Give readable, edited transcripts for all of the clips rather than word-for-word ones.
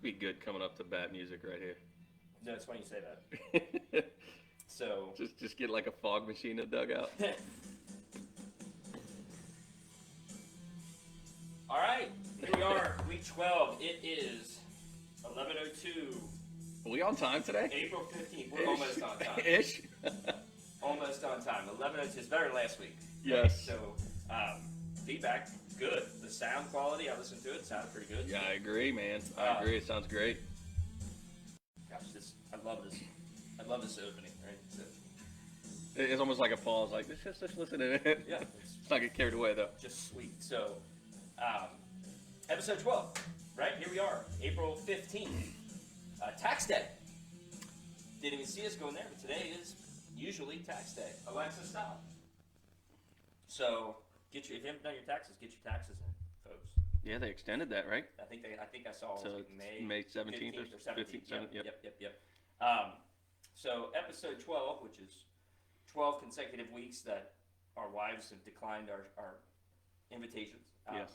be good coming up to bat music right here. No, it's funny you say that. So, just get like a fog machine to dug out. all right, here we are, week 12. It is 11:02, Are we on time today? April 15th. We're almost on time. Ish. Almost on time. 11:02. It's better than last week. Yes. So, feedback, good. The sound quality, I listened to it, sounded pretty good. Yeah, I agree, man. I agree. It sounds great. Gosh, I love this. I love this opening, right? So, It's almost like a pause. Like, let's just listen to it. yeah, Let's not get carried away, though. just sweet. So, episode 12, right? Here we are, April 15th, tax day. Didn't even see us going there, but today is usually tax day. Alexa, stop. So, if you haven't done your taxes, get your taxes in, folks. Yeah, they extended that, right? I think I saw it was like May 17th 15th or 17th. 17th. Yep. So episode 12, which is 12 consecutive weeks that our wives have declined our invitations. Yes.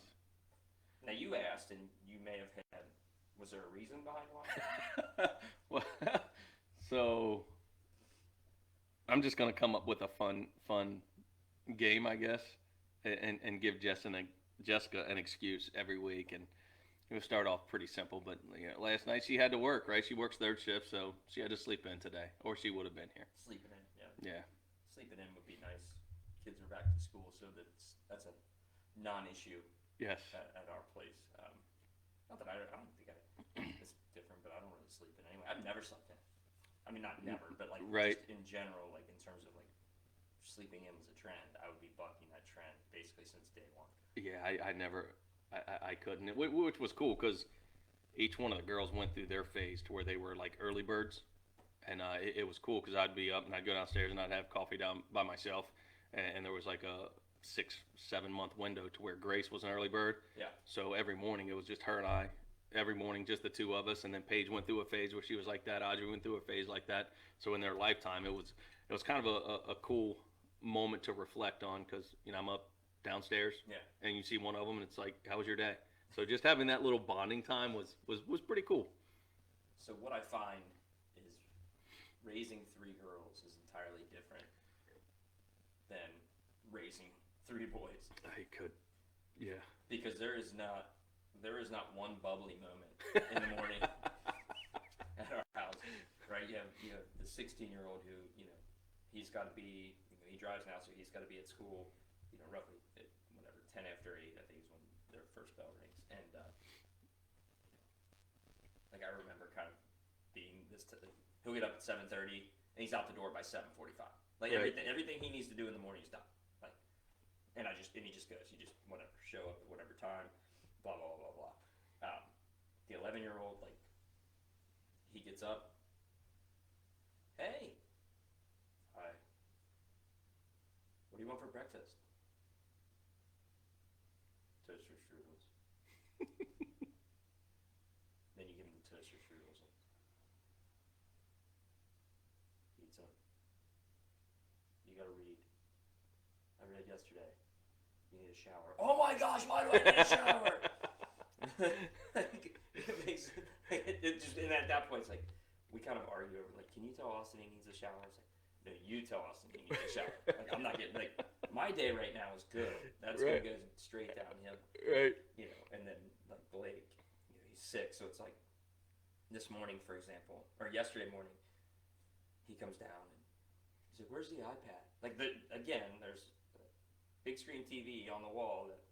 Now you asked, and you may have had. Was there a reason behind why? Well, so I'm just gonna come up with a fun game, I guess, and give Jessica an excuse every week, and it would start off pretty simple. But last night she had to work, right? She works third shift, so she had to sleep in today, or she would have been here. Sleeping in, yeah. Yeah. Sleeping in would be nice. Kids are back to school, so that's a non-issue Yes. at our place. Not that I don't think it's different, but I don't really sleep in anyway. I've never slept in. I mean, not never, but like Right. just in general, like in terms of like sleeping in was a trend. I would be bucking that trend basically since day one. Yeah, I never, I couldn't, which was cool because each one of the girls went through their phase to where they were like early birds, and it was cool because I'd be up and I'd go downstairs and I'd have coffee down by myself, and there was like a 6-7 month window to where Grace was an early bird. Yeah. So every morning it was just her and I. Every morning, just the two of us, and then Paige went through a phase where she was like that. Audrey went through a phase like that. So in their lifetime, it was kind of a cool moment to reflect on because I'm up downstairs, Yeah. and you see one of them, and it's like, how was your day? So just having that little bonding time was pretty cool. So what I find is raising 3 girls is entirely different than raising 3 boys. I could, yeah. Because there is not one bubbly moment in the morning at our house, right? You have the 16-year-old who he's got to be he drives now, so he's got to be at school roughly at whatever 10 after 8 I think is when their first bell rings, and like I remember kind of being he'll get up at 7:30 and he's out the door by 7:45. Like Right. everything he needs to do in the morning is done. Like, and he just goes. You just whatever, show up at whatever time. Blah blah blah blah. The 11-year-old, like, he gets up. Hey. Hi. What do you want for breakfast? Toaster strudels. Then you give him the toaster strudels. Eats them. You gotta read. I read yesterday. You need a shower. Oh my gosh, why do I need a shower? And at that point, it's like, we kind of argue over, like, can you tell Austin he needs a shower? It's like, no, you tell Austin he needs a shower. Like, I'm not getting, like, my day right now is good. That's Right. going to go straight downhill. Right. And then, like, Blake, he's sick, so it's like, this morning, for example, or yesterday morning, he comes down and he's like, where's the iPad? Like, again, there's a big screen TV on the wall that,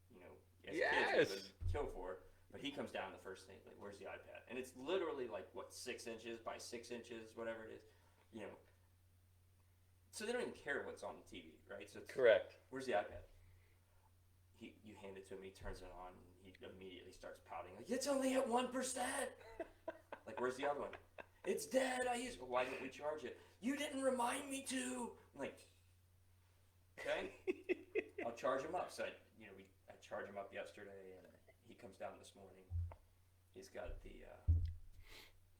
as kids we would kill for. But he comes down the first thing, like, where's the iPad? And it's literally like, 6 inches by 6 inches, whatever it is, So they don't even care what's on the TV, right? So it's, Correct. where's the iPad? You hand it to him, he turns it on, and he immediately starts pouting, like, it's only at 1%. Like, where's the other one? It's dead. Why didn't we charge it? You didn't remind me to. I'm like, okay, I'll charge him up. So I charge him up yesterday, and he comes down this morning. He's got he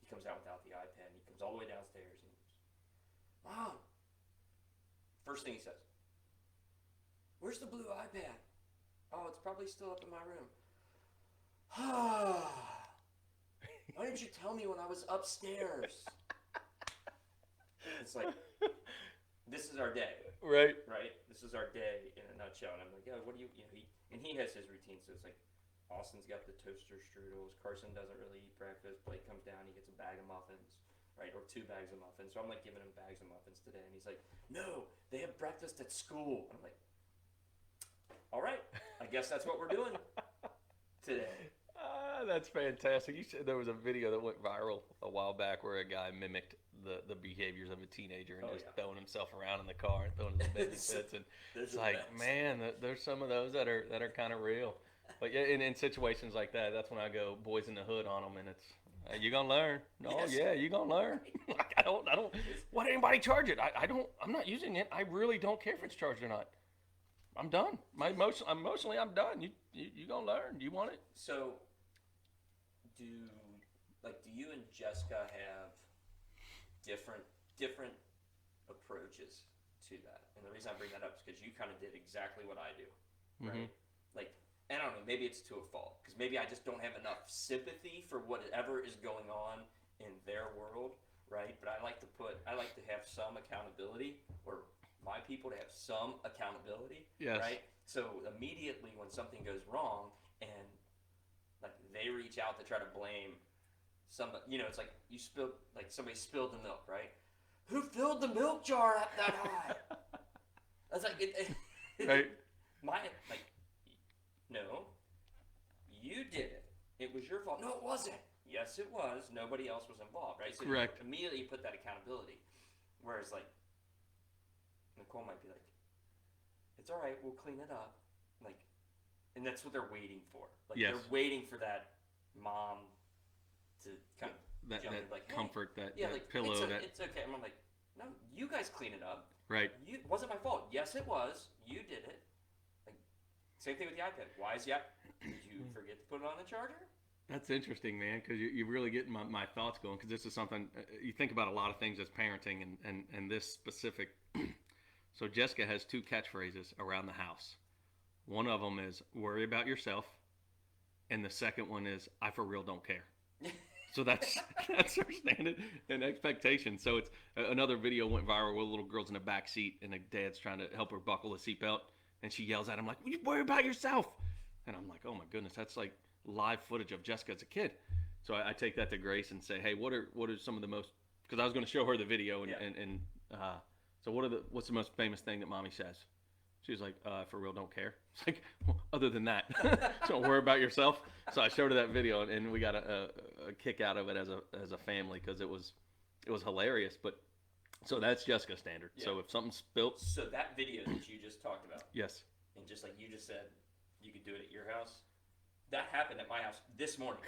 comes down without the iPad. And he comes all the way downstairs and he goes, Mom. First thing he says, where's the blue iPad? Oh, it's probably still up in my room. Why didn't you tell me when I was upstairs? It's like, this is our day. Right. Right? This is our day in a nutshell. And I'm like, yeah, what do you, he has his routine. So it's like, Austin's got the toaster strudels. Carson doesn't really eat breakfast. Blake comes down, he gets a bag of muffins, right? Or 2 bags of muffins. So I'm like giving him bags of muffins today. And he's like, no, they have breakfast at school. I'm like, all right, I guess that's what we're doing today. That's fantastic. You said there was a video that went viral a while back where a guy mimicked the behaviors of a teenager and just throwing himself around in the car and throwing his baby fits. And it's like, man, there's some of those that are kind of real. But yeah, in situations like that, that's when I go boys in the hood on them, and it's you gonna learn. No, yes. Yeah, you gonna learn. Like, I don't. Why did anybody charge it? I'm not using it. I really don't care if it's charged or not. I'm done. Emotionally, I'm done. You gonna learn. You want it. So, do you and Jessica have different approaches to that? And the reason I bring that up is because you kind of did exactly what I do, right? Mm-hmm. Like, and I don't know, maybe it's to a fault because maybe I just don't have enough sympathy for whatever is going on in their world, right? But I like to have some accountability, or my people to have some accountability, yes. Right? So immediately when something goes wrong and like they reach out to try to blame somebody, it's like somebody spilled the milk, right? Who filled the milk jar up that high? I was like, right. No, you did it. It was your fault. No, it wasn't. Yes, it was. Nobody else was involved, right? So correct. You immediately put that accountability. Whereas, like, Nicole might be like, it's all right, we'll clean it up. Like, and that's what they're waiting for. Like, yes. They're waiting for that mom to kind of jump in, like, comfort, hey, that pillow. It's okay. And I'm like, no, you guys clean it up. Right. It wasn't my fault. Yes, it was. You did it. Like, same thing with the iPad. Why is the iPad? Did you forget to put it on the charger? That's interesting, man, because you really get my thoughts going, because this is something, you think about a lot of things as parenting, and this specific. So Jessica has 2 catchphrases around the house. One of them is, worry about yourself, and the second one is, I for real don't care. So that's her standard and expectation. So it's another video went viral where the little girl's in the back seat, and the dad's trying to help her buckle the seatbelt, and she yells at him like, "You worry about yourself." And I'm like, oh my goodness, that's like live footage of Jessica as a kid. So I take that to Grace and say, hey, what are some of the most, because I was going to show her the video and so what's the most famous thing that mommy says? She's like, for real, don't care. It's like, well, other than that, don't worry about yourself. So I showed her that video, and we got a kick out of it as a family, because it was hilarious. But so that's Jessica's standard. Yeah. So if something's spilt. So that video that you just talked about. Yes. And just like you just said, you could do it at your house. That happened at my house this morning.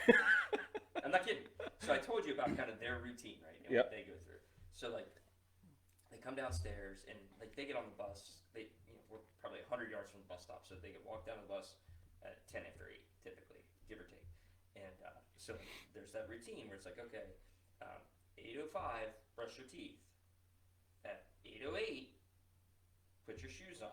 I'm not kidding. So I told you about kind of their routine, right? And what they go through. So like, they come downstairs and like they get on the bus. We're probably 100 yards from the bus stop, so they can walk down the bus at 10 after 8, typically, give or take. And so there's that routine where it's like, okay, 8:05, brush your teeth. At 8:08, put your shoes on.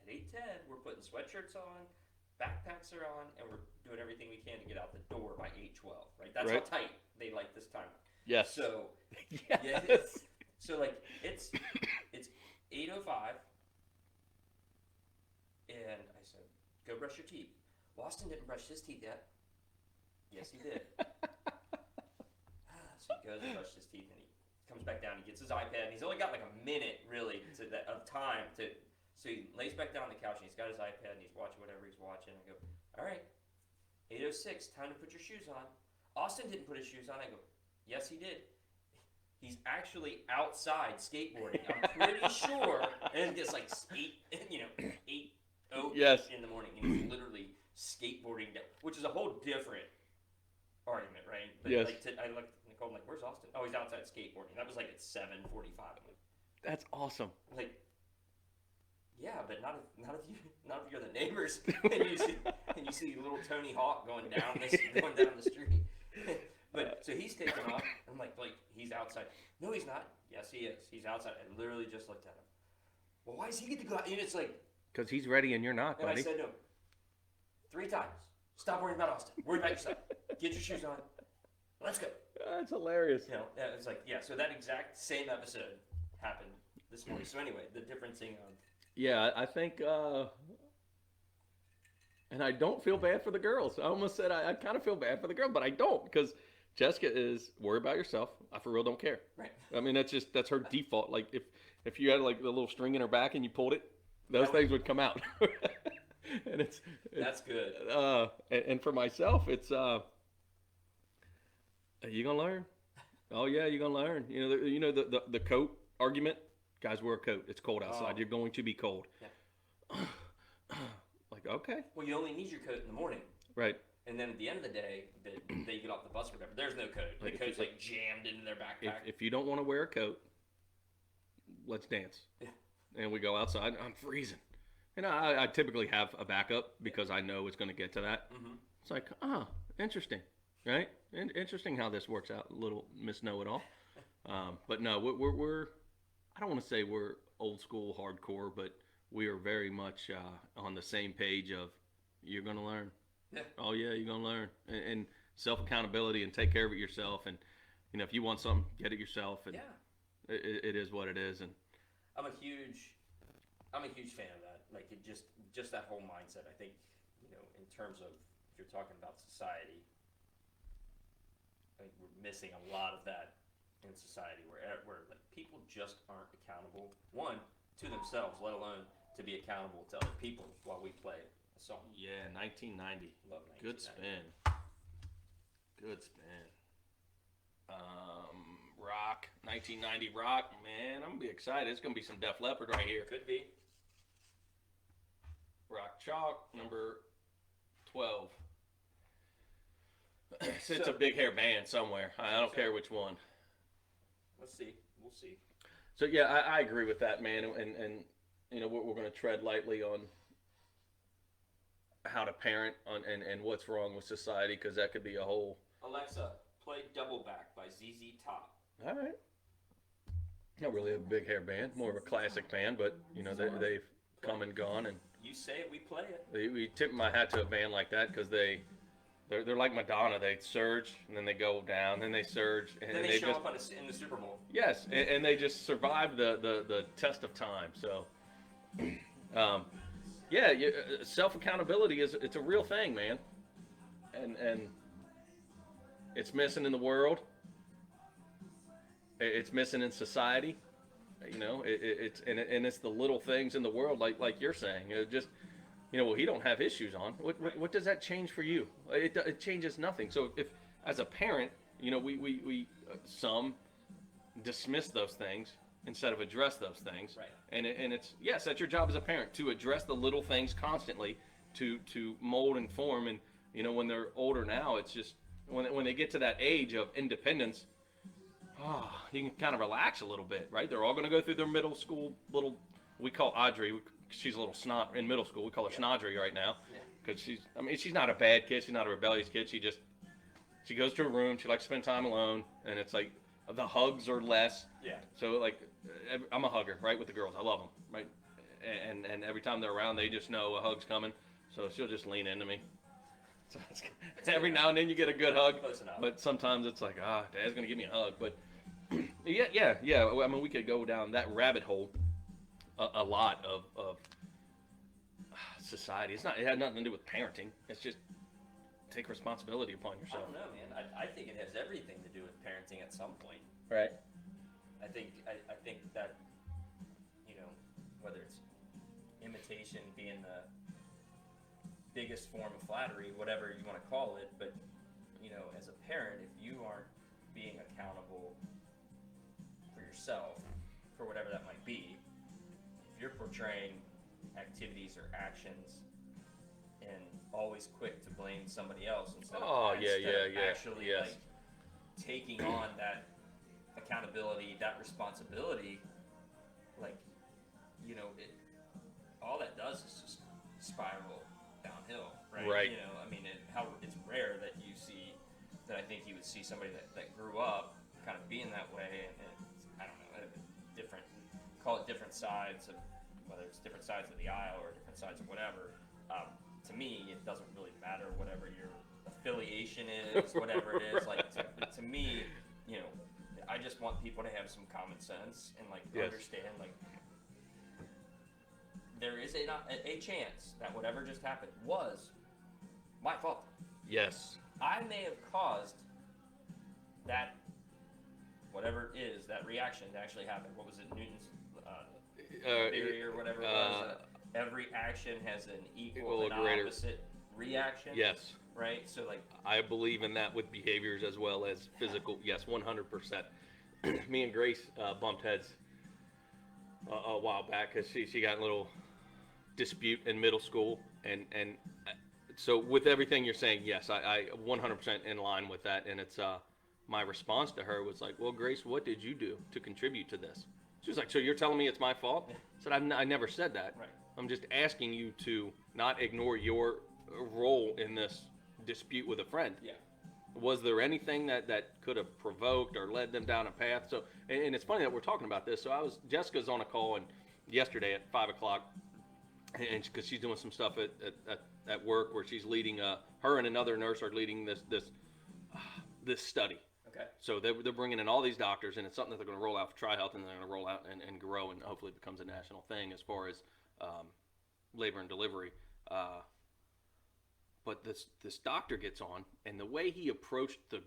At 8:10, we're putting sweatshirts on, backpacks are on, and we're doing everything we can to get out the door by 8:12, right? That's how tight they like this time. Yes. So, yes. So like it's 8:05, and I said, go brush your teeth. Austin didn't brush his teeth yet. Yes, he did. So he goes and brushes his teeth, and he comes back down. He gets his iPad, and he's only got like a minute really of time to. So he lays back down on the couch, and he's got his iPad, and he's watching whatever he's watching. I go, all right, 8:06, time to put your shoes on. Austin didn't put his shoes on. I go, yes, he did. He's actually outside skateboarding. I'm pretty sure. And it's like 8:00 yes. in the morning, and he's literally skateboarding down, which is a whole different argument, right? But yes. I looked at Nicole, I'm like, where's Austin? Oh, he's outside skateboarding. That was like at 7:45. That's awesome. Like, yeah, but not if you're the neighbors and you see little Tony Hawk going down the street. But so he's taking off. I'm like he's outside. No, he's not. Yes, he is. He's outside. I literally just looked at him. Well, why does he get to go out? And it's like, because he's ready and you're not, buddy. And I said to him 3 times, stop worrying about Austin. Worry about yourself. Get your shoes on. Let's go. That's hilarious. You know, it's like, yeah. So that exact same episode happened this morning. So anyway, the differencing of Yeah, I think, and I don't feel bad for the girls. I almost said I kind of feel bad for the girls, but I don't because Jessica is worry about yourself. I for real don't care. right. I mean, that's her default. Like if you had like the little string in her back and you pulled it, those things would come out. And That's good. And for myself, it's you gonna learn. Oh yeah, you're gonna learn. The coat argument. Guys, wear a coat. It's cold outside. Oh. You're going to be cold. Yeah. Like okay, Well, you only need your coat in the morning, right. and then at the end of the day, they get off the bus or whatever. There's no coat. The Like, if coat's you- like jammed into their backpack. If you don't want to wear a coat, let's dance. Yeah. And we go outside. I'm freezing. And I typically have a backup because I know it's going to get to that. Mm-hmm. It's like, interesting, right? Interesting how this works out. A little Miss Know It All. But no, we're I don't want to say we're old school hardcore, but we are very much on the same page of you're going to learn. Yeah. Oh yeah, you're going to learn. And self accountability and take care of it yourself. And if you want something, get it yourself. And Yeah. it is what it is. And I'm a huge fan of that. Like it just that whole mindset. I think, in terms of if you're talking about society, I think we're missing a lot of that in society where like people just aren't accountable, one, to themselves, let alone to be accountable to other people while we play a song. yeah, 1990. Love 1990. Good spin. Good spin. Rock, 1990 rock. Man, I'm gonna be excited. It's gonna be some Def Leppard right here. Could be. Rock Chalk, number 12. It's So- a big hair band somewhere. I don't care which one. Let's see. We'll see. So yeah, I agree with that, man. And we're going to tread lightly on how to parent and what's wrong with society because that could be a whole. Alexa, play Double Back by ZZ Top. All right. Not really a big hair band, more of a classic band, but they've come and gone, and You say it, we play it. we tip my hat to a band like that because they're like Madonna. They surge and then they go down, then they surge, and Then they show just up in the Super Bowl. yes, and they just survive the test of time. So, yeah, self accountability it's a real thing, man, and it's missing in the world. It's missing in society. It's the little things in the world, like you're saying. Well, he don't have issues on. What does that change for you? It changes nothing. So if as a parent, we some dismiss those things instead of address those things. Right. And it's yes, that's your job as a parent to address the little things constantly to mold and form. And when they're older now, it's just when they get to that age of independence. You can kind of relax a little bit, right? They're all going to go through their middle school we call Audrey, she's a little snot in middle school. We call her Snodry right now because she's not a bad kid. She's not a rebellious kid. She goes to her room. She likes to spend time alone. And it's like the hugs are less. Yeah. So like I'm a hugger, right? With the girls. I love them, right? And every time they're around, they just know a hug's coming. So she'll just lean into me. So every now and then you get a good hug. Close enough. But sometimes it's like, Dad's going to give me a hug. But yeah. I mean, we could go down that rabbit hole a lot of society. It had nothing to do with parenting. It's just take responsibility upon I yourself. don't know, man. I think it has everything to do with parenting at some point. Right. I think that whether it's imitation being the biggest form of flattery, whatever you want to call it, but as a parent, if you aren't being accountable for yourself, for whatever that might be, if you're portraying activities or actions and always quick to blame somebody else instead of actually yes. like taking on that accountability, that responsibility, like all that does is just spiral downhill, right? Right. It's rare that you see that. I think you would see somebody that grew up kind of being that way, and I don't know, call it different sides of, whether it's different sides of the aisle or different sides of whatever. To me, it doesn't really matter whatever you're affiliation is, whatever it is. Like to me, you know, I just want people to have some common sense and like Yes. understand like there is a chance that whatever just happened was my fault. Yes. I may have caused that whatever it is, that reaction to actually happen. What was it, Newton's theory or whatever it was? Every action has an equal and opposite reaction. Yes. Right? So like I believe in that with behaviors as well as physical. Yes, 100%. Me and Grace bumped heads a while back because she got in a little dispute in middle school, and so with everything you're saying, yes, I 100% in line with that, and it's my response to her was like, well, Grace, what did you do to contribute to this? She was like, so you're telling me it's my fault? Yeah. I said, I never said that. Right. I'm just asking you to not ignore your role in this dispute with a friend. Yeah. Was there anything that could have provoked or led them down a path? So, and it's funny that we're talking about this. So Jessica's on a call and yesterday at 5:00, and because she's doing some stuff at work where she's leading, her and another nurse are leading this study. Okay. So they're bringing in all these doctors, and it's something that they're going to roll out for Tri-Health, and they're going to roll out and grow, and hopefully it becomes a national thing as far as labor and delivery. But this doctor gets on, and the way he approached the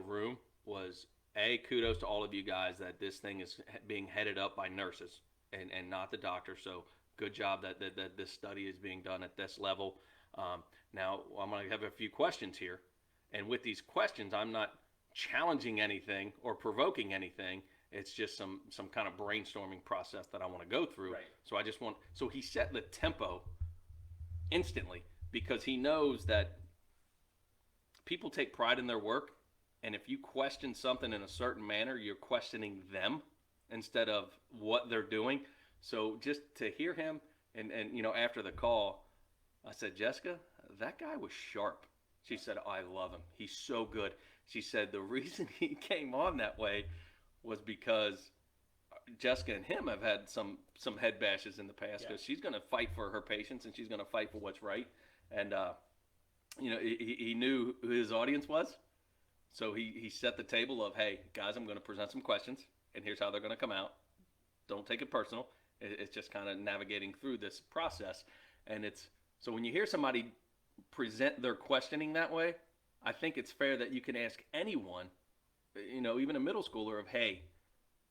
room was, kudos to all of you guys that this thing is being headed up by nurses and not the doctor. So good job that this study is being done at this level. Now I'm going to have a few questions here, and with these questions, I'm not challenging anything or provoking anything. It's just some kind of brainstorming process that I want to go through. Right. So he set the tempo instantly, because he knows that people take pride in their work, and if you question something in a certain manner, you're questioning them instead of what they're doing. So just to hear him, and after the call, I said, Jessica, that guy was sharp. She said, I love him. He's so good. She said the reason he came on that way was because Jessica and him have had some head bashes in the past, because she's going to fight for her patients, and she's going to fight for what's right. And, he knew who his audience was. So he set the table of, hey, guys, I'm going to present some questions, and here's how they're going to come out. Don't take it personal. It's just kind of navigating through this process. And so when you hear somebody present their questioning that way, I think it's fair that you can ask anyone, even a middle schooler, of, hey,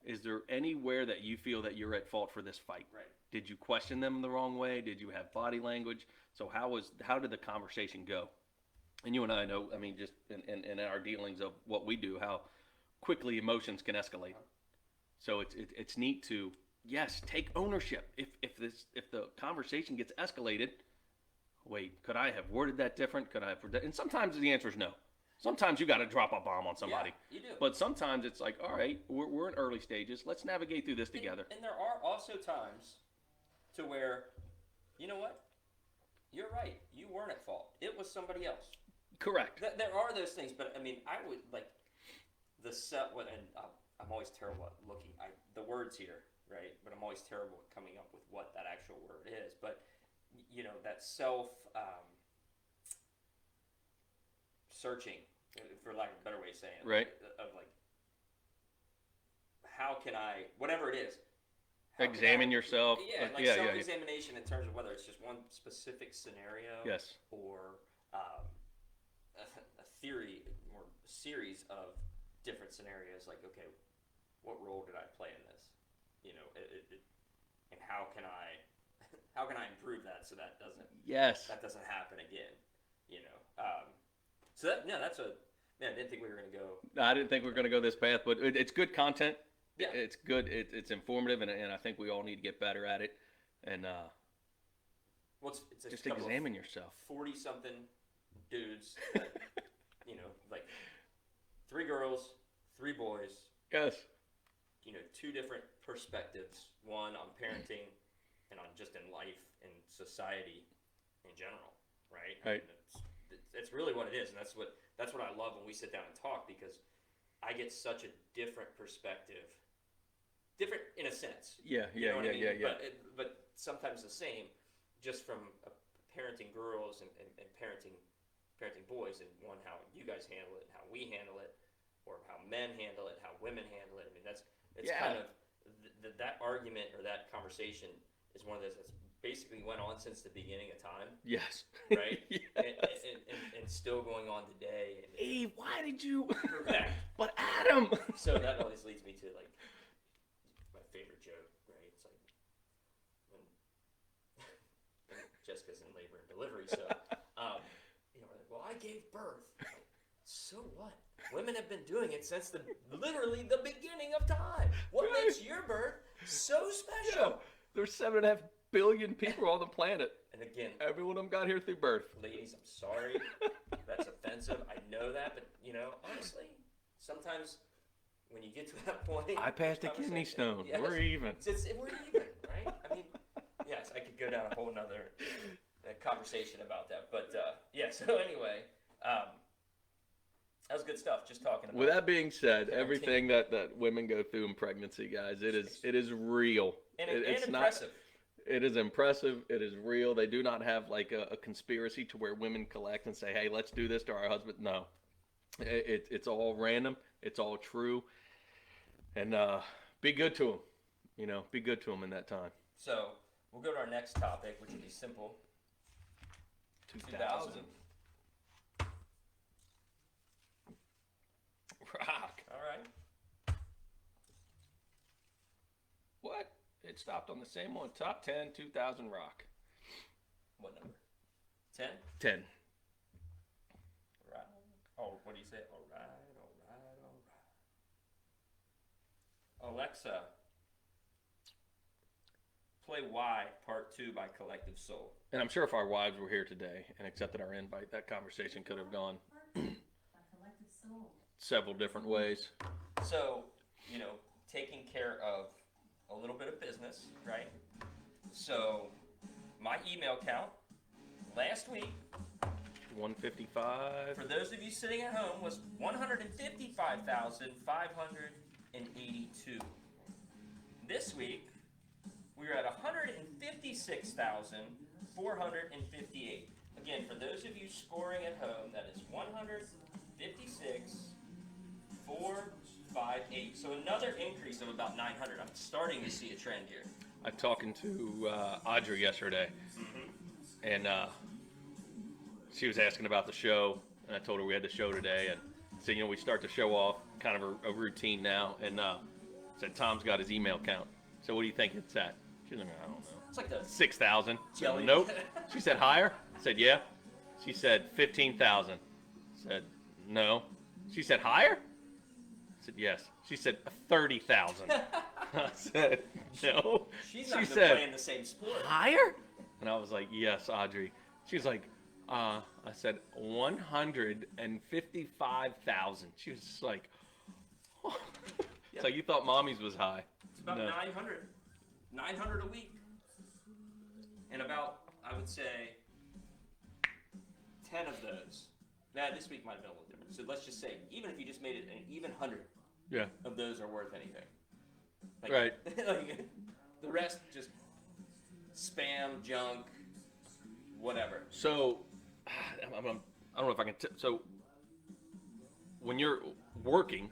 is there anywhere that you feel that you're at fault for this fight? Right. Did you question them the wrong way? Did you have body language? So how did the conversation go? And you and I know, just in our dealings of what we do, how quickly emotions can escalate. So it's neat to, yes, take ownership. If the conversation gets escalated, wait, could I have worded that different? And sometimes the answer is no. Sometimes you got to drop a bomb on somebody. Yeah, you do. But sometimes it's like, all right, we're in early stages. Let's navigate through this together. And there are also times to where, you know what? You're right. You weren't at fault. It was somebody else. Correct. There are those things, but I would like and I'm always terrible at looking the words here, right? But I'm always terrible at coming up with what that actual word is. But that self searching, for lack of a better way of saying it, right? Of like, how can I, whatever it is. Examine yourself. Yeah, like self-examination in terms of whether it's just one specific scenario, yes, or a theory or a series of different scenarios. Like, okay, what role did I play in this? And how can I improve that so that doesn't happen again? So I didn't think we were going to go. No, I didn't think we were going to go this path, but it's good content. Yeah. It's good. It's informative, and I think we all need to get better at it. And it's just examine yourself. 40-something dudes, that, like 3 girls, 3 boys. Yes. 2 different perspectives. One on parenting, and on just in life and society in general. Right. Right. It's really what it is, and that's what I love when we sit down and talk, because I get such a different perspective. Different in a sense. Yeah. But sometimes the same, just from parenting girls and parenting parenting boys, and one, how you guys handle it, how we handle it, or how men handle it, how women handle it. I mean, it's kind of that argument or that conversation is one of those that's basically went on since the beginning of time. Yes. Right? Yes. And still going on today. And Eve, why did you? Correct. But Adam. So that always leads me to like my favorite joke, right? It's like when Jessica's in labor and delivery, so like, well, I gave birth. Like, so what? Women have been doing it since literally the beginning of time. What makes your birth so special? Yeah. There's 7.5 billion people on the planet. And again, every one of them got here through birth. Ladies, I'm sorry. That's offensive. I know that, but honestly, sometimes when you get to that point, I passed a kidney stone. Yes, we're even. We're even, right? I mean, yes, I could go down a whole nother conversation about that, but So anyway, that was good stuff. Just talking about. With that being said, everything that women go through in pregnancy, guys, it is real. It's impressive. It is impressive. It is real. They do not have like a conspiracy to where women collect and say, hey, let's do this to our husband. No. It's all random. It's all true. And be good to them. Be good to them in that time. So we'll go to our next topic, which will be simple. 2000. Rock. All right. What? It stopped on the same one. Top 10, 2000 rock. What number? 10? 10. Right. Oh, what do you say? All right. Alexa, play Y Part 2 by Collective Soul. And I'm sure if our wives were here today and accepted our invite, that conversation could have gone several different ways. So, taking care of a little bit of business, right? So, my email count last week, 155. for those of you sitting at home, was 155,582. This week, we are at 156,458. Again, for those of you scoring at home, that is 156,458. So another increase of about 900. I'm starting to see a trend here. I was talking to Audrey yesterday, and she was asking about the show, and I told her we had the show today, and so we start the show off kind of a routine now, and said Tom's got his email count. So what do you think it's at? She's like, I don't know. It's like the 6,000. Jelly. Nope. She said higher. I said yeah. She said 15,000. Said no. She said higher. I said yes. She said 30,000. I said no. She's She not even said playing the same sport. higher. And I was like, yes, Audrey. She's like, I said 155,000. She was just like, oh. So you thought mommy's was high? It's about 900. 900 a week. And about, I would say, 10 of those. Now, this week might have been a little different. So let's just say, even if you just made it an even 100 of those are worth anything. Like, Right. Like, the rest just spam, junk, whatever. So, I don't know if I can. So, when you're working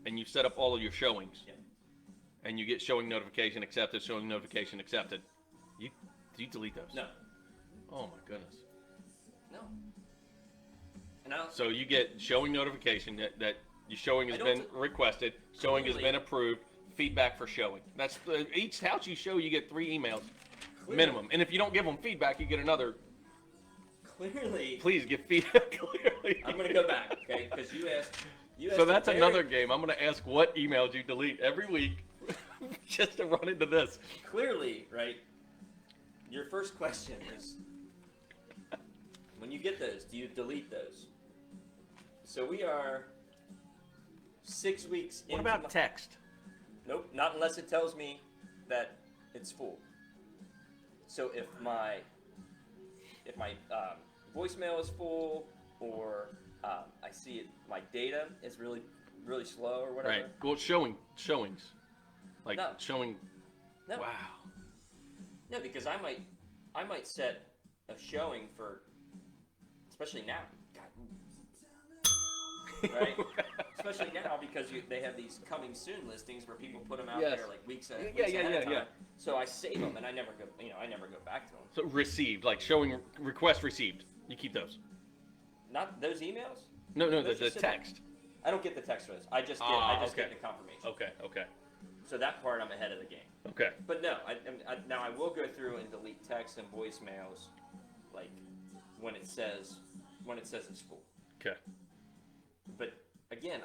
and you set up all of your showings, and you get showing notification accepted, do you delete those? No. Oh my goodness. No. And I, So you get showing notification that your showing has been requested, showing has been approved, feedback for showing. That's each house you show, you get 3 emails minimum. And if you don't give them feedback, you get another. Clearly. Please give feedback. Clearly. I'm gonna go back, okay? Because you asked. So that's another game. I'm gonna ask what emails you delete every week, just to run into this. Clearly, right? Your first question is, when you get those, do you delete those? So we are 6 weeks into. What about text? Nope, not unless it tells me that it's full. So if my voicemail is full, or I see it, my data is really slow or whatever. Right. Well, showings, like No. showing. No. Wow. No, because I might set a showing for, especially now. God, right? Especially now because they have these coming soon listings where people put them out Yes. there like weeks ahead of Yeah. time. So I save them and I never go back to them. So received, like showing request received. You keep those. Not those emails. No, Those the just sit text. I don't get the text for this. I just okay. get the confirmation. Okay. So that part I'm ahead of the game. Okay. But no, now I will go through and delete texts and voicemails, like when it says it's full. Okay. But again,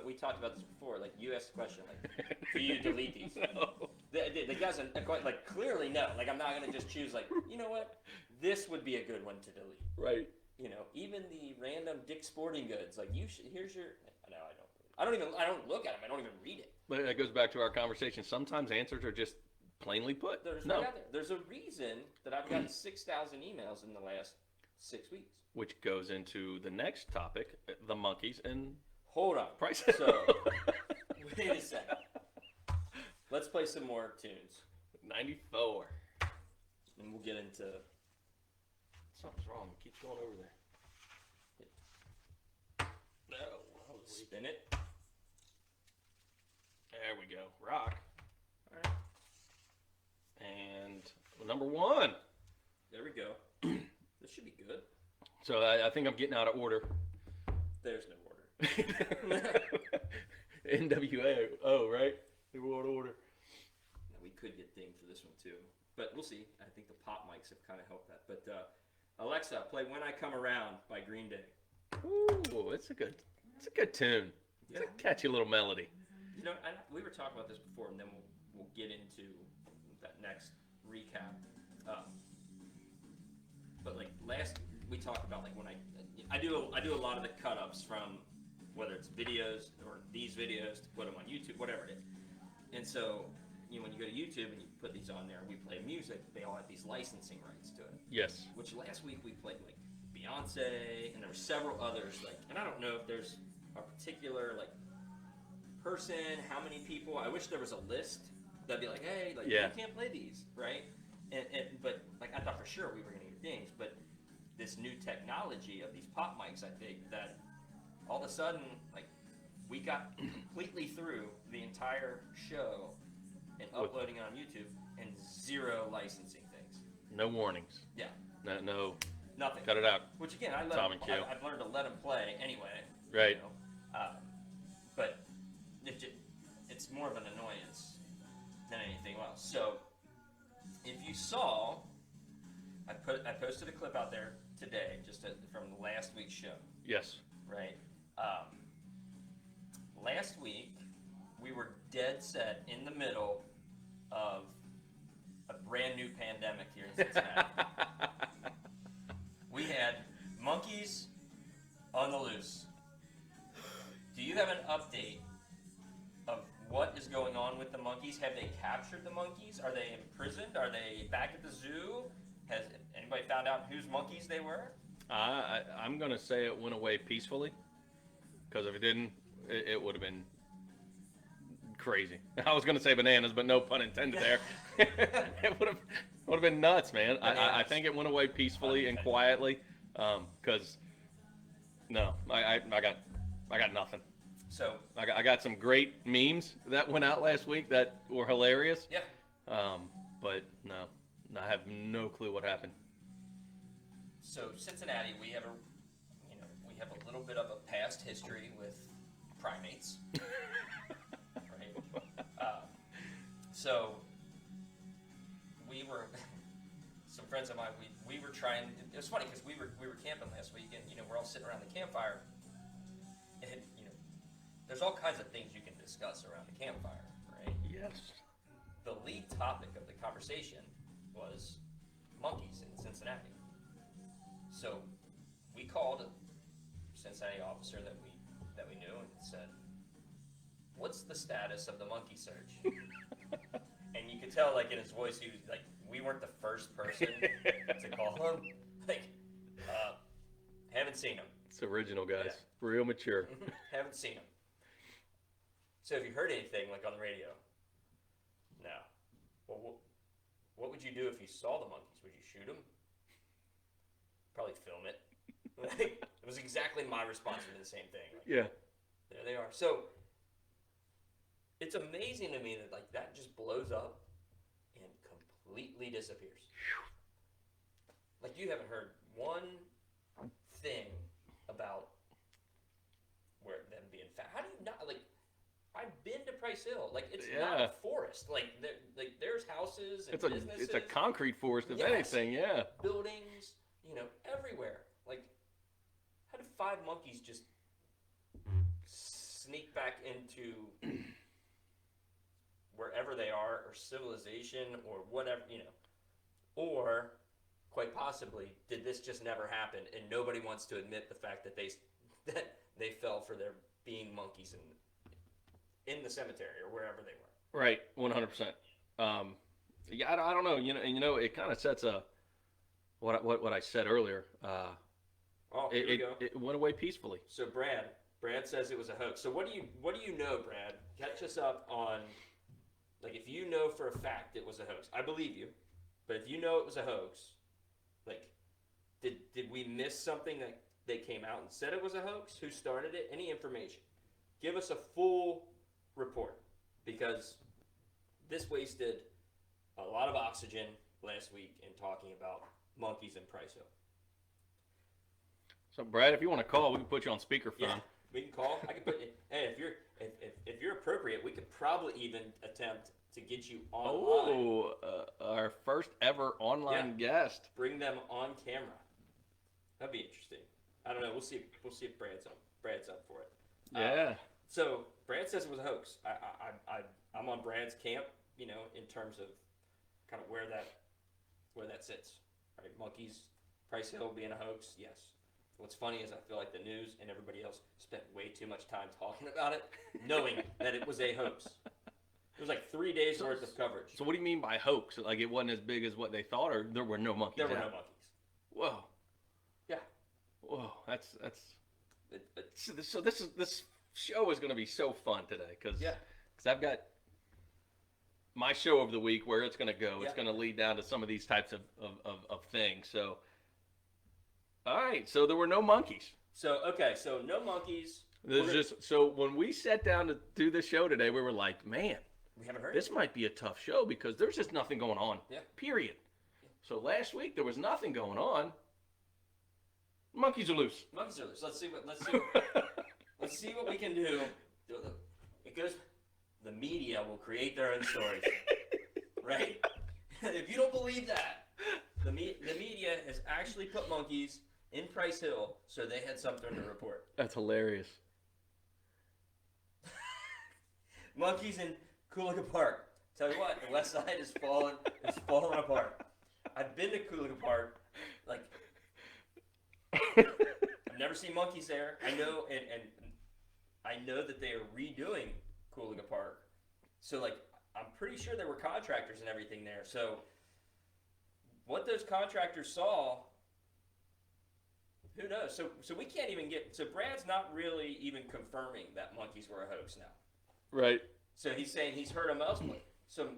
we talked about this before. Like you asked the question, like, do you delete these? No. The guys are quite like clearly no. Like I'm not gonna just choose like you know what, this would be a good one to delete. Right. You know, even the random Dick's Sporting Goods. Like here's your. No, I don't look at them. I don't even read it. But that goes back to our conversation. Sometimes answers are just plainly put. There's no. right out there. There's a reason that I've gotten 6,000 emails in the last 6 weeks. Which goes into the next topic, the monkeys and Hold on. prices. So, wait a second. Let's play some more tunes. 94. And we'll get into... Something's wrong. It keeps going over there. No. Spin it. There we go. Rock. All right. And number 1. There we go. This should be good. So I think I'm getting out of order. There's no order. NWA. Oh, right? New World Order. Now, we could get dinged for this one too. But we'll see. I think the pop mics have kind of helped that. But Alexa, play When I Come Around by Green Day. Ooh, it's a good tune. It's a catchy little melody. You know, we were talking about this before, and then we'll get into that next recap. But like we talked about like when I do a lot of the cut ups from whether it's videos or these videos to put them on YouTube, whatever it is. And so when you go to YouTube and you put these on there, we play music. They all have these licensing rights to it. Yes. Which last week we played like Beyonce, and there were several others. Like, and I don't know if there's a particular like person, how many people. I wish there was a list that'd be like, hey, like you can't play these, right? But like I thought for sure we were gonna get dings, but this new technology of these pop mics, I think that all of a sudden like we got completely through the entire show and uploading it on YouTube and 0 licensing things. No warnings. Yeah. No. Nothing. Cut it out. Which again, I've learned to let them play anyway. Right. You know? But it's more of an annoyance than anything else. So if you saw, I posted a clip out there today, from last week's show. Yes. Right. Last week we were dead set in the middle of a brand new pandemic here in Cincinnati. We had monkeys on the loose. Do you have an update of what is going on with the monkeys? Have they captured the monkeys? Are they imprisoned? Are they back at the zoo? Has anybody found out whose monkeys they were? I'm going to say it went away peacefully, because if it didn't, it would have been crazy. I was going to say bananas, but no pun intended there. It would have been nuts, man. I think it went away peacefully and quietly, because no, I got nothing. So I got some great memes that went out last week that were hilarious. Yeah. But no, I have no clue what happened. So Cincinnati, we have a little bit of a past history with primates, right? So we were some friends of mine. We were trying. It was funny because we were camping last week, and we're all sitting around the campfire, and there's all kinds of things you can discuss around the campfire, right? Yes. The lead topic of the conversation was monkeys in Cincinnati. So we called a Cincinnati officer that we knew and said, "What's the status of the monkey search?" And you could tell, like in his voice, he was like, "We weren't the first person to call him. Like, haven't seen him. It's original, guys. Yeah. Real mature. Haven't seen him. So have you heard anything like on the radio? No. Well, what would you do if you saw the monkeys? Would you shoot them? Probably film it. It was exactly my response to the same thing. Like, Yeah. There they are. So it's amazing to me that like that just blows up and completely disappears. Like you haven't heard one thing about where them being found. How do you not like? I've been to Price Hill. Like it's not a forest. Like there's houses and businesses. It's a concrete forest, if Yes. anything. Yeah. Buildings, everywhere. Like, how did 5 monkeys just sneak back into wherever they are, or civilization, or whatever, or quite possibly, did this just never happen, and nobody wants to admit the fact that they fell for their being monkeys in the cemetery or wherever they were. Right, 100%. Yeah, I don't know. It kind of sets what I said earlier. Here we go. It went away peacefully. So Brad says it was a hoax. So what do you know, Brad? Catch us up on, like, if you know for a fact it was a hoax. I believe you, but if you know it was a hoax, like, did we miss something that they came out and said it was a hoax? Who started it? Any information? Give us a full report, because this wasted a lot of oxygen last week in talking about monkeys in Price Hill. So, Brad, if you want to call, we can put you on speakerphone. Yeah, we can call. I can put. Hey, if you're appropriate, we could probably even attempt to get you online. Oh, our first ever online guest. Bring them on camera. That'd be interesting. I don't know. We'll see. We'll see if Brad's up for it. Yeah. So Brad says it was a hoax. I'm on Brad's camp. In terms of kind of where that sits. Right, monkeys, Price Hill being a hoax. Yes. What's funny is I feel like the news and everybody else spent way too much time talking about it, knowing that it was a hoax. It was like 3 days worth of coverage. So what do you mean by hoax? Like it wasn't as big as what they thought, or there were no monkeys? There were no monkeys. Whoa. Yeah. Whoa. That's. So this show is going to be so fun today because I've got my show of the week where it's going to go. It's going to lead down to some of these types of things. So. All right, so there were no monkeys. So no monkeys. So when we sat down to do the show today, we were like, man, we haven't heard this might be a tough show because there's just nothing going on. Yeah. Period. Yeah. So last week there was nothing going on. Monkeys are loose. Monkeys are loose. Let's see what we can do. It goes. The media will create their own stories, right? If you don't believe that, the media has actually put monkeys in Price Hill, so they had something to report. That's hilarious. Monkeys in Coolica Park. Tell you what, the West Side is falling apart. I've been to Coolica Park. Like, I've never seen monkeys there. I know, and I know that they are redoing Coolica Park. So, like, I'm pretty sure there were contractors and everything there. So, what those contractors saw, who knows? So we can't even get. So Brad's not really even confirming that monkeys were a hoax now. Right. So he's saying he's heard them elsewhere. So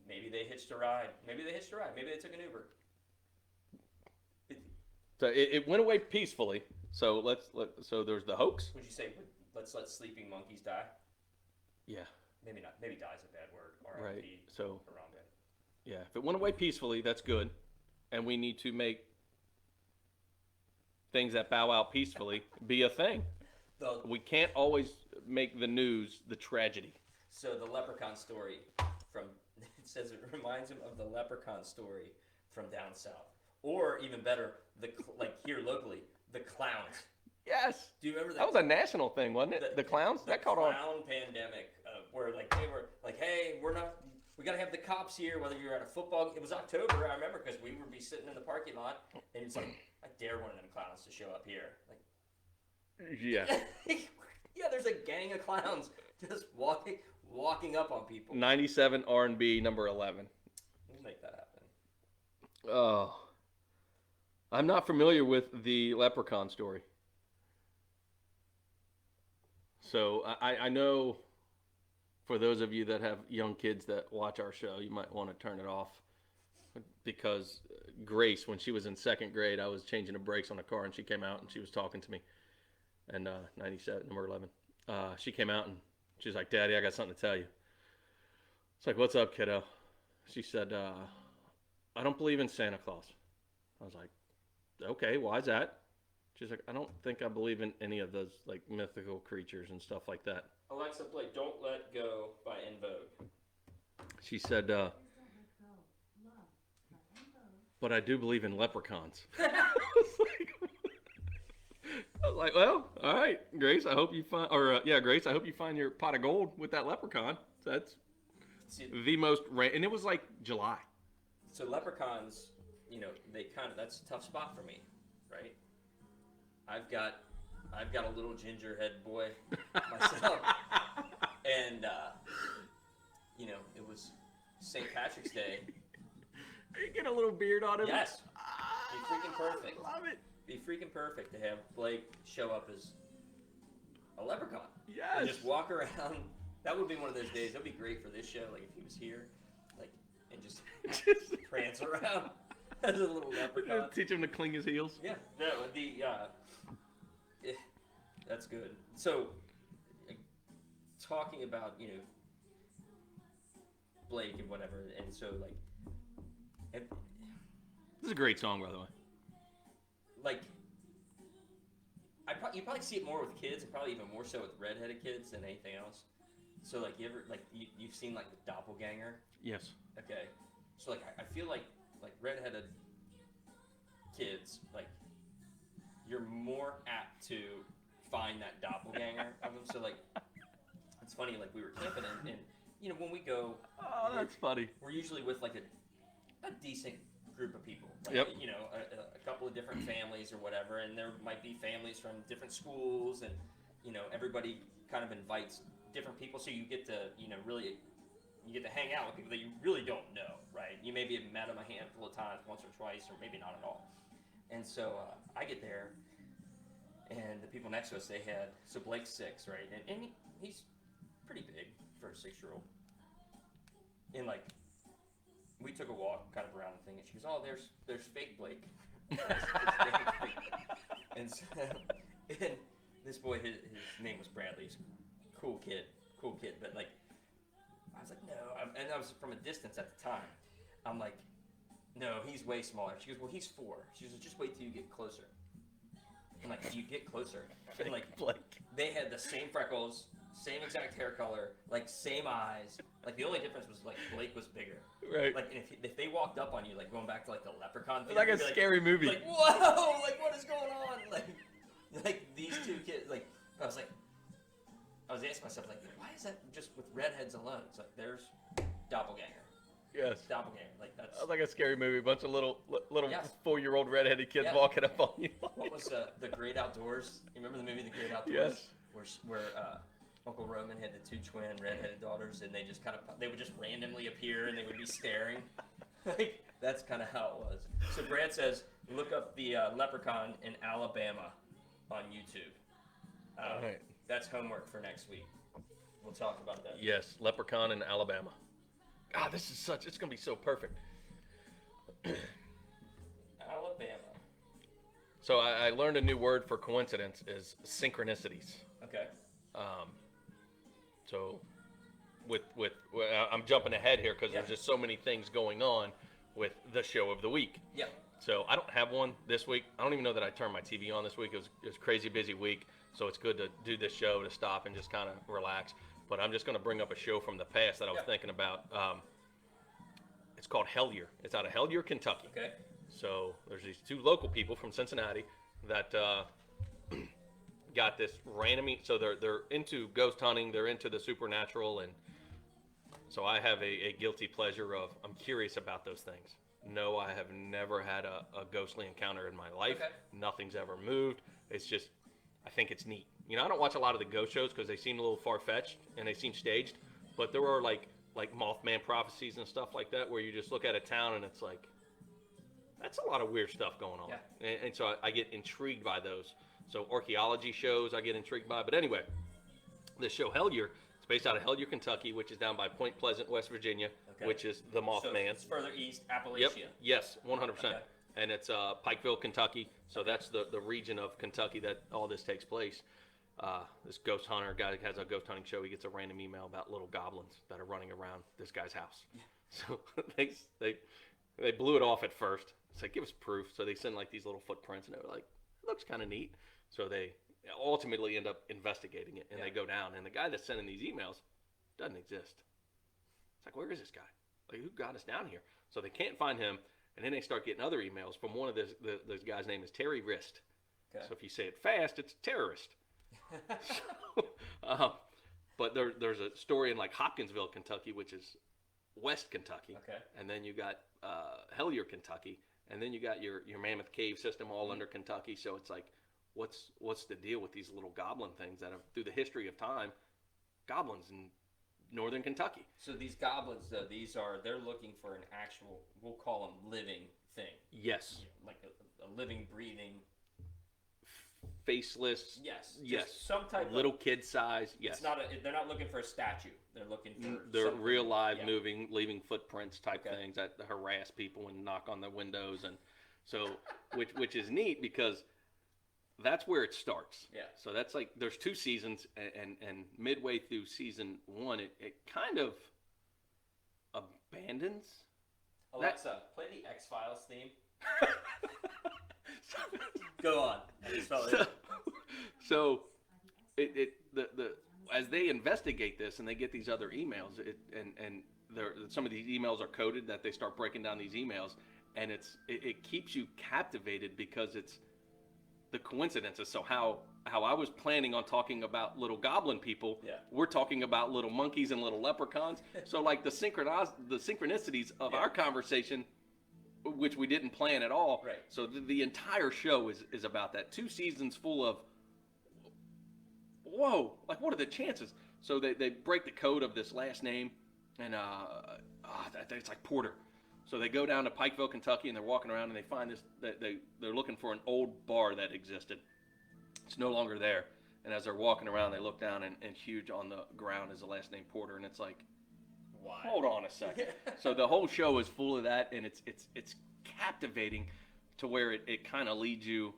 maybe they hitched a ride. Maybe they took an Uber. So it went away peacefully. So so there's the hoax. Would you say let's let sleeping monkeys die? Yeah. Maybe not. Maybe die is a bad word. Right. So. Harambe. Yeah. If it went away peacefully, that's good, and we need to make things that bow out peacefully be a thing. We can't always make the news the tragedy. So the leprechaun story it says it reminds him of the leprechaun story from down south, or even better, like here locally, the clowns. Yes. Do you remember that? That was a national thing, wasn't it? The clowns? That caught on. The clown pandemic, where like they were like, hey, we got to have the cops here, whether you're at a football. It was October, I remember, because we would be sitting in the parking lot, and it's like, I dare one of them clowns to show up here. Like, yeah. Yeah, there's a gang of clowns just walking up on people. 97 R&B number 11. We'll make that happen. Oh. I'm not familiar with the leprechaun story. So I know for those of you that have young kids that watch our show, you might want to turn it off, because Grace, when she was in second grade, I was changing the brakes on the car and she came out and she was talking to me. and 97, number 11. She came out and she's like, "Daddy, I got something to tell you." It's like, "What's up, kiddo?" She said, "I don't believe in Santa Claus." I was like, "Okay, why is that?" She's like, "I don't think I believe in any of those like mythical creatures and stuff like that." Alexa, play "Don't Let Go" by En Vogue. She said, "But I do believe in leprechauns." I was like, "Well, all right, Grace. I hope you find, Grace. I hope you find your pot of gold with that leprechaun. That's See, the most, and it was like July." so leprechauns, that's a tough spot for me, right? I've got a little ginger head boy myself, and it was St. Patrick's Day. You get a little beard on him. Yes, be freaking perfect. I love it. Be freaking perfect to have Blake show up as a leprechaun. Yes. And just walk around. That would be one of those days. That'd be great for this show. Like if he was here, like and just prance around as a little leprechaun. Teach him to cling his heels. Yeah, that would be. That's good. So, talking about Blake and whatever, and so This is a great song, by the way. like you probably see it more with kids, and probably even more so with redheaded kids than anything else. So like you've seen like the doppelganger. Yes. Okay, so like I feel like redheaded kids, like you're more apt to find that doppelganger of them. So like it's funny, like we were camping and when we go, Oh, that's funny. we're usually with like a decent group of people. Like, Yep. A couple of different families or whatever, and there might be families from different schools, and everybody kind of invites different people, so you get to hang out with people that you really don't know, right? You maybe have met them a handful of times, once or twice, or maybe not at all. And so I get there, and the people next to us, so Blake's 6, right? And he's pretty big for a 6-year-old. And like, we took a walk kind of around the thing, and she goes, "Oh, there's fake Blake." And so, and this boy, his name was Bradley. He's a cool kid, but like, I was like, no, and I was from a distance at the time. I'm like, no, he's way smaller. She goes, "Well, he's 4. She goes, "Just wait till you get closer." I'm like, "You get closer?" And like, Blake. they had the same freckles, same exact hair color, like same eyes. Like the only difference was like Blake was bigger. Right. Like if they walked up on you, like going back to like the leprechaun thing, It's like a you'd be scary movie. Like whoa, like what is going on? Like these two kids. Like I was asking myself like, why is that just with redheads alone? It's like there's doppelganger. Yes. Doppelganger. Like that's Like a scary movie. A bunch of little Yes. 4-year-old redheaded kids Yeah. walking up on you. What was The Great Outdoors? You remember the movie The Great Outdoors? Yes. Where Uncle Roman had the 2 twin redheaded daughters, and they would just randomly appear, and they would be staring. Like that's kind of how it was. So Brad says, look up the leprechaun in Alabama on YouTube. All right. That's homework for next week. We'll talk about that. Yes, Leprechaun in Alabama. God, it's going to be so perfect. Alabama. So I learned a new word for coincidence is synchronicities. Okay. So I'm jumping ahead here because Yeah. there's just so many things going on with the show of the week. Yeah. So I don't have one this week. I don't even know that I turned my TV on this week. It was a crazy busy week. So it's good to do this show, to stop and just kind of relax. But I'm just going to bring up a show from the past that I was thinking about. It's called Hellier. It's out of Hellier, Kentucky. Okay. So there's these 2 local people from Cincinnati that got this random. So they're into ghost hunting. They're into the supernatural, and so I have a guilty pleasure of I'm curious about those things. No, I have never had a ghostly encounter in my life. Okay. Nothing's ever moved. It's just I think it's neat. I don't watch a lot of the ghost shows because they seem a little far-fetched and they seem staged. But there are like Mothman prophecies and stuff like that where you just look at a town and it's like, that's a lot of weird stuff going on. Yeah. And so I get intrigued by those. So archaeology shows I get intrigued by. But anyway, this show Hellier, it's based out of Hellier, Kentucky, which is down by Point Pleasant, West Virginia, Okay. which is the So Mothman. it's further east, Appalachia. Yep. Yes, 100%. Okay. and it's Pikeville, Kentucky. So that's the region of Kentucky that all this takes place. This ghost hunter guy that has a ghost hunting show, he gets a random email about little goblins that are running around this guy's house. So they blew it off at first. It's like, give us proof. So they send like these little footprints, and they were like, it looks kind of neat. So they ultimately end up investigating it, and they go down. And the guy that's sending these emails doesn't exist. It's like, where is this guy? Like, who got us down here? So they can't find him, and then they start getting other emails from one of those guys' name is Terry Wrist. Okay. So if you say it fast, it's terrorist. But there's a story in like Hopkinsville, Kentucky, which is West Kentucky. Okay. And then you got Hellier, Kentucky, and then you got your Mammoth Cave system all under Kentucky. So it's like, what's the deal with these little goblin things that have, through the history of time, goblins in northern Kentucky? So these goblins, though, they're looking for an actual, we'll call them living thing. Yes. Like a living, breathing, faceless. Yes. Some type little kid size. Yes. It's they're not looking for a statue. They're looking for. They're real live, moving, leaving footprints type things that harass people and knock on the windows, and so which is neat because that's where it starts. Yeah. So that's like there's 2 seasons, and midway through season 1, it kind of abandons. Alexa, play the X-Files theme. Go on. So as they investigate this and they get these other emails, and some of these emails are coded that they start breaking down these emails, and it keeps you captivated because it's the coincidences. So how I was planning on talking about little goblin people, we're talking about little monkeys and little leprechauns. So like the synchronicities of our conversation, which we didn't plan at all. Right. So the entire show is about that. 2 seasons full of, whoa, like what are the chances? So they break the code of this last name, and it's like Porter. So they go down to Pikeville, Kentucky, and they're walking around, and they find this. They're looking for an old bar that existed. It's no longer there. And as they're walking around, they look down, and huge on the ground is the last name Porter, and it's like, why? Hold on a second. So the whole show is full of that, and it's captivating to where it kind of leads you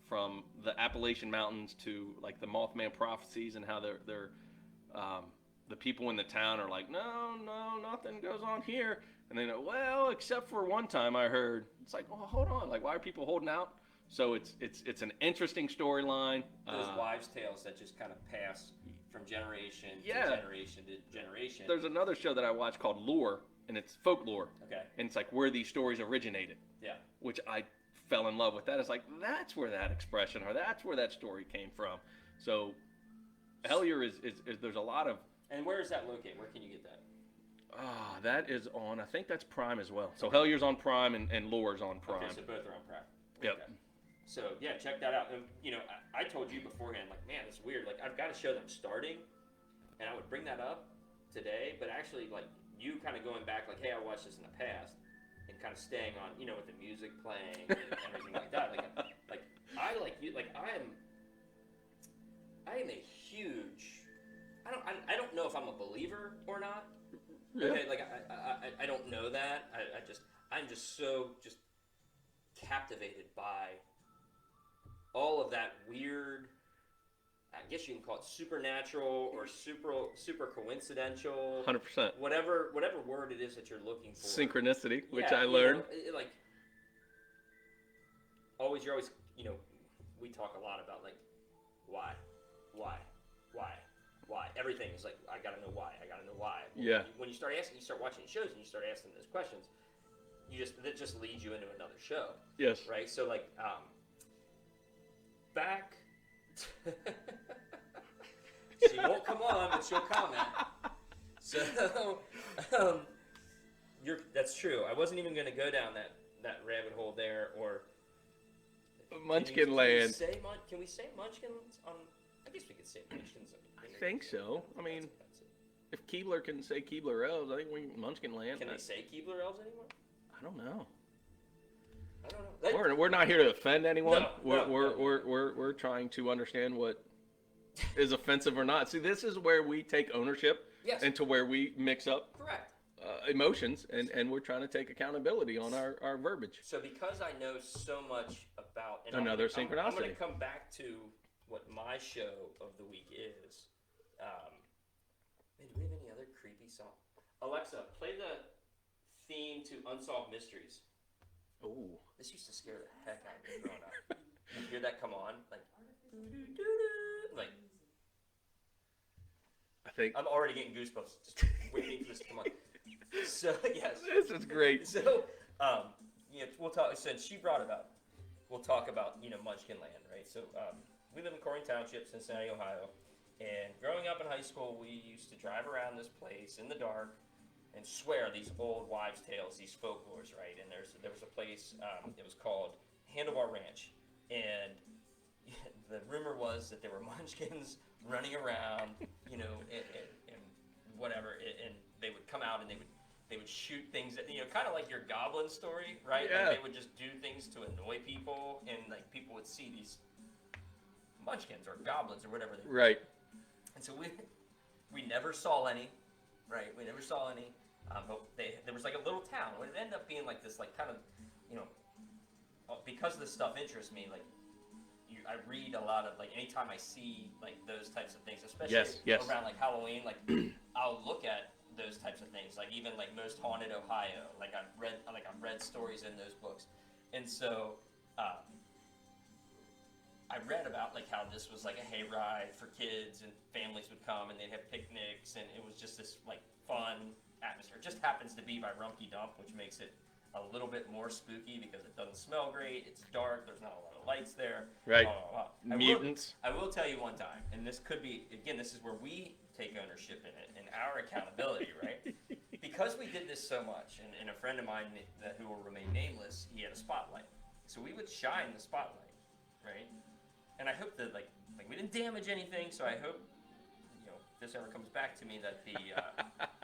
from the Appalachian Mountains to like the Mothman prophecies, and how they're the people in the town are like, no, nothing goes on here. And they know, well, except for one time I heard. It's like, oh, hold on, like why are people holding out? So it's an interesting storyline. Those wives' tales that just kind of pass from generation to generation to generation. There's another show that I watched called Lore, and it's folklore. Okay. And it's like where these stories originated. Yeah. Which I fell in love with. That is like, that's where that expression, or that's where that story came from. So Hellier is there's a lot of. And where is that located? Where can you get that? That is on, I think that's Prime as well. So Hellier's on Prime and Lore's on Prime. Okay, so both are on Prime. Yep. Okay. So yeah, check that out. And, I told you beforehand, like, man, it's weird. Like, I've got a show that I'm starting, and I would bring that up today, but actually, like, you kind of going back, like, hey, I watched this in the past, and kind of staying on, with the music playing and everything like that. Like I like you. Like, I am a huge. I don't know if I'm a believer or not. Yeah. Okay, like I don't know that. I'm just so captivated by all of that weird, I guess you can call it supernatural or super coincidental. 100%. Whatever word it is that you're looking for. Synchronicity, which I learned. Like you're always, we talk a lot about like why. Everything is like, I gotta know why. Yeah. When you start watching shows and you start asking those questions, that just leads you into another show. Yes. Right? So like, back. She won't come on, but she'll comment. So, that's true. I wasn't even going to go down that rabbit hole there, or Munchkin Land. Can we say Munchkins on? I guess we could say Munchkins. I think so. I mean, if Keebler can say Keebler Elves, I think we Munchkin Land. Can they say Keebler Elves anymore? I don't know. I don't know. We're not here to offend anyone. No, we're trying to understand what is offensive or not. See, this is where we take ownership. Yes. And to where we mix up. Correct. emotions, and we're trying to take accountability on our verbiage. So because I know so much about Another I'm going synchronicity. to come back to what my show of the week is. Man, do we have any other creepy song? Alexa, play the theme to Unsolved Mysteries. Ooh. This used to scare the heck out of me growing up. You hear that come on, like, like I think I'm already getting goosebumps just waiting for this to come on. So yes, this is great. So we'll talk. Since she brought it up, we'll talk about Munchkin Land, right? So we live in Corning Township, Cincinnati, Ohio, and growing up in high school, we used to drive around this place in the dark and swear these old wives' tales, these folklores, right? And there was a place. It was called Handlebar Ranch, and the rumor was that there were munchkins running around, and whatever, and they would come out and they would shoot things at, kind of like your goblin story, right? Yeah. Like they would just do things to annoy people, and like people would see these munchkins or goblins or whatever they were. Right. And so we never saw any, right? We never saw any, but there was like a little town. It ended up being like this, like kind of, because this stuff interests me, like. I read a lot of, like, anytime I see like those types of things, especially Yes. around like Halloween, like I'll look at those types of things, like even like Most Haunted Ohio, like I've read stories in those books, and so I read about like how this was like a hayride for kids and families would come and they'd have picnics and it was just this like fun atmosphere. It just happens to be by Rumpke Dump, which makes it a little bit more spooky because it doesn't smell great. It's dark. There's not a lot of lights there. Right. Blah, blah, blah. Mutants. I will tell you one time, and this could be, again, this is where we take ownership in it and our accountability, right? Because we did this so much, and a friend of mine who will remain nameless, he had a spotlight. So we would shine the spotlight, right? And I hope that, like we didn't damage anything, so I hope, if this ever comes back to me that the,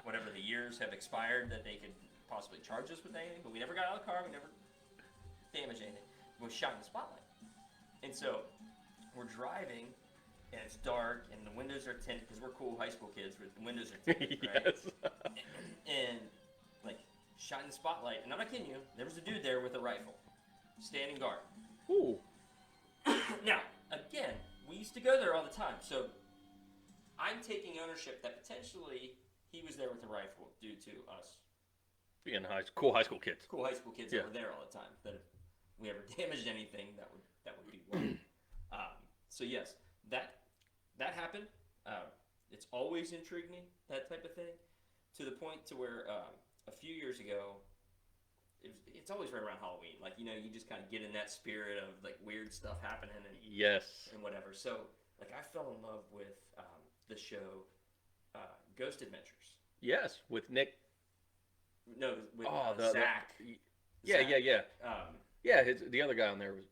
whatever the years have expired, that they could possibly charge us with anything, but we never got out of the car, we never damaged anything. We shot in the spotlight. And so we're driving, and it's dark, and the windows are tinted, because we're cool high school kids, the windows are tinted, right? Yes. and, like, shot in the spotlight, and I'm not kidding you, there was a dude there with a rifle, standing guard. Ooh. Now, again, we used to go there all the time, so I'm taking ownership that potentially he was there with a rifle due to us. Being cool high school kids. Cool high school kids that were there all the time. That if we ever damaged anything, that would be wrong. So yes, that happened. It's always intrigued me, that type of thing, to the point to where a few years ago, it's always right around Halloween. Like you just kind of get in that spirit of like weird stuff happening and whatever. So like I fell in love with the show Ghost Adventures. Yes, with Nick. No, with Zach. Yeah. Yeah, the other guy on there was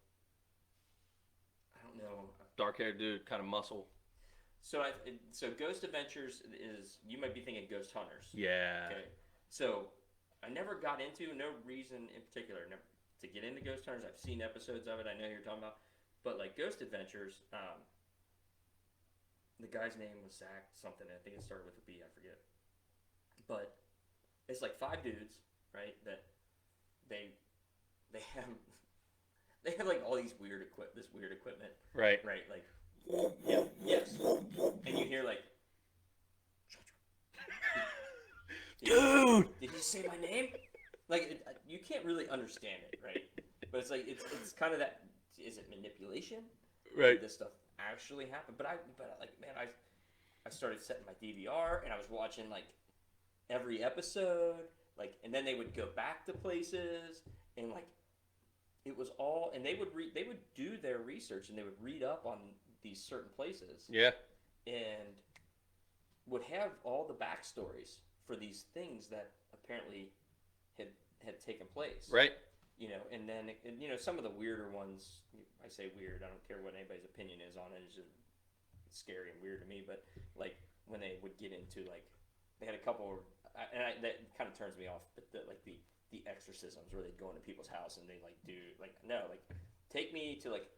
I don't know. dark-haired dude, kind of muscle. So Ghost Adventures is, you might be thinking Ghost Hunters. Yeah. Okay. So I never got into, no reason in particular to get into Ghost Hunters. I've seen episodes of it. I know who you're talking about. But like Ghost Adventures, the guy's name was Zach something. I think it started with a B. I forget. But it's like 5 dudes, right? That they have like all these weird equipment. Right. Right. Like. Yeah. Yes. And you hear like. Dude. Did he say my name? Like you can't really understand it, right? But it's like it's kind of that. Is it manipulation? Right. Did this stuff actually happen? But I started setting my DVR and I was watching like every episode, like, and then they would go back to places and like it was all, and they would do their research and they would read up on these certain places. Yeah. And would have all the backstories for these things that apparently had taken place. Right. And then some of the weirder ones, I say weird, I don't care what anybody's opinion is on it, it's just scary and weird to me, but like when they would get into like, they had a couple, that kind of turns me off, but the exorcisms where they'd go into people's house and they like do like, no, like take me to like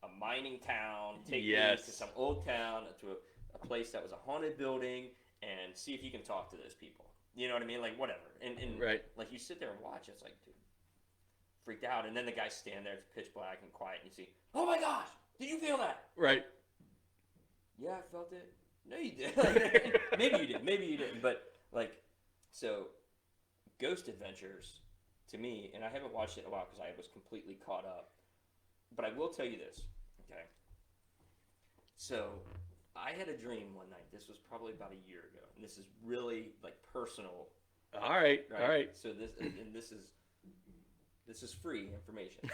a mining town, take me to some old town, to a place that was a haunted building, and see if you can talk to those people. You know what I mean? Like whatever. And Right. like you sit there and watch, it's like, dude, freaked out. And then the guys stand there, it's pitch black and quiet, and you see, oh my gosh, did you feel that? Right. Yeah, I felt it. No, you did. Like, maybe you did. Maybe you didn't. But like, so Ghost Adventures to me, and I haven't watched it in a while because I was completely caught up. But I will tell you this, okay? So I had a dream one night. This was probably about a year ago, and this is really like personal. All right. All right. So this is free information,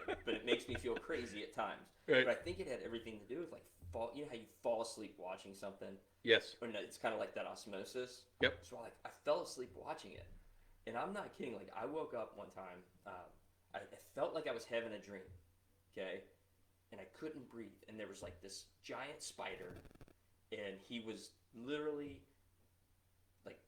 right? But it makes me feel crazy at times. Right. But I think it had everything to do with like you know how you fall asleep watching something. Yes. Or no, it's kind of like that osmosis. Yep. So like I fell asleep watching it, and I'm not kidding. Like I woke up one time, I felt like I was having a dream, okay, and I couldn't breathe, and there was like this giant spider, and he was literally like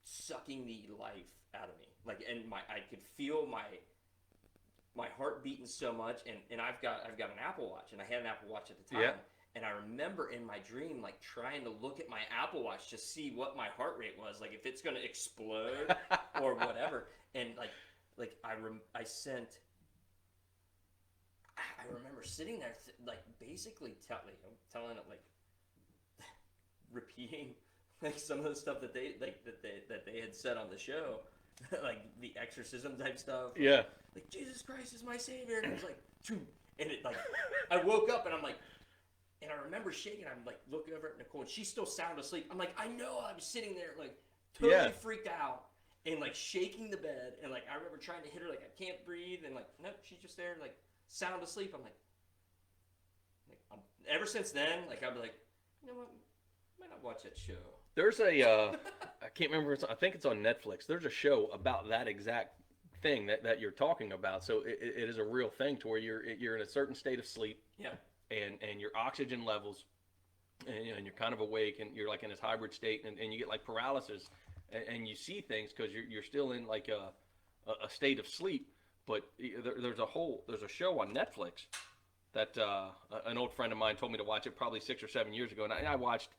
sucking the life out of me, like, and I could feel my heart beating so much, and I've got an Apple Watch, and I had an Apple Watch at the time. Yeah. And I remember in my dream, like, trying to look at my Apple Watch to see what my heart rate was, like, if it's going to explode or whatever. And, I remember sitting there, basically telling it, like, repeating, like, some of the stuff that they had said on the show, like, the exorcism type stuff. Yeah. Like, Jesus Christ is my savior. And it was like, and it, like, I woke up and I'm like, and I remember shaking. I'm like looking over at Nicole, and she's still sound asleep. I'm like, I know. I was sitting there like totally freaked out and like shaking the bed. And like I remember trying to hit her, like I can't breathe, and like nope, she's just there like sound asleep. I'm like ever since then, like I'd be like, you know what, I might not watch that show. There's a I can't remember. I think it's on Netflix. There's a show about that exact thing that you're talking about. So it is a real thing to where you're in a certain state of sleep. Yeah. And your oxygen levels, and you're kind of awake, and you're like in this hybrid state, and you get like paralysis, and you see things because you're still in like a state of sleep. But there's a show on Netflix that an old friend of mine told me to watch it probably 6 or 7 years ago, and I watched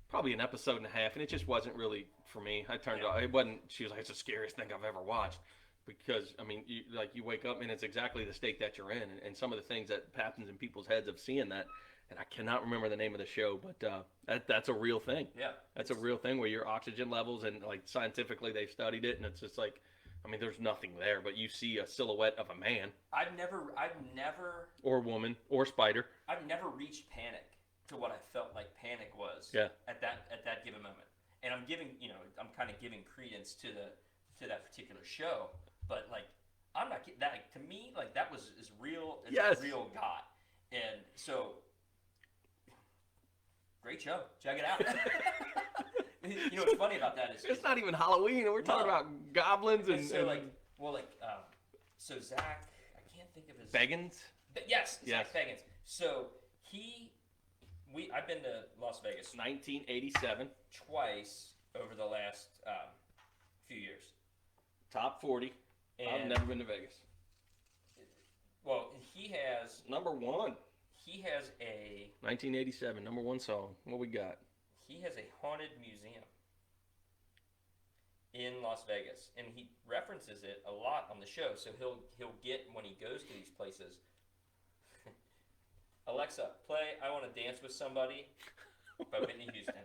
probably an episode and a half, and it just wasn't really for me. I turned it off. It wasn't. She was like, it's the scariest thing I've ever watched. Because, I mean, you wake up and it's exactly the state that you're in. And some of the things that happens in people's heads of seeing that. And I cannot remember the name of the show, but that's a real thing. Yeah. That's a real thing where your oxygen levels, and like scientifically they've studied it, and it's just like, I mean, there's nothing there, but you see a silhouette of a man. I've never. Or woman, or spider. I've never reached panic to what I felt like panic was. Yeah. At that given moment. And I'm kind of giving credence to that particular show. But like, I'm not kidding. That like, to me, like that was as real as Yes. real got. And so, great show. Check it out. You know what's funny about that is It's not even Halloween, and we're talking about goblins and so like so Zach, I can't think of his Beggins. Yes, Yes. Zach Beggins. So I've been to Las Vegas 1987. twice over the last few years. Top 40. I've And never been to Vegas. well, he has Number one. He has a 1987, number one song. What we got? he has a haunted museum in Las Vegas, and he references it a lot on the show. So he'll get when he goes to these places. Alexa, play "I Want to Dance with Somebody" by Whitney Houston.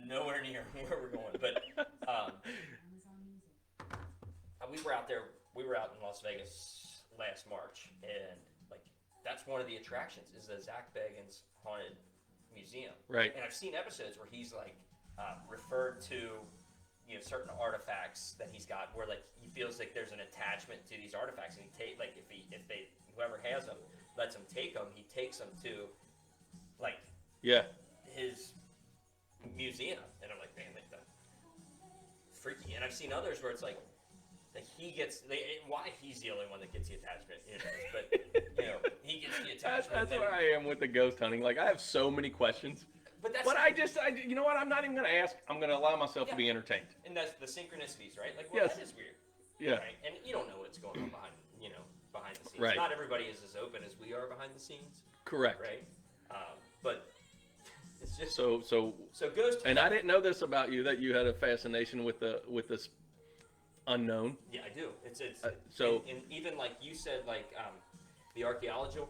Nowhere near where we're going, but we were out there. We were out in Las Vegas last March, and like that's one of the attractions is the Zach Beggins Haunted Museum. Right. And I've seen episodes where he's like referred to, certain artifacts that he's got, where like he feels like there's an attachment to these artifacts, and if whoever has them lets him take them, he takes them to like his museum, and I'm like, man, like that's freaky. And I've seen others where it's like why he's the only one that gets the attachment, but he gets the attachment. That's where I am with the ghost hunting. Like I have so many questions, but you know what? I'm not even gonna ask. I'm gonna allow myself to be entertained. And that's the synchronicities, right? Like, Yes. that is weird. Yeah. Right? And you don't know what's going on behind the scenes. Right. Not everybody is as open as we are behind the scenes. Correct. Right. But it's So ghost. and I didn't know this about you, that you had a fascination with this unknown. Yeah, I do. It's so and even like you said, like the archaeological,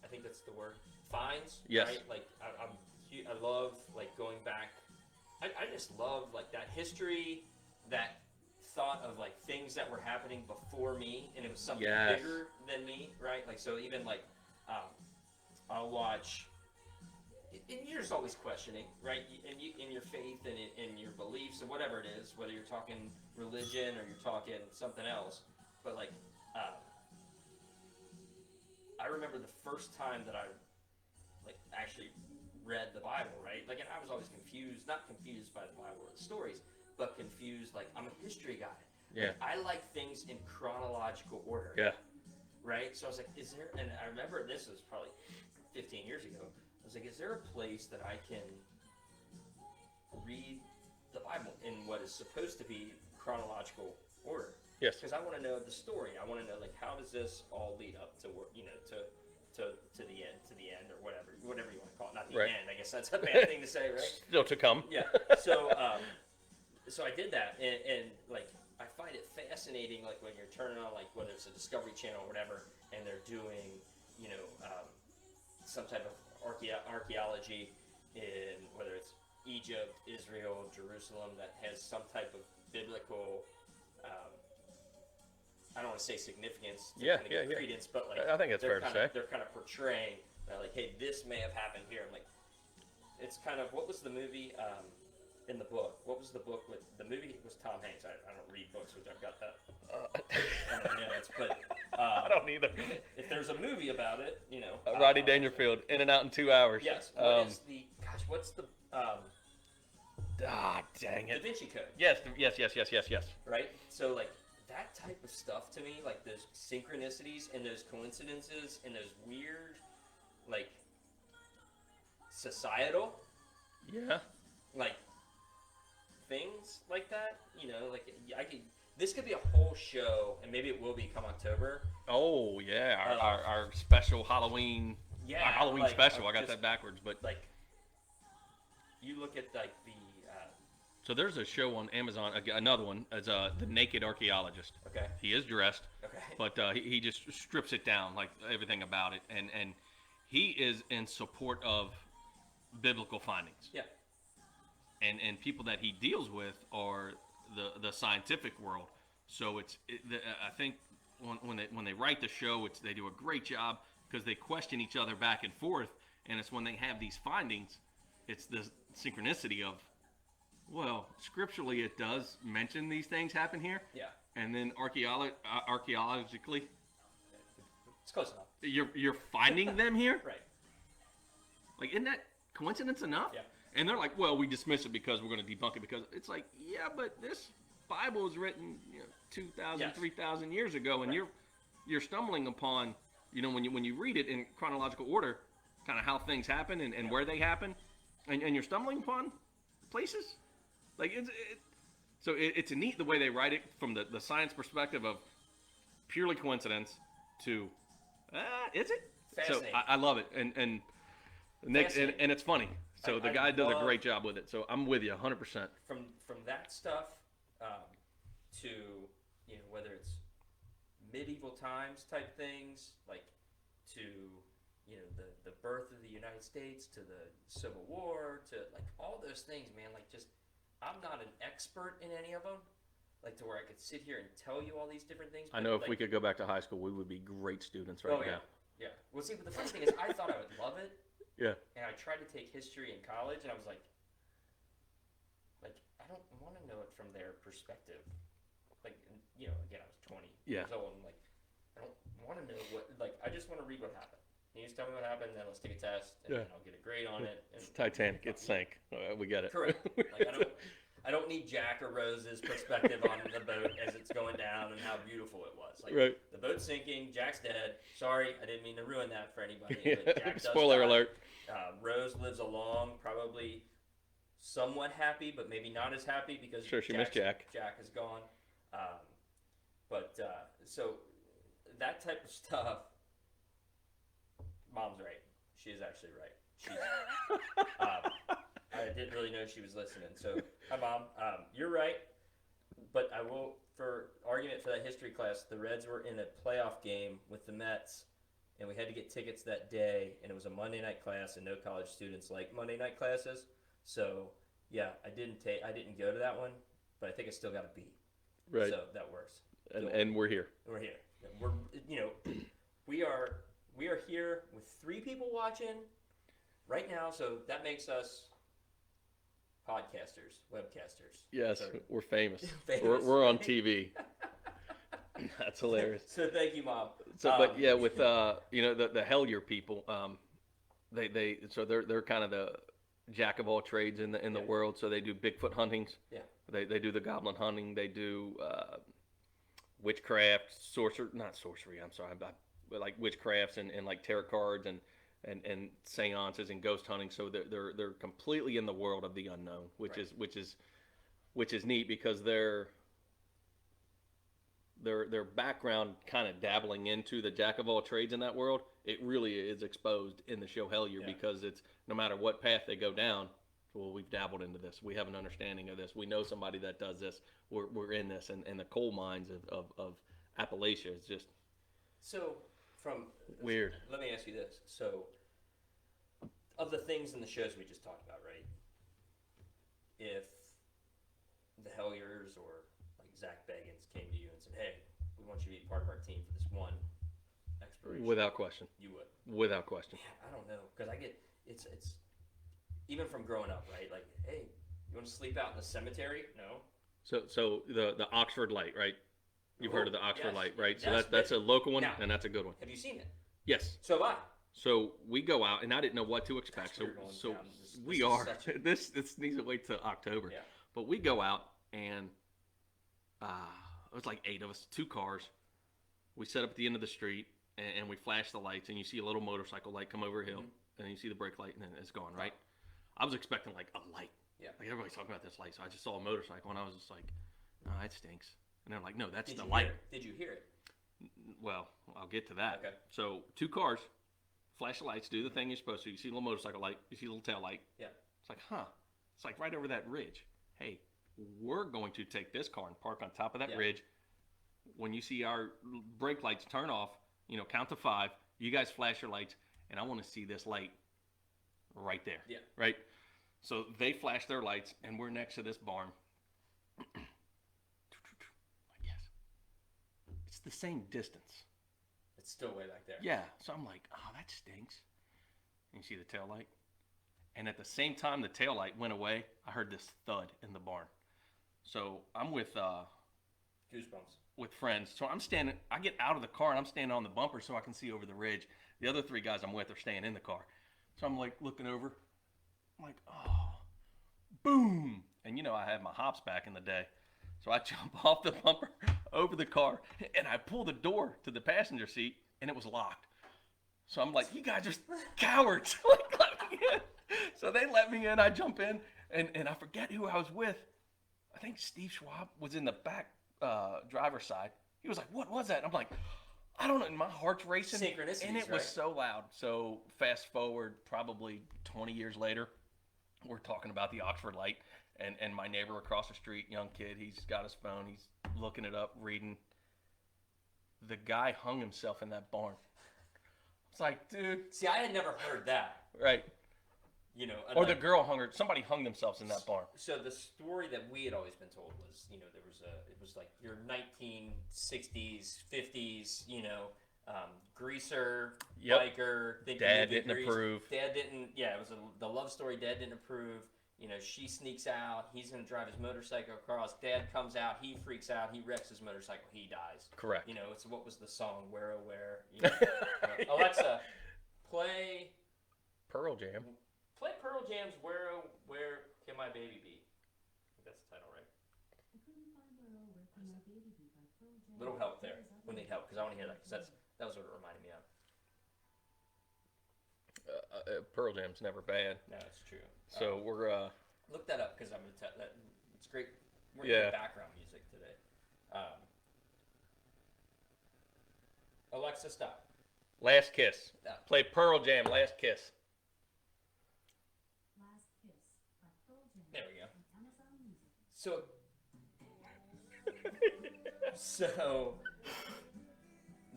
I think that's the word, finds. Yes. Right? Like I love like going back. I just love like that history, that thought of like things that were happening before me, and it was something Yes. bigger than me, right? Like so, even like I'll watch. And you're just always questioning, right? And you, in your faith and in your beliefs and whatever it is, whether you're talking religion or you're talking something else. But like, I remember the first time that I like actually read the Bible, right? Like, and I was always confused, not confused by the Bible or the stories, but confused. Like, I'm a history guy. Yeah. Like, I like things in chronological order. Yeah. Right. So I was like, is there? And I remember this was probably 15 years ago. I was like, is there a place that I can read the Bible in what is supposed to be chronological order? Yes. Because I want to know the story. I want to know, like, how does this all lead up to, to the end, or whatever you want to call it. Not the Right. end. I guess that's a bad thing to say, right? Still to come. Yeah. So, so I did that, and like, I find it fascinating, like when you're turning on, like whether it's a Discovery Channel or whatever, and they're doing, some type of archaeology in whether it's Egypt, Israel, Jerusalem, that has some type of biblical, I don't want to say significance, to kind of give credence, but like I think it's fair to say. They're kind of portraying that, like, hey, this may have happened here. I'm like, it's kind of, what was the movie in the book? What was the book with the movie? It was Tom Hanks. I don't read books, which I've got that. But I don't either. if there's a movie about it, Rodney Dangerfield, In and Out in 2 hours. Yes. What's the dang Da it. Vinci Code? Yes. Right. So like that type of stuff to me, like those synchronicities and those coincidences and those weird, like societal, Yeah. like things like that. Like this could be a whole show, and maybe it will be come October. Oh yeah, our special Halloween. Yeah, our Halloween like, special. I got that backwards, but like you look at like the. So there's a show on Amazon, another one, as The Naked Archaeologist. Okay. He is dressed, Okay. but he just strips it down, like everything about it, and he is in support of biblical findings. Yeah. And people that he deals with are the scientific world. So I think when they write the show, they do a great job, because they question each other back and forth, and it's when they have these findings, it's the synchronicity of, well, scripturally it does mention these things happen here. Yeah. And then archaeologically, It's close enough. you're finding them here. Right. Like, isn't that coincidence enough? Yeah. And they're like, well, we dismiss it because we're going to debunk it, because it's like, yeah, but this Bible was written 2,000, Yes. 3,000 years ago, and Right. you're stumbling upon, when you read it in chronological order, kind of how things happen and where they happen, and you're stumbling upon places. Like, it's neat the way they write it from the science perspective of purely coincidence to, is it? So Fascinating. I love it, and it's funny. So the guy does a great job with it. So I'm with you 100%. From that stuff to whether it's medieval times type things, like to the birth of the United States, to the Civil War, to like all those things, man. Like, just, I'm not an expert in any of them, like to where I could sit here and tell you all these different things. I know if like, we could go back to high school, we would be great students right now. Yeah. Well, see, but the funny thing is, I thought I would love it. Yeah. And I tried to take history in college, and I was like, I don't want to know it from their perspective. Like, again, I was 20 years old, and like, I don't want to know I just want to read what happened. Can you just tell me what happened, then let's take a test, and then I'll get a grade on it. And, It's Titanic. It sank. We get it. Correct. Like, I don't need Jack or Rose's perspective on the boat as it's going down and how beautiful it was. Like, Right. The boat's sinking, Jack's dead. Sorry, I didn't mean to ruin that for anybody. Yeah. But Jack does Spoiler die. alert. Rose lives along, probably somewhat happy, but maybe not as happy, because Sure, she missed Jack. Jack is gone. So that type of stuff, Mom's right. She is actually right. She's, I didn't really know she was listening. So, hi, Mom. You're right. But I will, for argument for that history class, the Reds were in a playoff game with the Mets, and we had to get tickets that day, and it was a Monday night class, and no college students like Monday night classes. So, yeah, I didn't go to that one, but I think I still got a B. Right. So that works. And we're here. We're here. We're we are here with 3 people watching right now, so that makes us podcasters, webcasters. Yes, So, we're famous. famous. We're on TV. That's hilarious. So thank you, Mom. So, but yeah, with the Hellier people, they're kind of the jack of all trades in the world. So they do Bigfoot huntings. Yeah. They do the goblin hunting. They do witchcraft, not sorcery. I'm sorry, but like witchcrafts and like tarot cards and seances and ghost hunting. So they're completely in the world of the unknown, which is neat because their background kind of dabbling into the jack of all trades in that world, it really is exposed in the show Hellier because it's no matter what path they go down, well, we've dabbled into this. We have an understanding of this. We know somebody that does this. We're in this. And the coal mines of Appalachia is just So from weird. Let me ask you this. So of the things in the shows we just talked about, right? If the Helliers or like Zach Bagans came to you and said, "Hey, we want you to be part of our team for this one exploration," Without question. you would. Without question. Yeah, I don't know, because I get it's even from growing up, right? Like, hey, you want to sleep out in the cemetery? No. So the Oxford Light, right? You've heard of the Oxford Yes. Light, right? So Yes, that's a local one, now- and that's a good one. Have you seen it? Yes. So have I. So we go out, and I didn't know what to expect. Gosh, we're going So down we is are. such a- This needs to wait till October. Yeah. But we go out, and it was like 8 of us, 2 cars. We set up at the end of the street, and we flash the lights, and you see a little motorcycle light come over a hill, and then you see the brake light, and then it's gone, right? I was expecting like a light. Yeah. Like everybody's talking about this light, so I just saw a motorcycle, and I was just like, "Oh, that stinks." And they're like, "No, that's Did the you light." hear it? Did you hear it? Well, I'll get to that. Okay. So 2 cars, flash the lights, do the thing you're supposed to. You see a little motorcycle light, you see a little tail light. Yeah. It's like, huh? It's like right over that ridge. Hey, we're going to take this car and park on top of that ridge. When you see our brake lights turn off, count to 5. You guys flash your lights, and I want to see this light right there. Yeah. Right? So they flash their lights, and we're next to this barn. Yes. It's the same distance. It's still way back there. Yeah. So I'm like, oh, that stinks. And you see the tail light? And at the same time the tail light went away, I heard this thud in the barn. So I'm with Goosebumps. friends. So I get out of the car and I'm standing on the bumper so I can see over the ridge. The other 3 guys I'm with are staying in the car. So I'm like looking over. I'm like, oh, boom. And I had my hops back in the day. So I jump off the bumper over the car and I pull the door to the passenger seat and it was locked. So I'm like, you guys are cowards. Like, let me in. So they let me in. I jump in and I forget who I was with. I think Steve Schwab was in the back driver's side. He was like, what was that? And I'm like, I don't know. And my heart's racing. Synchronicities, And it was so loud. So fast forward probably 20 years later, we're talking about the Oxford Light. And my neighbor across the street, young kid, he's got his phone. He's looking it up, reading. The guy hung himself in that barn. It's like, dude. See, I had never heard that. Right. Or like, the girl somebody hung themselves in that barn. So the story that we had always been told was, it was like your 1960s, 50s, greaser, biker. Dad didn't approve. Dad didn't, it was the love story. Dad didn't approve. She sneaks out. He's going to drive his motorcycle across. Dad comes out. He freaks out. He wrecks his motorcycle. He dies. Correct. It's what was the song? Where, oh, where? Alexa, play Pearl Jam. Play Pearl Jam's Where, oh, Where Can My Baby Be? I think that's the title, right? Little help there. We need help because I want to hear that because that was what it reminded me of. Pearl Jam's never bad. No, it's true. So we're look that up because I'm gonna tell that it's great. We're gonna get background music today. Alexa, stop. Last Kiss. Play Pearl Jam, Last Kiss. There we go. So, so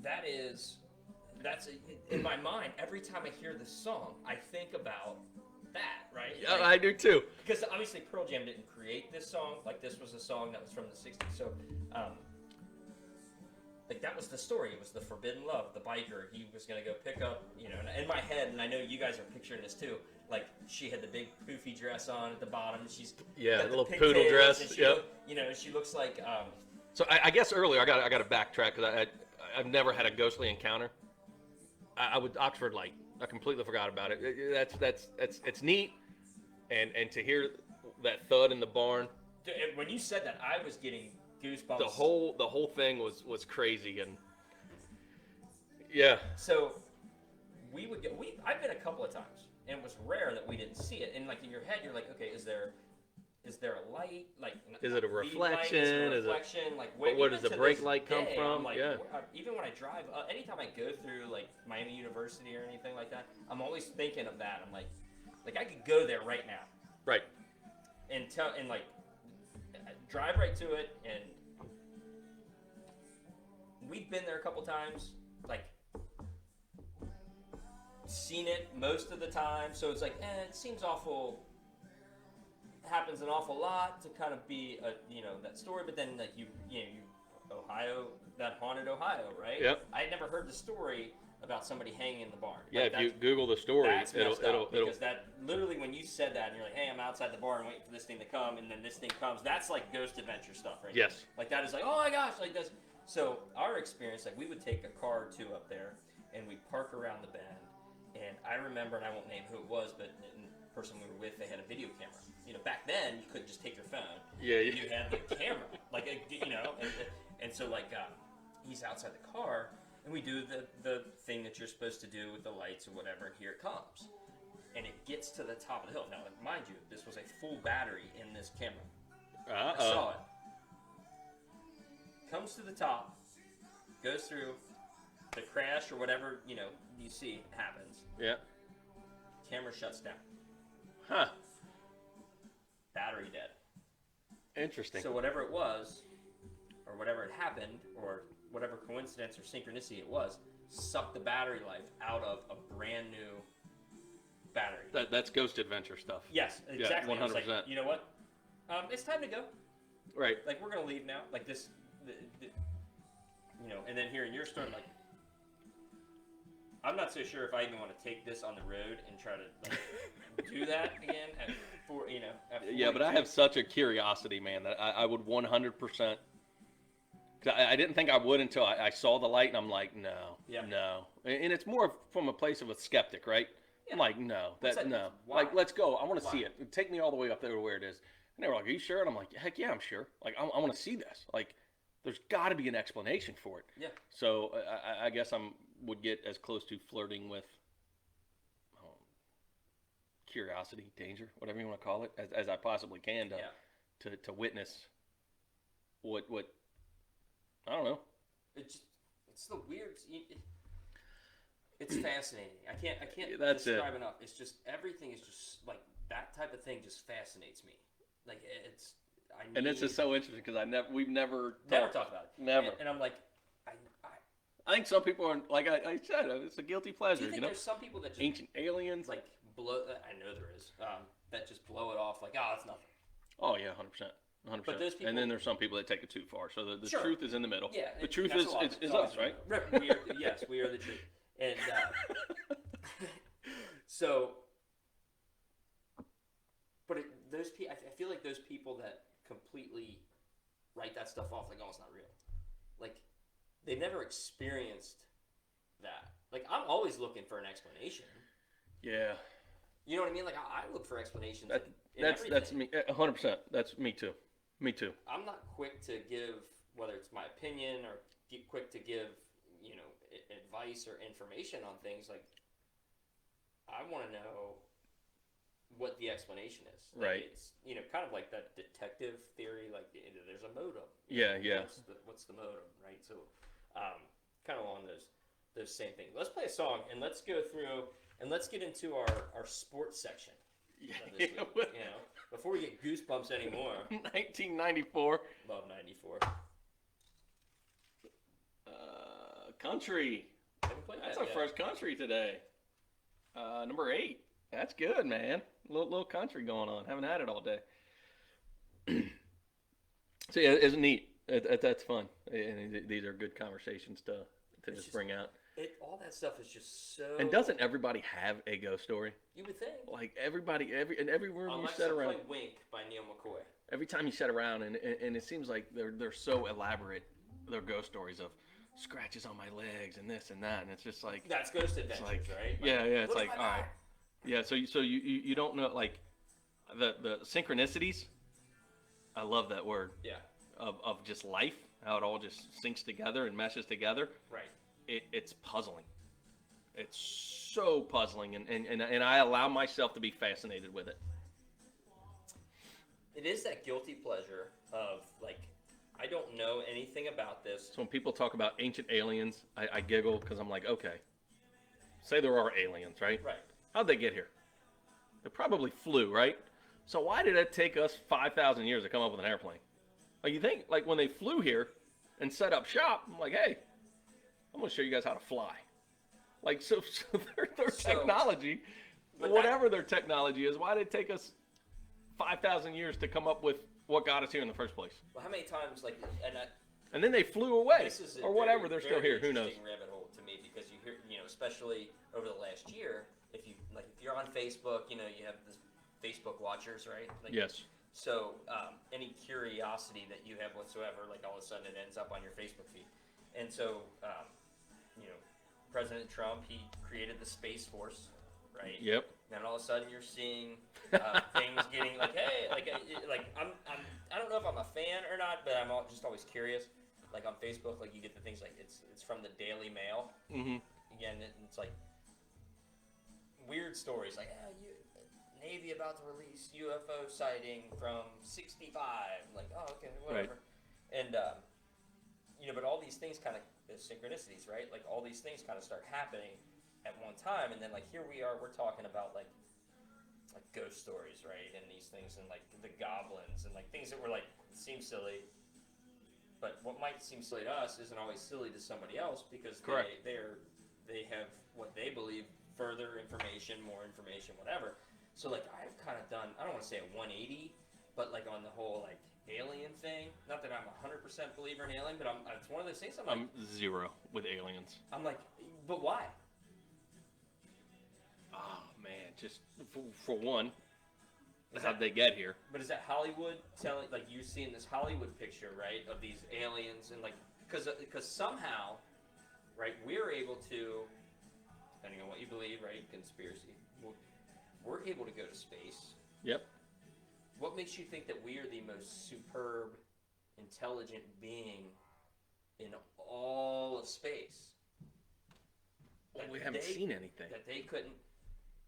that's in my mind. Every time I hear this song, I think about that, right? Yeah, I do too. Because obviously Pearl Jam didn't create this song. Like, this was a song that was from the '60s. So, like, that was the story. It was the forbidden love, the biker. He was gonna go pick up, in my head, and I know you guys are picturing this too. Like, she had the big poofy dress on at the bottom. She's got the little pigtails, poodle dress. and she looks like. So I guess earlier I got to backtrack because I've never had a ghostly encounter. I would Oxford Light. I completely forgot about it. It's neat, and to hear that thud in the barn. When you said that, I was getting goosebumps. The whole thing was crazy, and yeah. So we would go. I've been a couple of times, and it was rare that we didn't see it. And like in your head, you're like, okay, is there a light? Like, is it a reflection? Is it a reflection? Like, where does the brake light come from? Like, yeah. Even when I drive, anytime I go through like Miami University or anything like that, I'm always thinking of that. I'm like I could go there right now. Right. And drive right to it, and we've been there a couple times. Like, seen it most of the time, so it's like, it seems awful. Happens an awful lot to kind of be that story, but then like you Ohio, that haunted Ohio, right? Yep. I had never heard the story about somebody hanging in the barn. Yeah, like, if you Google the story, it'll because that literally when you said that and you're like, hey, I'm outside the barn waiting for this thing to come, and then this thing comes, that's like ghost adventure stuff, right? Yes. Like that is like, oh my gosh, like this. So our experience, like we would take a car or two up there, and we'd park around the bend, and I remember, and I won't name who it was, but the person we were with, they had a video camera. Back then you couldn't just take your phone. Yeah. You had the camera, and so like he's outside the car, and we do the thing that you're supposed to do with the lights or whatever, and here it comes, and it gets to the top of the hill. Now, like, mind you, this was a full battery in this camera. I saw it. Comes to the top, goes through, the crash or whatever you see happens. Yeah. Camera shuts down. Huh. Battery dead. Interesting. So whatever it was, or whatever had happened, or whatever coincidence or synchronicity it was, sucked the battery life out of a brand new battery. That's ghost adventure stuff. Yes, exactly. Yeah, 100%. Like, you know what? It's time to go. Right. Like, we're gonna leave now. Like this, and then hearing your story, like, I'm not so sure if I even want to take this on the road and try to do that again at 42. Yeah, but I have such a curiosity, man, that I would 100%. Cause I didn't think I would until I saw the light, and I'm like, no. And it's more from a place of a skeptic, right? Yeah. I'm like, no, no. Why? Like, let's go. I want to see it. Take me all the way up there to where it is. And they were like, are you sure? And I'm like, heck yeah, I'm sure. Like, I want to see this. Like, there's got to be an explanation for it. Yeah. So I guess would get as close to flirting with curiosity, danger, whatever you want to call it, as I possibly can to witness what I don't know. It's the weird. It's fascinating. I can't describe enough. It's just everything is just like that type of thing. Just fascinates me. Like and this is so interesting because we've never talked about it. Never. And I'm like, I think some people are like I said, it's a guilty pleasure. Do you think there's some people that just ancient aliens like blow? I know there is that just blow it off like, oh, it's nothing. Oh yeah, 100%. But those people, and then there's some people that take it too far. So the truth is in the middle. Yeah, the truth is us, right? Yes, we are the truth. And so, but those people, I feel like those people that completely write that stuff off, like, oh, it's not real. Like, they've never experienced that. Like, I'm always looking for an explanation. Yeah. You know what I mean? Like, I look for explanations. That's me, 100%. That's me too. Me too. I'm not quick to give, whether it's my opinion or quick to give, advice or information on things. Like, I want to know what the explanation is. Like, right. It's, kind of like that detective theory, like there's a modem. Yeah. What's the modem, right? So, kind of along those those same things. Let's play a song and let's go through and let's get into our sports section. Of this week, you know, before we get goosebumps anymore. 1994. Love 94. Country. Haven't played That's that our yet. first country today. Number 8. That's good, man. Little country going on. Haven't had it all day. So yeah, it's neat. That's fun. And these are good conversations to just bring out. All that stuff is just so. And doesn't everybody have a ghost story? You would think. Like everybody, every room you Unless sit I around. play Wink by Neil McCoy. Every time you sit around, and it seems like they're so elaborate. Their ghost stories of scratches on my legs and this and that, and it's just like That's Ghost Adventures, like, right? Yeah, it's look like at all my right, back. yeah. So you don't know like the synchronicities. I love that word. Yeah. Of just life, how it all just syncs together and meshes together. Right. It's puzzling. It's so puzzling, and I allow myself to be fascinated with it. It is that guilty pleasure of like, I don't know anything about this. So when people talk about ancient aliens, I giggle because I'm like, okay, say there are aliens, right? Right. How'd they get here? They probably flew, right? So why did it take us 5,000 years to come up with an airplane? Like you think, like when they flew here and set up shop, I'm like, hey, I'm gonna show you guys how to fly. Like so their technology, whatever their technology is, why did it take us 5,000 years to come up with what got us here in the first place? Well, how many times like And then they flew away, this is a or whatever. very, They're still very here. Who knows? interesting rabbit hole to me because you hear, especially over the last year, if you're on Facebook, you have this Facebook watchers, right? Like, Yes. So any curiosity that you have whatsoever, like all of a sudden it ends up on your Facebook feed. And so, President Trump, he created the Space Force, right? Yep. Then all of a sudden you're seeing things getting like, hey, like I don't know if I'm a fan or not, but I'm just always curious. Like on Facebook, like you get the things like it's from the Daily Mail. Mm-hmm. Again, it's like weird stories like Navy about to release UFO sighting from 65. Like, oh, okay, whatever. Right. And but all these things kind of synchronicities, right? Like all these things kind of start happening at one time, and then like here we are, we're talking about like ghost stories, right? And these things, and like the goblins, and like things that were like seem silly, but what might seem silly to us isn't always silly to somebody else because they have what they believe further information, more information, whatever. So like I've kind of done, I don't want to say a 180, but like on the whole like alien thing. Not that I'm a 100% believer in alien, but it's one of those things. I'm zero with aliens. I'm like, but why? Oh man, just for one, how'd they get here? But is that Hollywood telling, like you seeing this Hollywood picture, right, of these aliens and like, because somehow, right, we're able to, depending on what you believe, right, conspiracy, we're able to go to space. Yep. What makes you think that we are the most superb, intelligent being in all of space? Well, we haven't seen anything. That they couldn't.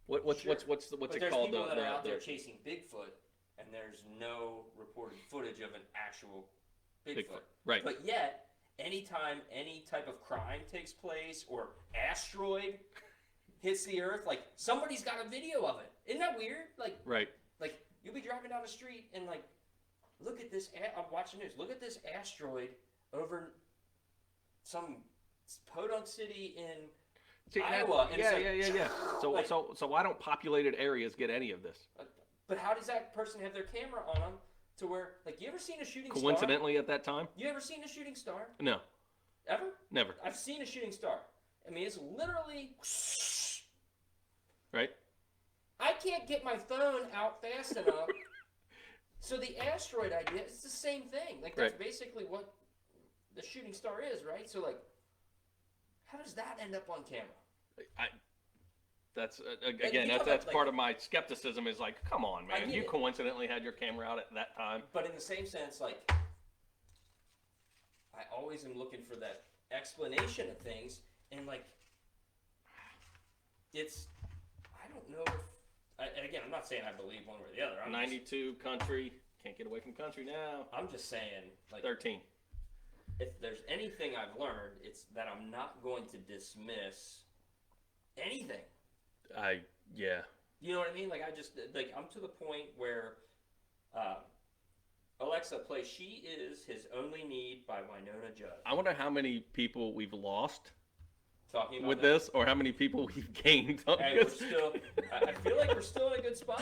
What's it called? There's people that are out there chasing Bigfoot, and there's no reported footage of an actual Bigfoot. Right. But yet, anytime any type of crime takes place or asteroid hits the Earth, like somebody's got a video of it. Isn't that weird? Like, right. Like you'll be driving down the street and like, look at this. I'm watching news. Look at this asteroid over some podunk city in Iowa. And Yeah. So why don't populated areas get any of this? But how does that person have their camera on them to where, like, you ever seen a shooting star? Coincidentally, at that time? You ever seen a shooting star? No. Ever? Never. I've seen a shooting star. I mean, it's literally. Right. I can't get my phone out fast enough. So the asteroid idea, it's the same thing. Like, that's basically what the shooting star is, right? So, like, how does that end up on camera? That's part of my skepticism is like, come on, man. You coincidentally had your camera out at that time. But in the same sense, like, I always am looking for that explanation of things, and like, I don't know if, and again, I'm not saying I believe one way or the other. 92 country, can't get away from country now. I'm just saying, like, 13. if there's anything I've learned, it's that I'm not going to dismiss anything. Yeah. You know what I mean? Like, I'm to the point where uh, Alexa, play She Is His Only Need by Winona Judd. I wonder how many people we've lost Talking about with that. this, or how many people we've gained. Hey, we're still. I feel like we're still in a good spot.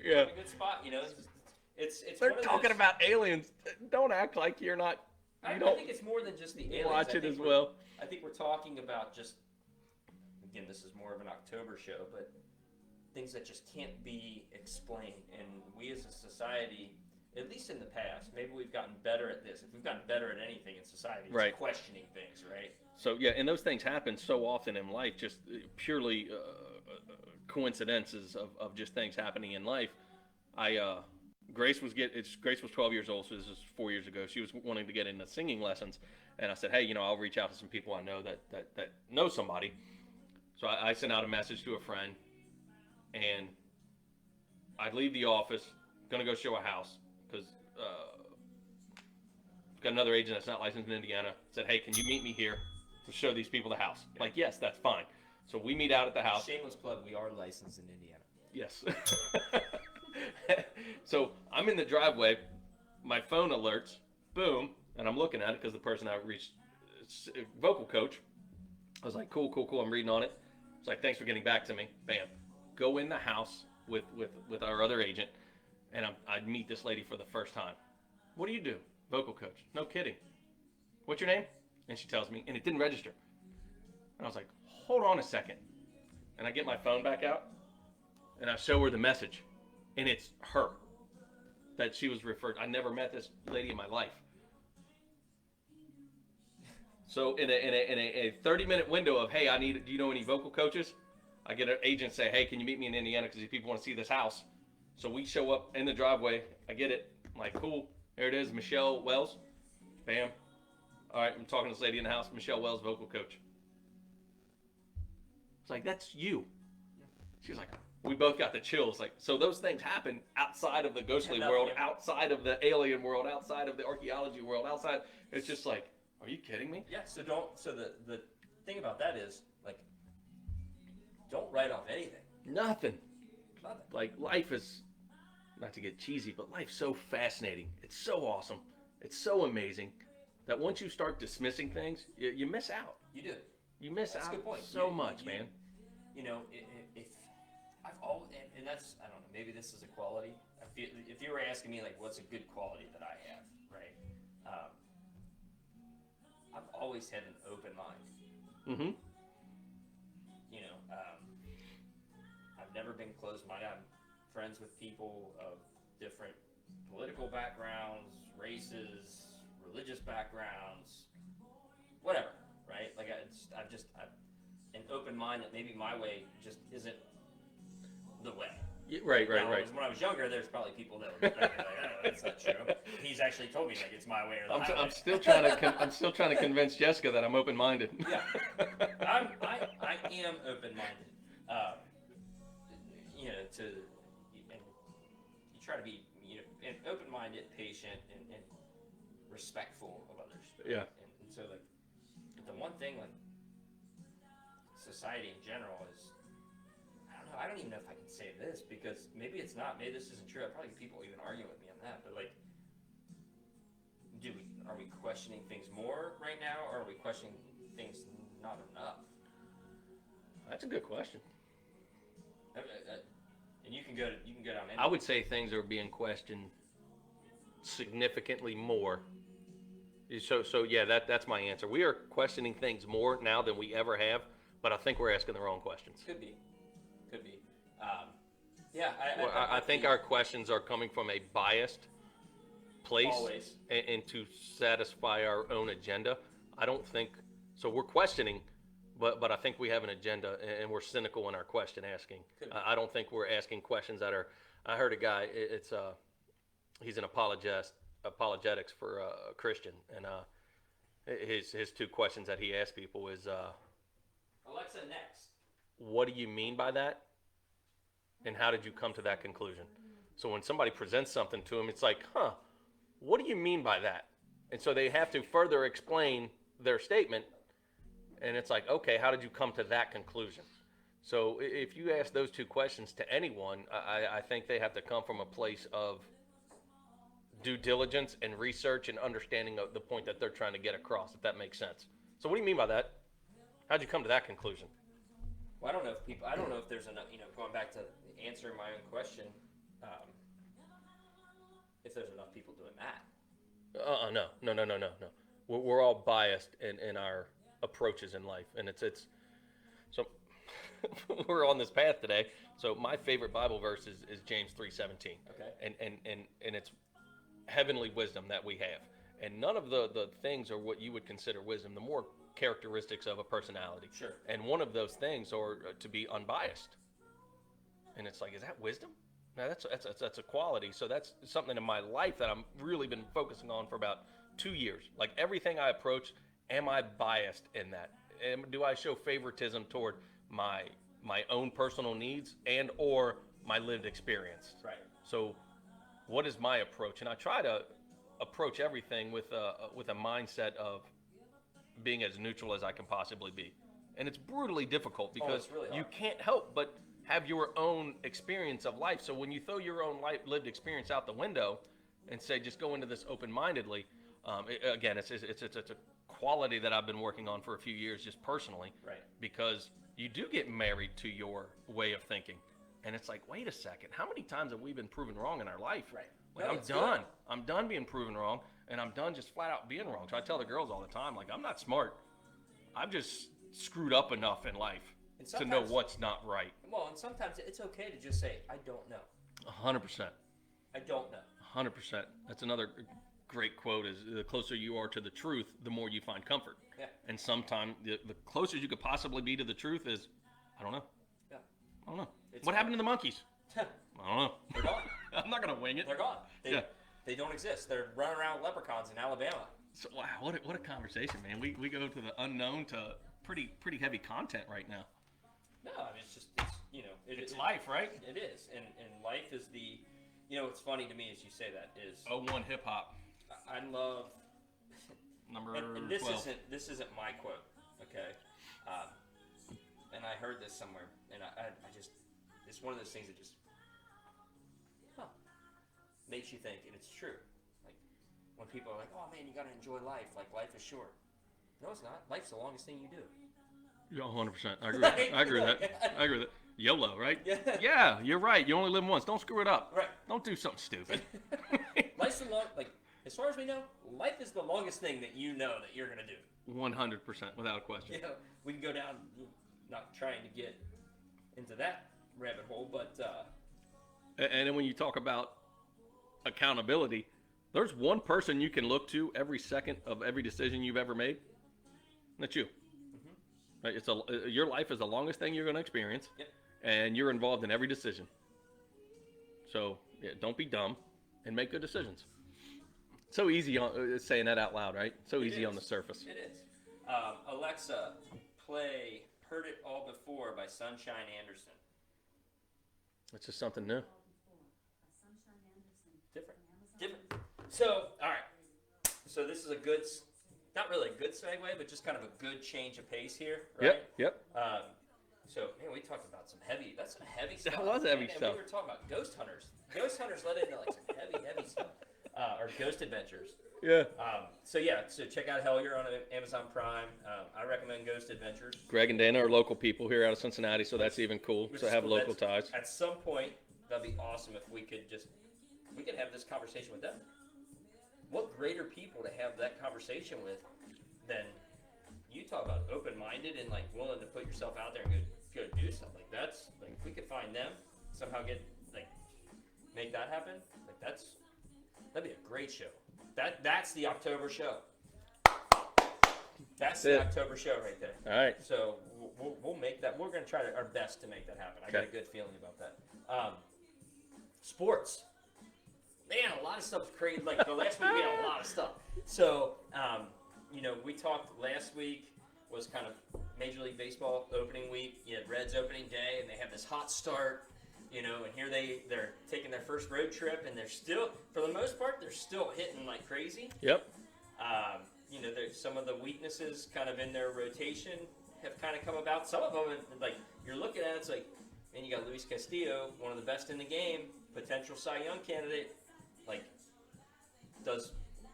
Yeah. We're in a good spot. You know, it's. They're one of talking those, about aliens. Don't act like you're not. I don't think it's more than just the aliens. watch it as well. I think we're talking about just. Again, this is more of an October show, but things that just can't be explained, and we as a society, at least in the past, maybe we've gotten better at this. If we've gotten better at anything in society, it's Right. questioning things, right? So yeah, and those things happen so often in life, just purely coincidences of just things happening in life. Grace was 12 years old, so this is 4 years ago. She was wanting to get into singing lessons, and I said, hey, I'll reach out to some people I know that know somebody. So I sent out a message to a friend, and I'd leave the office, gonna go show a house because got another agent that's not licensed in Indiana. Said, hey, can you meet me here to show these people the house? Yeah. Like, yes, that's fine. So we meet out at the house. Shameless plug, we are licensed in Indiana. Yes. So I'm in the driveway. My phone alerts. Boom. And I'm looking at it because the person I reached, vocal coach. I was like, cool. I'm reading on it. It's like, thanks for getting back to me. Bam. Go in the house with our other agent, and I meet this lady for the first time. What do you do? Vocal coach. No kidding. What's your name? And she tells me, and it didn't register. And I was like, hold on a second. And I get my phone back out, and I show her the message, and it's her that she was referred. I never met this lady in my life. So in a 30-minute window of, hey, do you know any vocal coaches? I get an agent say, hey, can you meet me in Indiana because these people want to see this house. So we show up in the driveway. I get it. I'm like, cool. There it is, Michelle Wells. Bam. All right, I'm talking to this lady in the house, Michelle Wells, vocal coach. It's like, that's you. She was like, we both got the chills. Like, so those things happen outside of the ghostly world, outside of the alien world, outside of the archaeology world, outside. It's just like, are you kidding me? Yeah. So the thing about that is, like, don't write off anything. Nothing. Nothing. Like, life is, not to get cheesy, but life's so fascinating. It's so awesome. It's so amazing that once you start dismissing things, you miss out. You do. You miss That's a out good point. so much, man. You know, if I've always, and that's, I don't know, maybe this is a quality. If you were asking me, like, what's a good quality that I have, right? I've always had an open mind. Mm-hmm. You know, I've never been closed-minded. I'm friends with people of different political backgrounds, races, religious backgrounds, whatever, right? Like, I've an open mind that maybe my way just isn't the way. Right. When I was younger, there's probably people that would be like, oh, that's not true. He's actually told me, like, it's my way or the highway. I'm still trying to convince Jessica that I'm open-minded. Yeah, I am open-minded. You know, and you try to be, and open-minded, patient, and respectful of others. Yeah. And so, like, the one thing, like, society in general is, I don't know, I don't even know if I can say this because maybe it's not, maybe this isn't true. I probably get people even arguing with me on that, but, like, are we questioning things more right now, or are we questioning things not enough? That's a good question. And you can go down. I would say things are being questioned significantly more. So yeah, that's my answer. We are questioning things more now than we ever have, but I think we're asking the wrong questions. Could be. Yeah, I think our questions are coming from a biased place always. And to satisfy our own agenda. I don't think so. We're questioning, but I think we have an agenda, and we're cynical in our question asking. I don't think we're asking questions that are. I heard a guy. He's an apologetics for a Christian, and his two questions that he asked people is, Alexa, next. what do you mean by that? And how did you come to that conclusion? So when somebody presents something to him, it's like, what do you mean by that? And so they have to further explain their statement. And it's like, okay, how did you come to that conclusion? So if you ask those two questions to anyone, I think they have to come from a place of due diligence and research and understanding of the point that they're trying to get across, if that makes sense. So what do you mean by that? How'd you come to that conclusion? Well, I don't know if there's enough, going back to answering my own question, if there's enough people doing that. No. We're all biased in our approaches in life, and it's so we're on this path today. So my favorite Bible verse is James 3:17. Okay. And it's heavenly wisdom that we have, and none of the things are what you would consider wisdom. The more characteristics of a personality. Sure. And one of those things are to be unbiased. And it's like, is that wisdom? Now that's a quality. So that's something in my life that I'm really been focusing on for about 2 years. Like everything I approach, am I biased in that? Do I show favoritism toward my own personal needs and or my lived experience? Right. So what is my approach? And I try to approach everything with a mindset of being as neutral as I can possibly be. And it's brutally difficult because really you can't help but have your own experience of life. So when you throw your own lived experience out the window and say, just go into this open-mindedly, it's a quality that I've been working on for a few years just personally. Right. Because you do get married to your way of thinking. And it's like, wait a second, how many times have we been proven wrong in our life? Right. Like, No, I'm done. Good. I'm done being proven wrong, and I'm done just flat out being wrong. So I tell the girls all the time, like, I'm not smart. I'm just screwed up enough in life to know what's not right. Well, and sometimes it's okay to just say, I don't know. 100%. I don't know. 100%. That's another great quote is the closer you are to the truth, the more you find comfort. Yeah. And sometimes the closest you could possibly be to the truth is, I don't know. Yeah. I don't know. What happened to the monkeys? I don't know. They're gone. I'm not going to wing it. They're gone. They don't exist. They're running around with leprechauns in Alabama. So wow, what a conversation, man. We go to the unknown to pretty heavy content right now. No, I mean it's life, right? It is, and life is the, what's funny to me as you say that is 01 hip hop. I love number and this 12. This isn't my quote, okay? And I heard this somewhere, and I just it's one of those things that just makes you think, and it's true. Like when people are like, "Oh man, you got to enjoy life. Like life is short." No, it's not. Life's the longest thing you do. Yeah, 100%. I agree with that. YOLO, right? Yeah. Yeah, you're right. You only live once. Don't screw it up. Right. Don't do something stupid. Life's the as far as we know, life is the longest thing that you know that you're gonna do. 100%, without a question. We can go down, not trying to get into that rabbit hole, but. And then when you talk about accountability, there's one person you can look to every second of every decision you've ever made. That's you. Mm-hmm. Right? Your life is the longest thing you're going to experience, yep. And you're involved in every decision. So don't be dumb and make good decisions. So easy saying that out loud, right? So easy on the surface. It is. Alexa, play "Heard It All Before" by Sunshine Anderson. It's just something new. Different. So, all right. So this is a good, not really a good segue, but just kind of a good change of pace here, right? Yep. So, man, we talked about some heavy stuff. That was heavy stuff. We were talking about ghost hunters. Ghost hunters led into like some heavy stuff, or ghost adventures. Yeah. So check out Hellier on Amazon Prime. I recommend Ghost Adventures. Greg and Dana are local people here out of Cincinnati, so that's even cool. So have local ties. At some point, that'd be awesome if we could have this conversation with them. What greater people to have that conversation with than you talk about open-minded and like willing to put yourself out there and go do something. Like that's like if we could find them, somehow make that happen, like that'd be a great show. That's the October show. That's the October show right there. All right. So we'll make that. We're going to try our best to make that happen. I got a good feeling about that. Sports. Man, a lot of stuff's crazy. Like the last week we had a lot of stuff. So, we talked last week was kind of Major League Baseball opening week. You had Reds opening day, and they have this hot start. And here they're taking their first road trip, and they're still, for the most part, they're still hitting like crazy. Yep. There's some of the weaknesses kind of in their rotation have kind of come about. Some of them, like, you're looking at it, it's like, man, you got Luis Castillo, one of the best in the game, potential Cy Young candidate, like,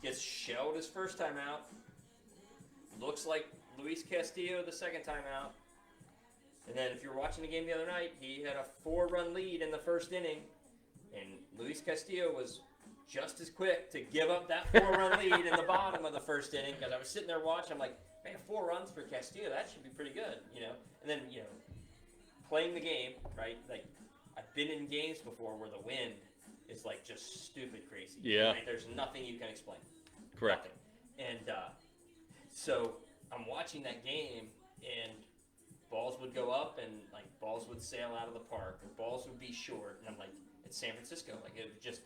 gets shelled his first time out. Looks like Luis Castillo the second time out. And then if you're watching the game the other night, he had a 4-run lead in the first inning, and Luis Castillo was just as quick to give up that 4-run lead in the bottom of the first inning, because I was sitting there watching. I'm like, man, 4 runs for Castillo, that should be pretty good, And then, playing the game, right? Like, I've been in games before where the wind is like just stupid crazy. Yeah. Right? There's nothing you can explain. Correct. Nothing. And so I'm watching that game, and balls would go up, and like balls would sail out of the park, or balls would be short, and I'm like, it's San Francisco. Like, it's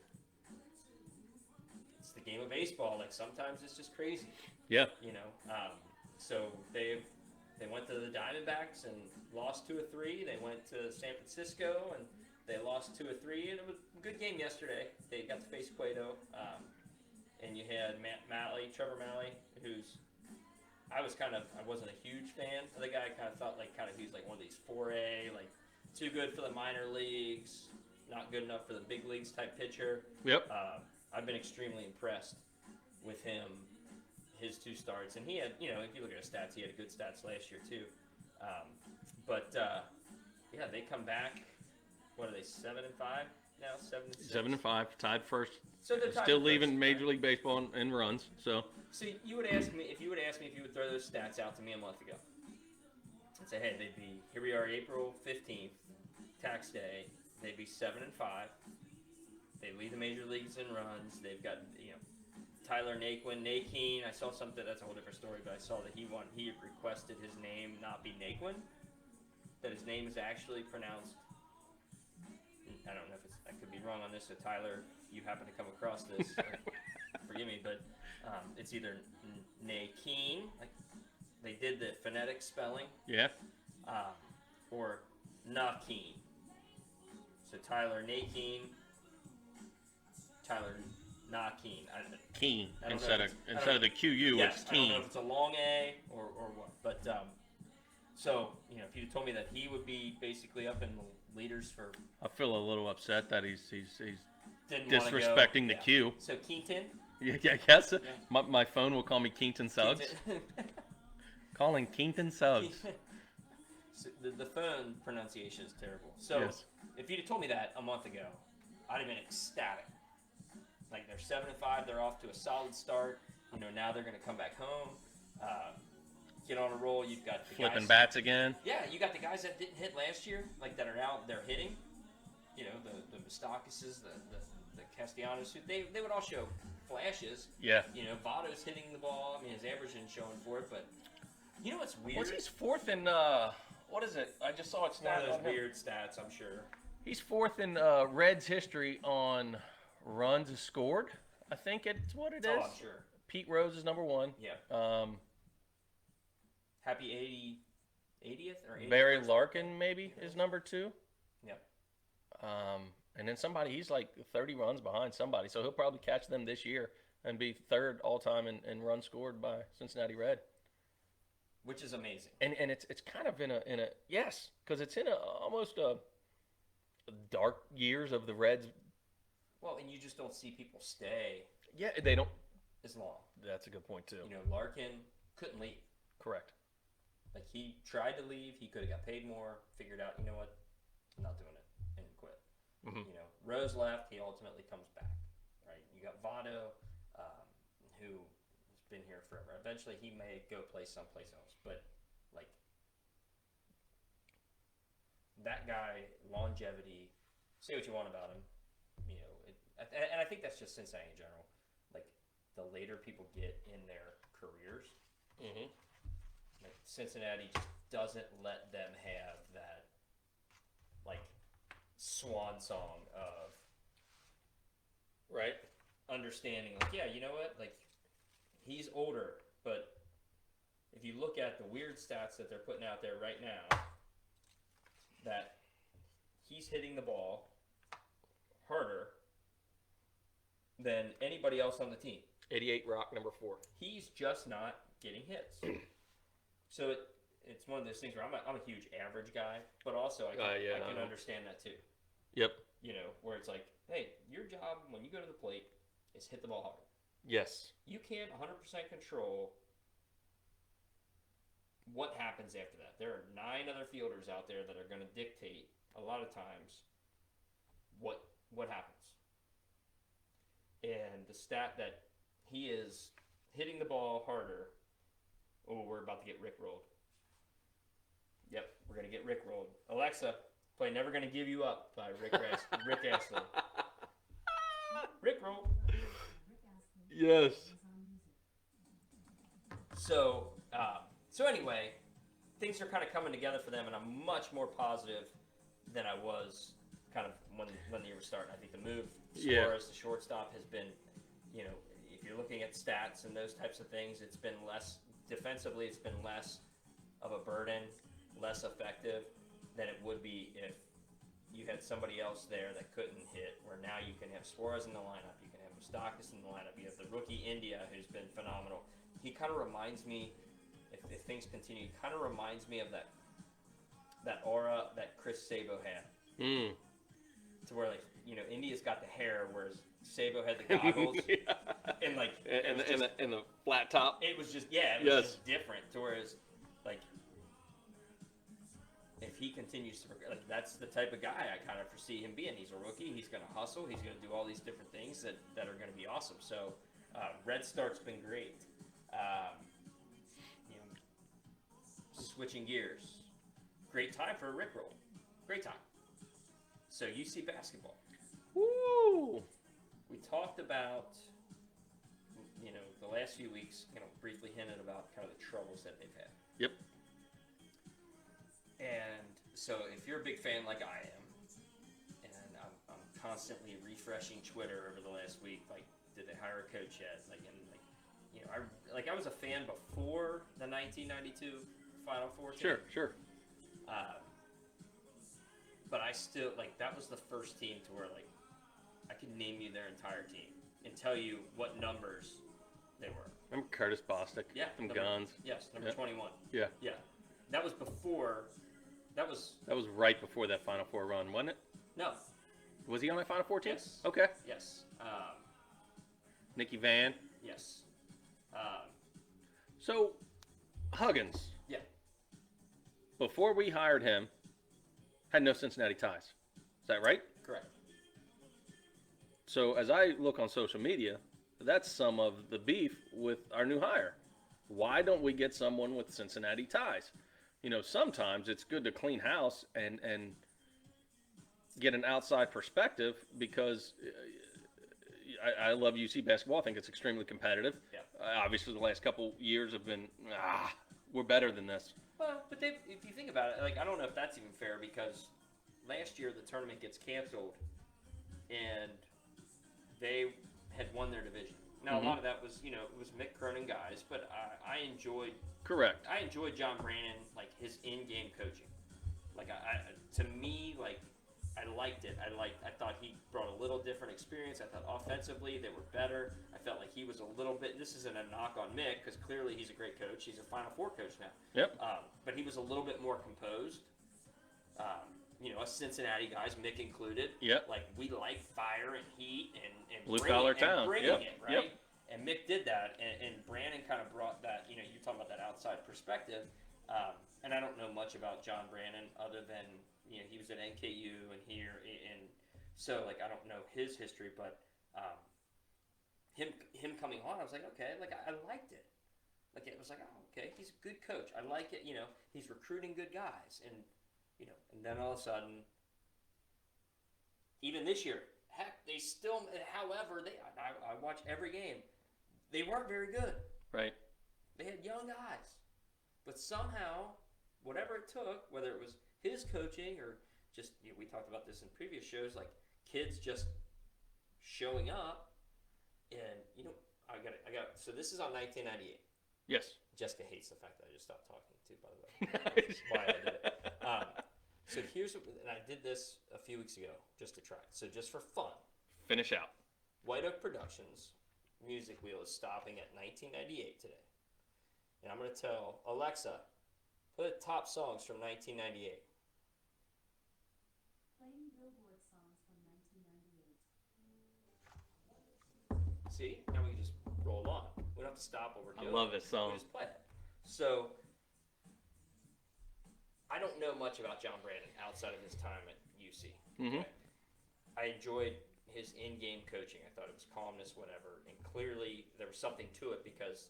the game of baseball. Like, sometimes it's just crazy. Yeah. So they went to the Diamondbacks and lost 2 of 3. They went to San Francisco and they lost 2 of 3, and it was a good game yesterday. They got to face Cueto, and you had Trevor Malley, who's I wasn't a huge fan of the guy. I kind of thought he was like one of these 4A, like too good for the minor leagues, not good enough for the big leagues type pitcher. Yep. I've been extremely impressed with him, his 2 starts, and he had, if you look at his stats, he had good stats last year too. They come back. What are they? 7-5 now? 7-6. 7-5, tied first. So they're tied Still for leaving first, Major right? League Baseball in runs. So See, you would ask me if you would throw those stats out to me a month ago. I'd say, hey, they'd be, here we are, April 15th, tax day. They'd be 7-5. They lead the major leagues in runs. They've got, Tyler Naquin. I saw something, that's a whole different story, but I saw that he requested his name not be Naquin, that his name is actually pronounced, I don't know if I could be wrong on this, so Tyler, you happen to come across this, forgive me, but it's either Naquin, like they did the phonetic spelling, yeah. or Naquin. So Tyler Naquin, Tyler Naquin. Keen I don't know instead if of the QU, yes, it's I don't know Keen. if it's a long A or what, but so if you told me that he would be basically up in the leaders for I feel a little upset that he's didn't wanna go, disrespecting the yeah. Q. So Keaton. Yeah, I guess. Yeah. My phone will call me Keenton Suggs. Calling Keenton Suggs. So the phone pronunciation is terrible. So Yes. if you'd have told me that a month ago, I'd have been ecstatic. Like, they're 7-5, they're off to a solid start. Now they're going to come back home, get on a roll. You've got the Flipping guys, bats again. Yeah, you got the guys that didn't hit last year, like that are now they're hitting. The Mustakises, the Castellanos, they would all show flashes. Yeah. Votto's hitting the ball. I mean, his average isn't showing for it, but what's weird? What's he's fourth in what is it? I just saw it It's one of stat those on him. weird stats, I'm sure. He's fourth in Reds history on runs scored. I think it's what it is. Oh, I'm sure. Pete Rose is number 1. Yeah. Happy 80th or 81st? Barry Larkin maybe is number 2. Yep. And then he's like 30 runs behind somebody, so he'll probably catch them this year and be third all time in runs scored by Cincinnati Red. Which is amazing. And it's kind of in a yes, because it's in almost a dark years of the Reds. Well, and you just don't see people stay Yeah, they don't. as long. That's a good point too. Larkin couldn't leave. Correct. Like, he tried to leave. He could have got paid more, figured out, you know what, I'm not doing it, and quit. Mhm. Rose left. He ultimately comes back, right? You got Votto, who has been here forever. Eventually, he may go play someplace else, but, like, that guy, longevity, say what you want about him, and I think that's just Cincinnati in general. Like, the later people get in their careers, Mm-hmm. like, Cincinnati just doesn't let them have that, like, swan song of Right. understanding, like, yeah, you know what, like, he's older, but if you look at the weird stats that they're putting out there right now, that he's hitting the ball harder than anybody else on the team. 88 Rock number 4. He's just not getting hits. So it's one of those things where I'm a huge average guy, but also I can understand that too. Yep. You know, where it's like, hey, your job when you go to the plate is hit the ball hard. Yes. You can't 100% control what happens after that. There are 9 other fielders out there that are going to dictate a lot of times what happens. And the stat that he is hitting the ball harder. Oh, we're about to get rickrolled. Yep, we're going to get rickrolled. Alexa, play Never Gonna Give You Up by Rick Astley. Rickroll. Yes. So anyway, things are kind of coming together for them, and I'm much more positive than I was kind of when the year was starting. I think the move Suarez, the shortstop, has been, you know, if you're looking at stats and those types of things, it's been less defensively. It's been less of a burden, less effective than it would be if you had somebody else there that couldn't hit. Where now you can have Suarez in the lineup, you can have Moustakas in the lineup, you have the rookie India who's been phenomenal. He kind of reminds me, if things continue, kind of reminds me of that aura that Chris Sabo had. To where, like, you know, India's got the hair, whereas Sabo had the goggles. And like and the flat top. It was just just different. To whereas, like, if he continues to, like, that's the type of guy I kind of foresee him being. He's a rookie. He's going to hustle. He's going to do all these different things that are going to be awesome. So, Red Start's been great. You know, switching gears. Great time for a rickroll. Great time. So, UC basketball. Woo! We talked about, you know, the last few weeks, you know, briefly hinted about kind of the troubles that they've had. Yep. And so if you're a big fan like I am, and I'm constantly refreshing Twitter over the last week, like, did they hire a coach yet? Like, and like, you know, I was a fan before the 1992 Final Four team. Sure. But I still, like, that was the first team to where, like, I could name you their entire team and tell you what numbers they were. I'm Curtis Bostic. Yeah. From Guns. Yes, number 21. Yeah. Yeah. That was before. That was right before that Final Four run, wasn't it? No. Was he on that Final Four team? Yes. Okay. Yes. Nicky Van. Yes. So, Huggins. Yeah. Before we hired him, had no Cincinnati ties. Is that right? Correct. So as I look on social media, that's some of the beef with our new hire. Why don't we get someone with Cincinnati ties? You know, sometimes it's good to clean house and get an outside perspective because I love UC basketball. I think it's extremely competitive. Yeah. Obviously, the last couple years have been, we're better than this. Well, but if you think about it, like, I don't know if that's even fair because last year the tournament gets canceled and they had won their division. Now, a lot of that was, you know, it was Mick Cronin guys, but I enjoyed. Correct. I enjoyed John Brannon, like, his in-game coaching. Like, to me, like, I liked it. I thought he brought a little different experience. I thought offensively they were better. I felt like he was a little bit. This isn't a knock on Mick because clearly he's a great coach. He's a Final Four coach now. Yep. But he was a little bit more composed. You know, us Cincinnati guys, Mick included. Yep. Like, we like fire and heat and blue-collar town. Bringing it, right? Yep. And Mick did that, and Brannon kind of brought that. You know, you're talking about that outside perspective. And I don't know much about John Brannon other than, you know, he was at NKU and here, and so, like, I don't know his history, but him coming on, I was like, okay, like, I liked it. Like, it was like, oh, okay, he's a good coach. I like it. You know, he's recruiting good guys, and you know, and then all of a sudden, even this year, heck, they still. However, I watch every game. They weren't very good. Right. They had young guys, but somehow, whatever it took, whether it was his coaching or just, you know, we talked about this in previous shows, like kids just showing up, and you know, I got. So this is on 1998. Yes. Jessica hates the fact that I just stopped talking too. By the way, that's why I did it. So here's what, and I did this a few weeks ago just to try. So just for fun. Finish out. White Oak Productions music wheel is stopping at 1998 today. And I'm going to tell Alexa, put top songs from 1998. Playing Billboard songs from 1998. See? Now we can just roll on. We don't have to stop what we're I doing. love this song. We just play it. So, I don't know much about John Brandon outside of his time at UC. Mhm. Okay? I enjoyed his in-game coaching. I thought it was calmness, whatever. And clearly there was something to it because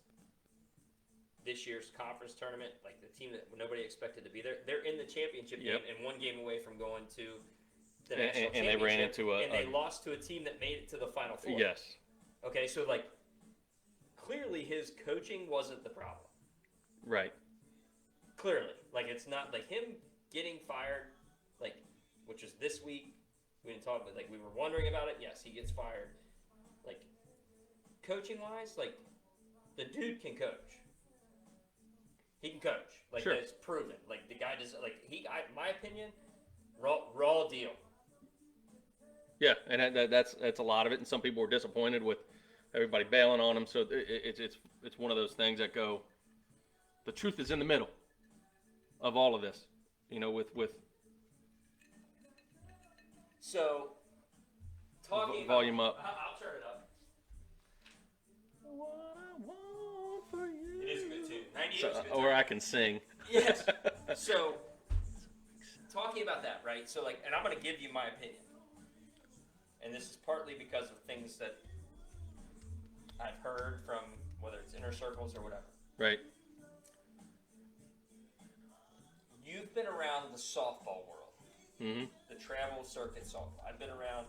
this year's conference tournament, like the team that nobody expected to be there, they're in the championship Yep. game and one game away from going to the And- national and they ran championship, into and they lost to a team that made it to the Final Four. Yes. Okay, so like clearly his coaching wasn't the problem. Right. Clearly, like it's not like him getting fired, like which was this week. We didn't talk about like we were wondering about it. Yes, he gets fired. Like coaching wise, like the dude can coach. He can coach. Like Sure. that's proven. Like the guy does. Like my opinion, raw deal. Yeah, and that's a lot of it. And some people were disappointed with everybody bailing on him. So it's one of those things that go. The truth is in the middle of all of this. You know, with So talking volume about, up. I'll turn it up. What I want for you. It is a good tune. 98 So, was a good or tune. I can sing. Yes. So, talking about that, right? So, like, and I'm going to give you my opinion. And this is partly because of things that I've heard from whether it's inner circles or whatever. Right. You've been around the softball world, Mm-hmm. the travel circuit softball. I've been around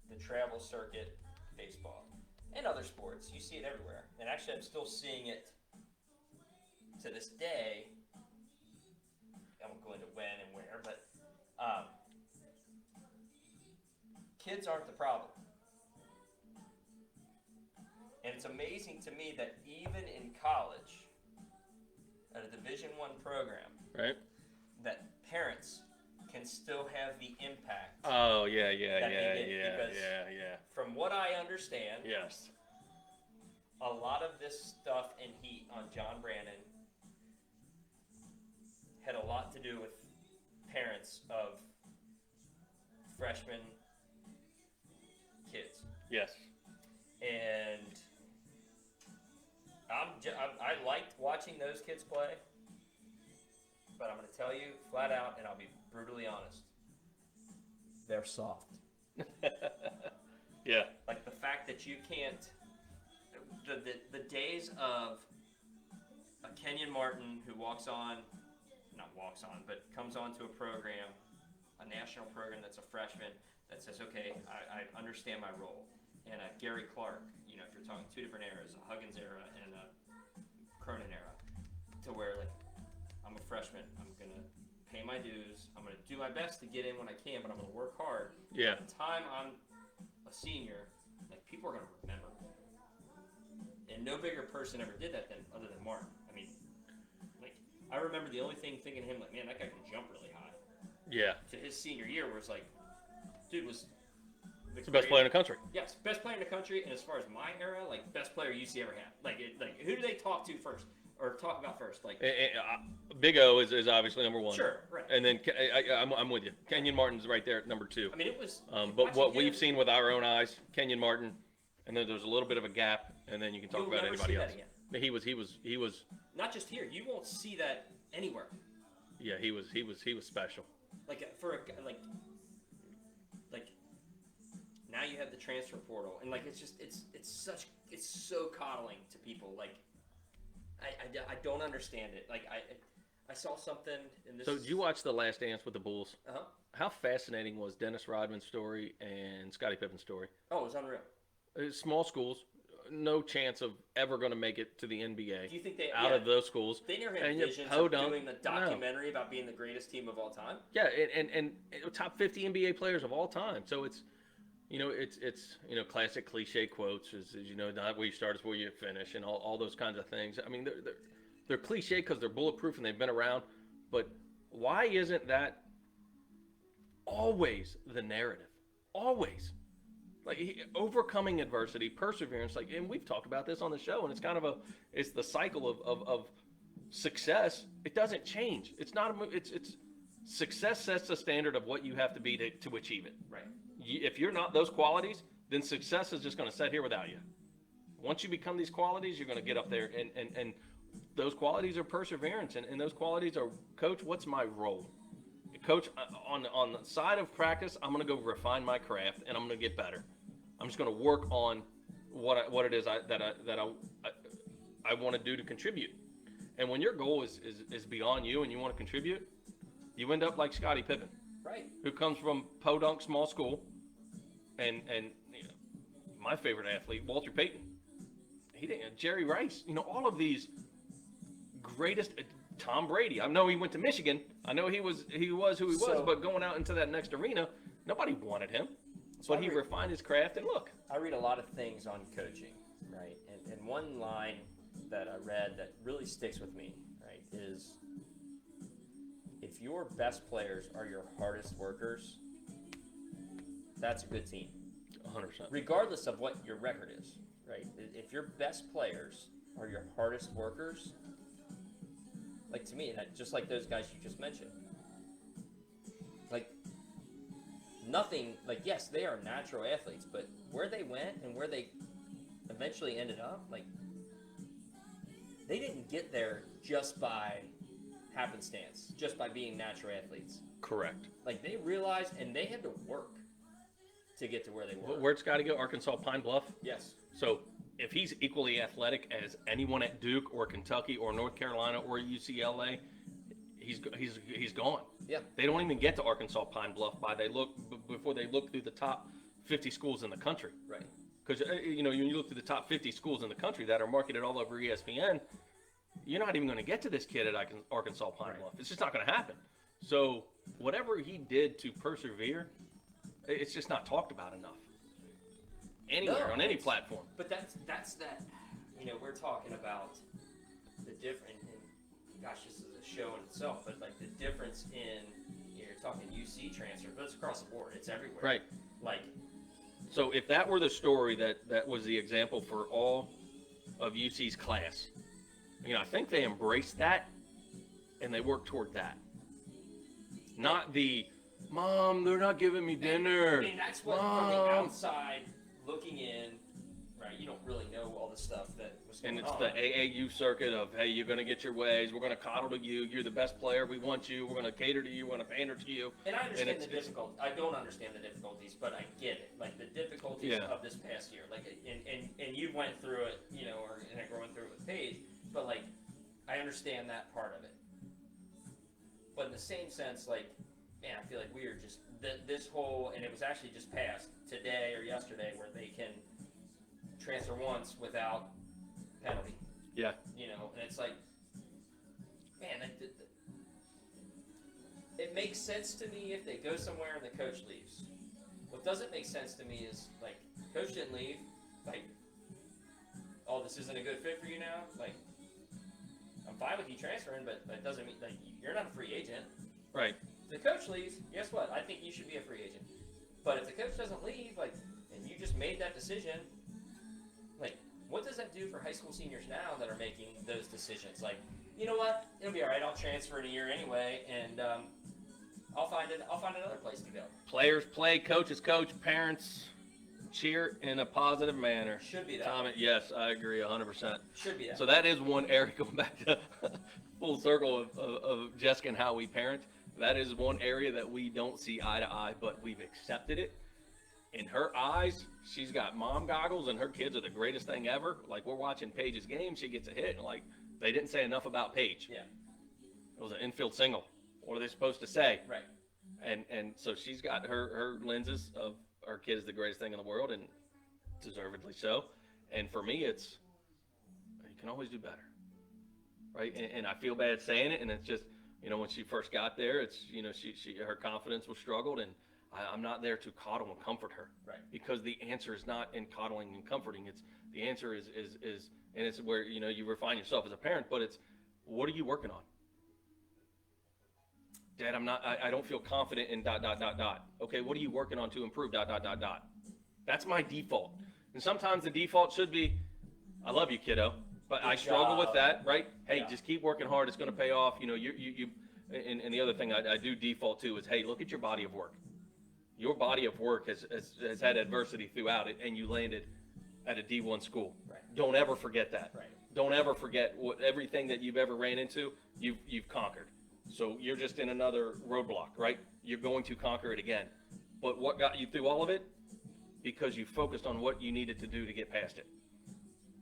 the travel circuit baseball and other sports. You see it everywhere. And actually, I'm still seeing it to this day. I won't go into when and where, but kids aren't the problem. And it's amazing to me that even in college, at a Division I program, Right. that parents can still have the impact. Oh yeah, That they did, because- yeah. From what I understand, Yes. a lot of this stuff and heat on John Brandon had a lot to do with parents of freshman kids. Yes. And I liked watching those kids play, but I'm going to tell you flat out, and I'll be brutally honest, they're soft. Yeah. Like the fact that you can't, the days of a Kenyon Martin who comes on to a program, a national program that's a freshman that says, okay, I understand my role. And a Gary Clark, you know, if you're talking two different eras, a Huggins era and a Cronin era, to where like, I'm a freshman, I'm going to pay my dues, I'm going to do my best to get in when I can, but I'm going to work hard. Yeah. By the time I'm a senior, like people are going to remember me. And no bigger person ever did that other than Martin. I mean, like I remember the only thing thinking of him like, man, that guy can jump really high. Yeah. To his senior year, where it's like, dude was It's the best player in the country. Yes, best player in the country, and as far as my era, like best player UC ever had. Like who do they talk to first or talk about first? Like Big O is obviously number one. sure, right. And then I'm with you. Kenyon Martin's right there at number two. I mean, it was. But what watching we've him, seen with our own eyes, Kenyon Martin, and then there's a little bit of a gap, and then you can talk You'll about never anybody see that else. again. He was not just here. You won't see that anywhere. yeah, he was special. Like for a guy like now you have the transfer portal, and like it's so coddling to people. Like I don't understand it. Like I saw something in this. So did you watch The Last Dance with the Bulls? Uh-huh. How fascinating was Dennis Rodman's story and Scottie Pippen's story? Oh, it was unreal. Small schools, no chance of ever going to make it to the NBA. Do you think they out of those schools? They never had And you visions of podunk. doing the documentary about being the greatest team of all time. Yeah, and top 50 NBA players of all time. So it's, it's classic cliche quotes is not where you start is where you finish, and all those kinds of things. I mean, they're cliche because they're bulletproof and they've been around. But why isn't that always the narrative? Always. Like overcoming adversity, perseverance. Like, and we've talked about this on the show, and it's kind of it's the cycle of success. It doesn't change. It's not it's success sets the standard of what you have to be to achieve it. Right. If you're not those qualities, then success is just going to sit here without you. Once you become these qualities, you're going to get up there, and those qualities are perseverance, and those qualities are, Coach, what's my role? Coach, on the side of practice, I'm going to go refine my craft, and I'm going to get better. I'm just going to work on what it is that I want to do to contribute. And when your goal is beyond you and you want to contribute, you end up like Scottie Pippen, Right. who comes from Podunk small school, and you know, my favorite athlete, Walter Payton. He didn't. Jerry Rice. You know, all of these greatest. Tom Brady. I know he went to Michigan. I know he was who he was, but going out into that next arena, nobody wanted him. But he refined his craft, and look. I read a lot of things on coaching, right? And one line that I read that really sticks with me, right, is if your best players are your hardest workers, that's a good team. 100%. Regardless of what your record is, right? If your best players are your hardest workers, like to me, just like those guys you just mentioned, like nothing, like yes, they are natural athletes, but where they went and where they eventually ended up, like they didn't get there just by happenstance, just by being natural athletes. Correct. Like they realized and they had to work to get to where they were. Where'd Scotty go? Arkansas Pine Bluff? Yes. So if he's equally athletic as anyone at Duke or Kentucky or North Carolina or UCLA, he's gone. Yeah. They don't even get to Arkansas Pine Bluff before they look through the top 50 schools in the country. Right. Because you know, when you look through the top 50 schools in the country that are marketed all over ESPN, you're not even going to get to this kid at Arkansas Pine Bluff. It's just not going to happen. So whatever he did to persevere, it's just not talked about enough. Anywhere, on any platform. But that's that, you know, we're talking about the different, and gosh, this is a show in itself, but like the difference in, you know, you're talking UC transfer, but it's across the board, it's everywhere. Right. Like, So if that were the story that was the example for all of UC's class, you know, I think they embraced that and they worked toward that. Not the, Mom, they're not giving me dinner. I mean, that's what from the outside looking in, right? You don't really know all the stuff that was going And on. it's the AAU circuit of, hey, you're going to get your ways. We're going to coddle to you. You're the best player. We want you. We're going to cater to you. We're going to pander to you. And I understand it's- the difficulties. I don't understand the difficulties, but I get it. Like the difficulties Yeah. of this past year. Like, and you went through it, you know, and I'm going through it with Paige. But like, I understand that part of it. But in the same sense, like, man, I feel like we are just this whole, and it was actually just passed today or yesterday, where they can transfer once without penalty. Yeah. You know, and it's like, man, it makes sense to me if they go somewhere and the coach leaves. What doesn't make sense to me is, like, coach didn't leave, like, oh, this isn't a good fit for you now? Like, I'm fine with you transferring, but that doesn't mean, like, you're not a free agent. Right. If the coach leaves, guess what? I think you should be a free agent. But if the coach doesn't leave, like, and you just made that decision, like, what does that do for high school seniors now that are making those decisions? Like, you know what? It'll be all right. I'll transfer in a year anyway, and I'll find another place to go. Players play, coaches coach, parents cheer in a positive manner. Should be that. Tom, yes, I agree 100%. Should be that. So that is one area, going back to full circle of Jessica and how we parent. That is one area that we don't see eye to eye, but we've accepted it. In her eyes, she's got mom goggles, and her kids are the greatest thing ever. Like, we're watching Paige's game, she gets a hit, and like, they didn't say enough about Paige. Yeah. It was an infield single. What are they supposed to say? Right. And so she's got her lenses of her kid is the greatest thing in the world, and deservedly so. And for me, it's, you can always do better, right? And I feel bad saying it, and it's just, you know, when she first got there, it's, you know, her confidence was struggled, and I'm not there to coddle and comfort her, Right. because the answer is not in coddling and comforting. It's the answer is and it's where, you know, you refine yourself as a parent, but it's, what are you working on? Dad, I don't feel confident in ... Okay, what are you working on to improve ... That's my default. And sometimes the default should be, I love you, kiddo, but Good I struggle with job. that, right? Hey, Yeah. just keep working hard. It's going to pay off. You know, and the other thing I do default to is, hey, look at your body of work. Your body of work has had adversity throughout it, and you landed at a D1 school. Right. Don't ever forget that. Right. Don't ever forget everything that you've ever ran into, you've conquered. So you're just in another roadblock, right? You're going to conquer it again. But what got you through all of it? Because you focused on what you needed to do to get past it.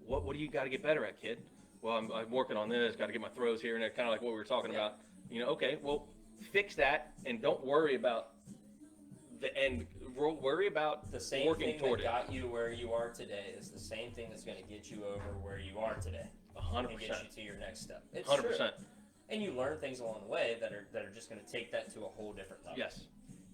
What do you got to get better at, kid? Well, I'm working on this. Got to get my throws here and there, kind of like what we were talking about. You know, okay, well, fix that and don't worry about the end. Worry about The same working thing toward that it. got you where you are today is the same thing that's going to get you over where you are today. 100%. And get you to your next step. It's 100%. true. And you learn things along the way that are just going to take that to a whole different level. Yes.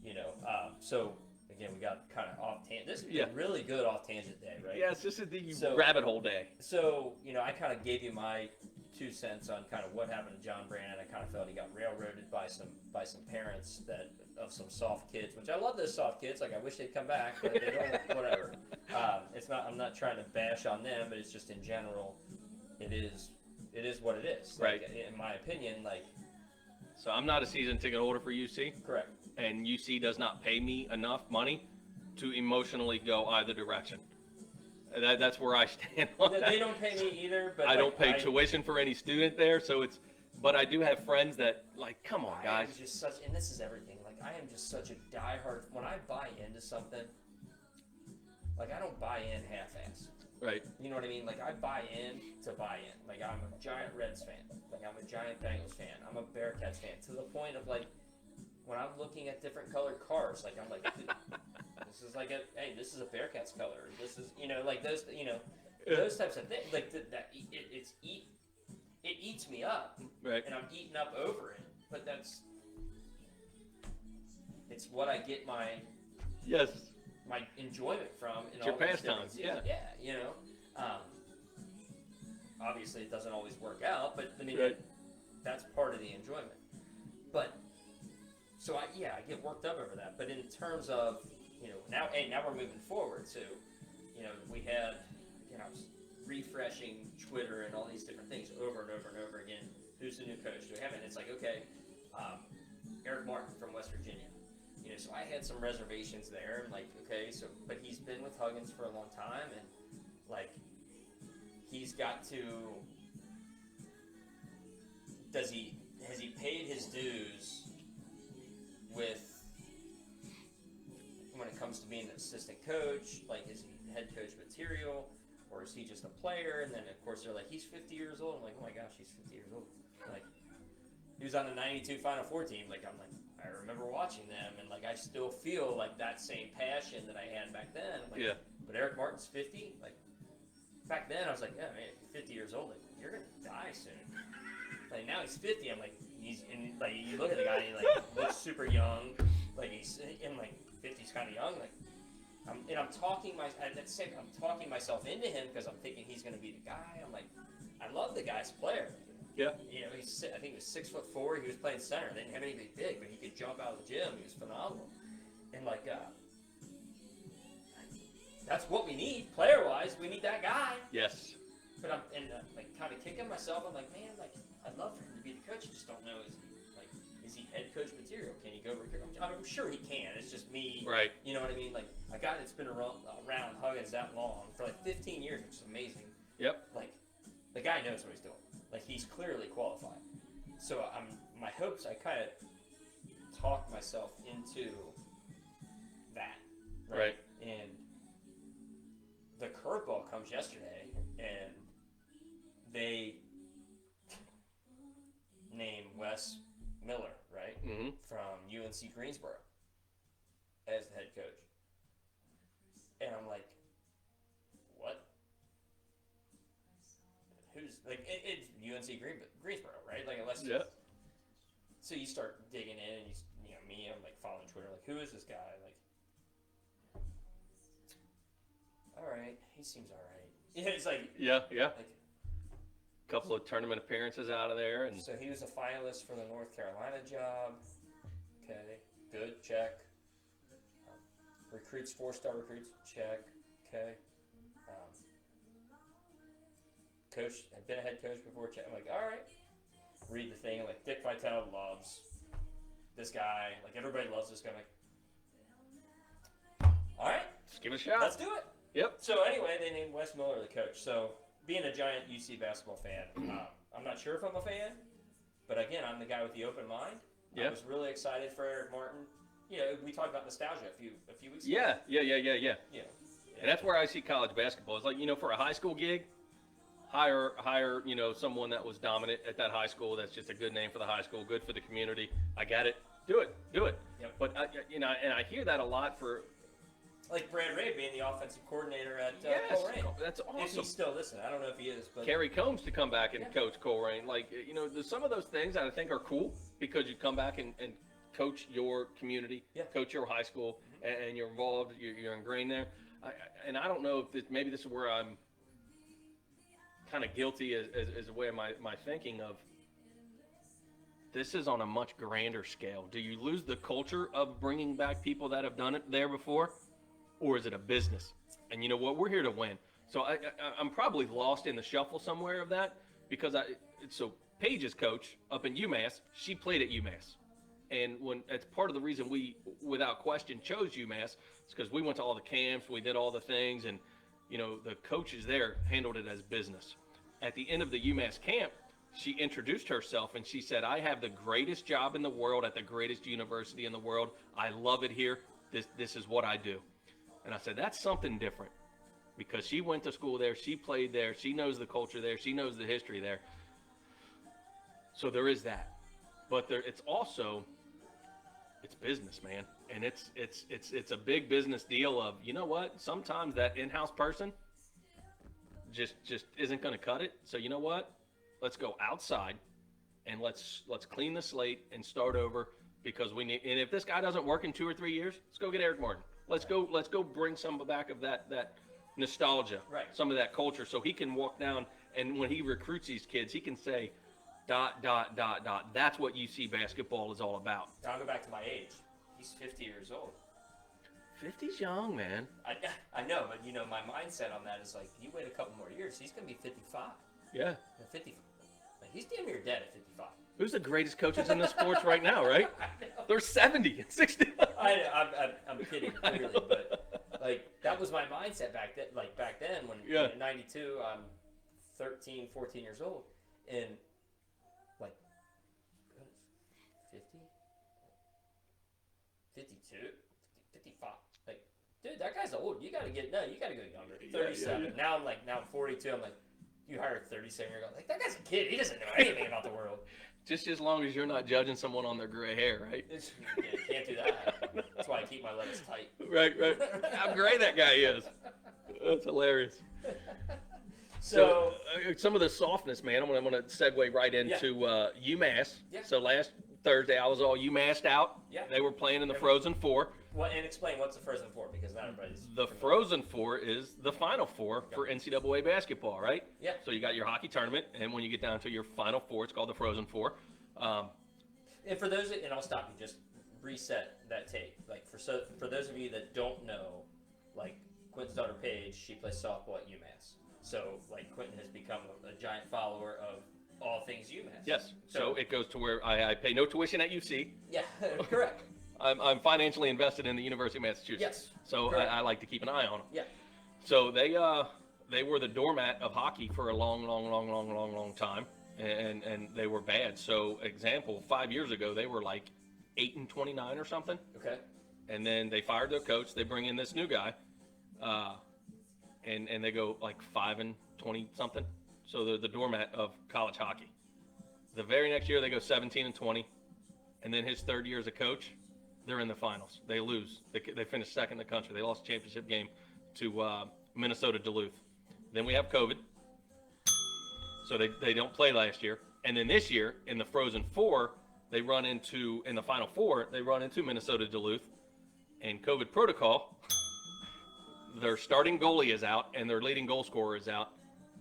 You know, so again, we got kind of off tangent. This is Yeah. a really good off tangent day, right? Yeah, it's just the So- rabbit hole day. So, you know, I kind of gave you my 2 cents on kind of what happened to John Brandon. I kind of felt he got railroaded by some parents that of some soft kids, which I love those soft kids. Like I wish they'd come back, but they don't. Whatever. It's not. I'm not trying to bash on them, but it's just in general, it is what it is. Right. Like, in my opinion, like So I'm not a season ticket holder for UC, correct. and UC does not pay me enough money to emotionally go either direction. That's where I stand on that. They don't pay me either, but I like, don't pay tuition for any student there, so but I do have friends that, like, come on, I am guys. just such, and this is everything. Like I am just such a diehard. When I buy into something, like I don't buy in half-ass. Right. You know what I mean? Like I buy in to buy in. Like I'm a giant Reds fan. Like I'm a giant Bengals fan. I'm a Bearcats fan. To the point of like when I'm looking at different colored cars, like I'm like, dude, this is like this is a Bearcats color. This is like those those types of things. Like it eats me up, Right. and I'm eating up over it. But it's what I get my Yes. enjoyment from in It's all your these pastime, different seasons. Yeah, obviously it doesn't always work out, but I mean Right. that's part of the enjoyment. But so I get worked up over that. But in terms of now we're moving forward. So we had I was refreshing Twitter and all these different things over and over and over again. Who's the new coach? Do we have it? And it's like Eric Martin from West Virginia. So I had some reservations there, and like, okay, but he's been with Huggins for a long time, and like, he's got to. Has he paid his dues with when it comes to being an assistant coach? Like, is he head coach material, or is he just a player? And then of course they're like, he's 50 years old. I'm like, oh my gosh, he's 50 years old. Like, he was on the '92 Final Four team. Like, I'm like, I remember watching them, and like I still feel like that same passion that I had back then. I'm like, Yeah. But Eric Martin's 50. Like back then, I was like, yeah, man, 50 years old. Like you're gonna die soon. Like now he's 50. I'm like, like you look at the guy, and he like looks super young. Like he's in like 50's kind of young. Like I'm talking myself into him because I'm thinking he's gonna be the guy. I'm like, I love the guy's player. Yeah. I think he was 6'4". He was playing center. They didn't have anything big, but he could jump out of the gym. He was phenomenal. And like, that's what we need player-wise. We need that guy. Yes. But I'm like kind of kicking myself. I'm like, man, like I'd love for him to be the coach. I just don't know. Is he head coach material? Can he go over here? I'm sure he can. It's just me. Right. You know what I mean? Like a guy that's been around Huggins that long for like 15 years, which is amazing. Yep. Like the guy knows what he's doing. Like he's clearly qualified. So my hopes. I kind of talked myself into that. Right. And the curveball comes yesterday, and they name Wes Miller, right, Mm-hmm. from UNC Greensboro as the head coach. And I'm like, what? Who's like it's UNC Greensboro, right? Like unless Yeah. So you start digging in, and me, I'm like following Twitter, like who is this guy? Like, all right, he seems all right. Yeah, it's like Yeah. Yeah. like. Couple of tournament appearances out of there, and So he was a finalist for the North Carolina job. Okay, good, check. Recruits, 4-star recruits, check. Okay. Coach, I've been a head coach before, check. I'm like, all right. Read the thing, like, Dick Vitale loves this guy. Like, everybody loves this guy. I'm like, all right, Just give it a shot. let's do it. Yep. So anyway, they named Wes Miller the coach. So being a giant UC basketball fan, I'm not sure if I'm a fan, but again, I'm the guy with the open mind. I Yeah. was really excited for Eric Martin. You know, we talked about nostalgia a few weeks ago. Yeah. Yeah. And that's where I see college basketball. It's like, for a high school gig, hire, someone that was dominant at that high school. That's just a good name for the high school, good for the community. I get it. Do it. Yep. But and I hear that a lot for. Like Brad Ray being the offensive coordinator at Yes, Coleraine. that's If awesome. he's still listening, I don't know if he is, but Kerry Combs to come back and Yeah. coach Coleraine. Like, there's some of those things that I think are cool because you come back and coach your community, Yeah. coach your high school, and you're involved, you're ingrained there. And I don't know if maybe this is where I'm kind of guilty as a way of my thinking of this is on a much grander scale. Do you lose the culture of bringing back people that have done it there before, or is it a business? And you know what? We're here to win. So I'm probably lost in the shuffle somewhere of that because so Paige's coach up in UMass, she played at UMass. And it's part of the reason we, without question, chose UMass is because we went to all the camps, we did all the things, and the coaches there handled it as business. At the end of the UMass camp, she introduced herself and she said, "I have the greatest job in the world at the greatest university in the world. I love it here. This is what I do." And I said, that's something different because she went to school there, she played there, she knows the culture there, she knows the history there. So there is that. But it's also business, man. And it's a big business deal of, you know what? Sometimes that in-house person just isn't going to cut it. So you know what? Let's go outside and let's clean the slate and start over because we need. And if this guy doesn't work in 2 or 3 years, let's go get Eric Martin. Let's go bring some back of that nostalgia, Right. some of that culture, so he can walk down and when he recruits these kids, he can say, ... That's what UC basketball is all about. I'll go back to my age. He's 50 years old. 50's young, man. I know, but my mindset on that is like, you wait a couple more years, he's gonna be 55. Yeah. 50. Like, he's damn near dead at 55. Who's the greatest coaches in the sports right now, right? I know. They're 70 and 60. I'm kidding, clearly, but like that was my mindset back then. Like back then, when in '92, I'm 13, 14 years old, and like 50, 52, 55. Like, dude, that guy's old. You gotta go younger. 37. Yeah. Now I'm 42. I'm like, you hired a 37-year-old. Like, that guy's a kid. He doesn't know anything about the world. Just as long as you're not judging someone on their gray hair, right? Can't do that. That's why I keep my legs tight. Right. How gray that guy is. That's hilarious. So Some of the softness, man. I'm gonna segue right into UMass. Yeah. So last Thursday, I was all UMassed out. Yeah. They were playing in the Frozen Four. well, and explain what's the Frozen Four, because not everybody's The familiar. Frozen Four is the Final Four for NCAA basketball, right? Yeah. So you got your hockey tournament, and when you get down to your Final Four, it's called the Frozen Four. And for those, and I'll stop you, just reset that tape. Like for those of you that don't know, like Quentin's daughter Paige, she plays softball at UMass. So like Quentin has become a giant follower of all things UMass. Yes. So it goes to where I pay no tuition at UC. Yeah, correct. I'm financially invested in the University of Massachusetts. Yes. So Correct. I like to keep an eye on them. Yeah. So they were the doormat of hockey for a long time, and they were bad. So example, 5 years ago they were like 8-29 or something, Okay. and then they fired their coach. They bring in this new guy, and they go like 5-20 something. So they're the doormat of college hockey. The very next year they go 17-20, and then his third year as a coach, they're in the finals. They lose. They finished second in the country. They lost the championship game to Minnesota Duluth. Then we have COVID, so they don't play last year. And then this year in the Frozen Four, in the Final Four, they run into Minnesota Duluth, and COVID protocol. Their starting goalie is out, and their leading goal scorer is out,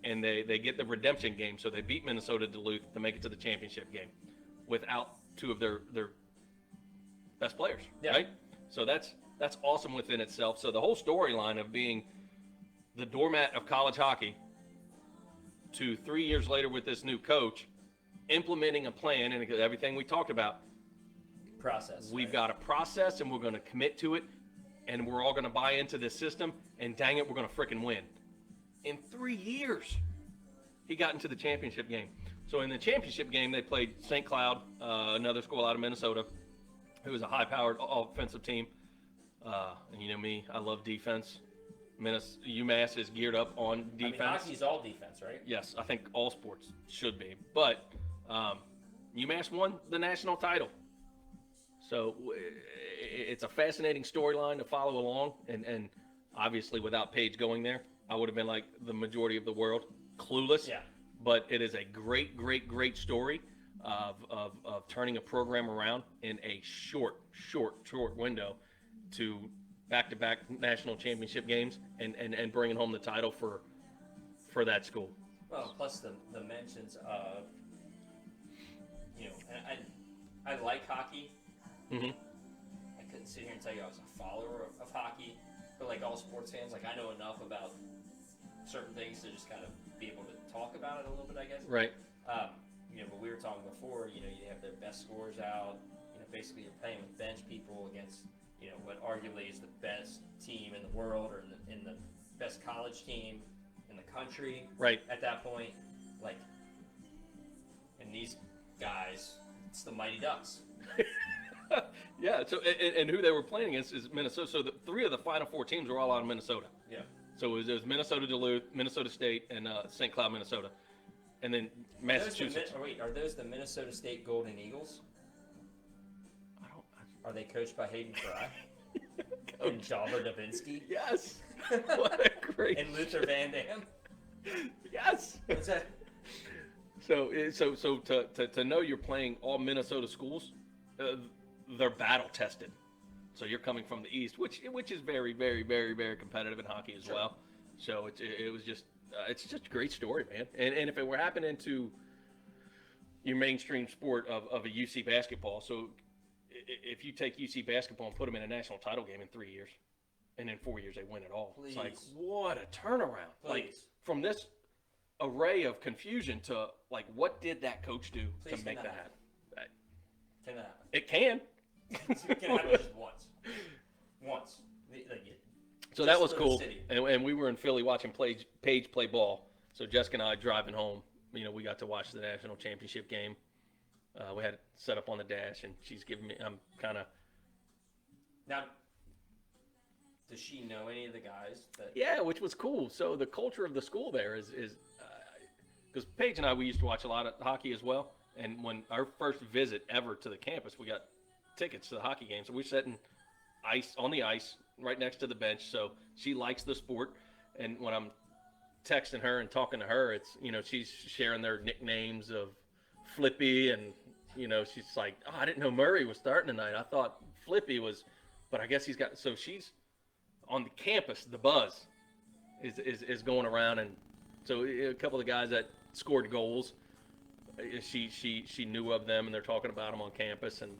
and they get the redemption game. So they beat Minnesota Duluth to make it to the championship game without two of their best players, Yeah. right? So that's That's awesome within itself. So the whole storyline of being the doormat of college hockey to 3 years later with this new coach, implementing a plan and everything we talked about. Process. We've right? got a process and we're going to commit to it and we're all going to buy into this system and dang it, we're going to frickin' win. In 3 years, he got into the championship game. So in the championship game, they played St. Cloud, another school out of Minnesota, who is a high-powered offensive team. And you know me, I love defense. UMass is geared up on defense. I mean, hockey's all defense, right? Yes, I think all sports should be. But UMass won the national title. So it's a fascinating storyline to follow along. And obviously, without Paige going there, I would have been like the majority of the world, clueless. Yeah. But it is a great, great, great story of turning a program around in a short window to back-to-back national championship games and bringing home the title for that school. Well, plus the mentions of, and I like hockey. Mm-hmm. I couldn't sit here and tell you I was a follower of hockey, but like all sports fans, like I know enough about certain things to just kind of be able to talk about it a little bit, I guess. Right. But we were talking before, you have their best scores out. Basically you're playing with bench people against, what arguably is the best team in the world or in the best college team in the country. Right. At that point, and these guys, it's the Mighty Ducks. Yeah. So and who they were playing against is Minnesota. So the 3 of the Final 4 teams were all out of Minnesota. Yeah. So it was Minnesota Duluth, Minnesota State, and St. Cloud, Minnesota, and then Massachusetts. Are those the Minnesota State Golden Eagles? Are they coached by Hayden Fry and Jobber Davinsky? Yes. What a great. And Luther Van Dam. Yes. What's that? So to know you're playing all Minnesota schools, they're battle tested. So you're coming from the East, which is very, very, very, very competitive in hockey as well. So it was just it's just a great story, man. And if it were happening to your mainstream sport of a UC basketball, so if you take UC basketball and put them in a national title game in 3 years, and in 4 years they win it all, Please. it's like what a turnaround! Please. Like from this array of confusion to like what did that coach do Please to make can that that happen? Can that happen? It can. It can happen just once. Once. So that Just was for the cool, city. and we were in Philly watching Paige play ball. So Jessica and I driving home, we got to watch the national championship game. We had it set up on the dash, and she's giving me. I'm kind of. Now, does she know any of the guys? Yeah, which was cool. So the culture of the school there is because Paige and I, we used to watch a lot of hockey as well. And when our first visit ever to the campus, we got tickets to the hockey game. So we're sitting on the ice right next to the bench. So she likes the sport. And when I'm texting her and talking to her, it's, she's sharing their nicknames of Flippy. And, she's like, oh, I didn't know Murray was starting tonight. I thought Flippy was, but I guess he's got, so she's on the campus. The buzz is going around. And so a couple of the guys that scored goals, she knew of them, and they're talking about them on campus, and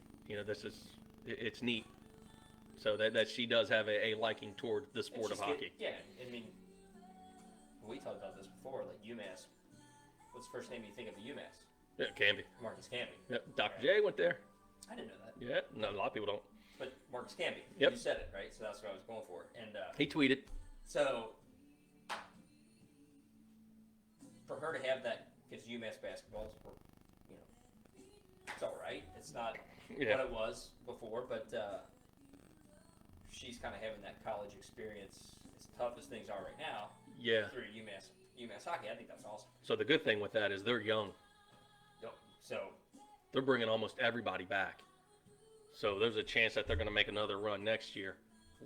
it's neat. So that she does have a liking toward the sport of hockey. I mean, we talked about this before. Like UMass, what's the first name you think of at UMass? Yeah, Canby. Marcus Camby. Yep, Dr. J went there. I didn't know that. Yeah, no, a lot of people don't. But Marcus Camby. Yep. You said it right, so that's what I was going for. And he tweeted. so for her to have that, because UMass basketball is, it's all right. It's not what it was before, but she's kind of having that college experience as tough as things are right now. Yeah. Through UMass hockey. I think that's awesome. So the good thing with that is they're young. So They're bringing almost everybody back. So there's a chance that they're going to make another run next year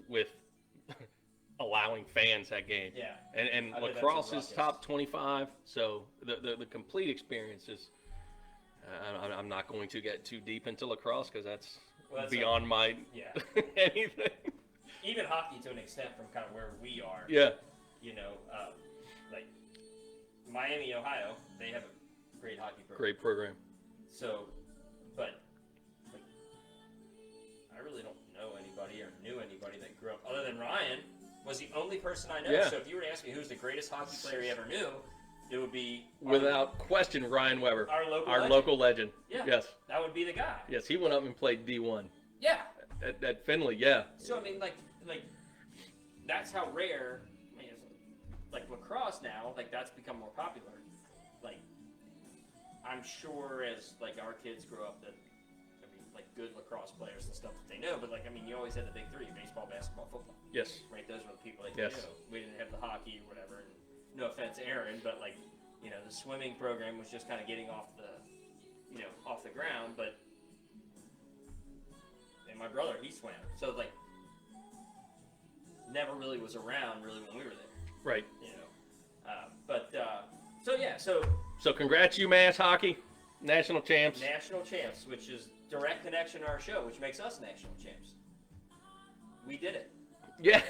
with allowing fans at games. yeah. And I bet that's lacrosse a is ruckus. top 25, so the complete experience is. I'm not going to get too deep into lacrosse because that's beyond my Yeah. anything. Even hockey to an extent from kind of where we are. Yeah, Like Miami, Ohio, they have a great hockey program. great program. So, but like, I really don't know anybody or knew anybody anybody that grew up other than Ryan was the only person I know. Yeah. So if you were to ask me who's the greatest hockey player he ever knew, it would be Without question, Ryan Weber, our local legend. Yeah. Yes. That would be the guy. Yes, he went up and played D1 Yeah. at Findlay. Yeah. So I mean, like that's how rare. I mean, like lacrosse now, like that's become more popular. Like I'm sure as like our kids grow up, that I mean, like good lacrosse players and stuff that they know. But like I mean, you always had the big three: baseball, basketball, football. Yes. Right, those were the people that Yes. you knew. We didn't have the hockey or whatever. And no offense, Aaron, but like, you know, the swimming program was just kind of getting off the, off the ground. But and my brother, he swam, so like, never really was around really when we were there. Right. So yeah, so So congrats, UMass hockey, national champs. national champs, which is direct connection to our show, which makes us national champs. We did it. Yeah.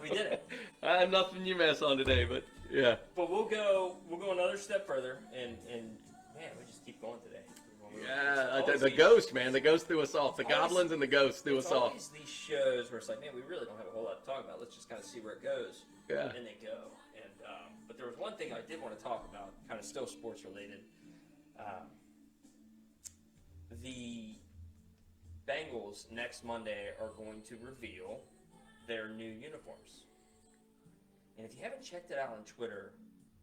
We did it. I have nothing UMass on today, but yeah. But we'll go another step further, and man, we just keep going today. Yeah, It's the always ghost, man. The ghost threw us off. The Always- goblins and the ghost threw It's us off. always these shows where it's like, man, we really don't have a whole lot to talk about. Let's just kind of see where it goes, Yeah. and they go. And but there was one thing I did want to talk about, kind of still sports related. The Bengals next Monday are going to reveal their new uniforms. And if you haven't checked it out on Twitter,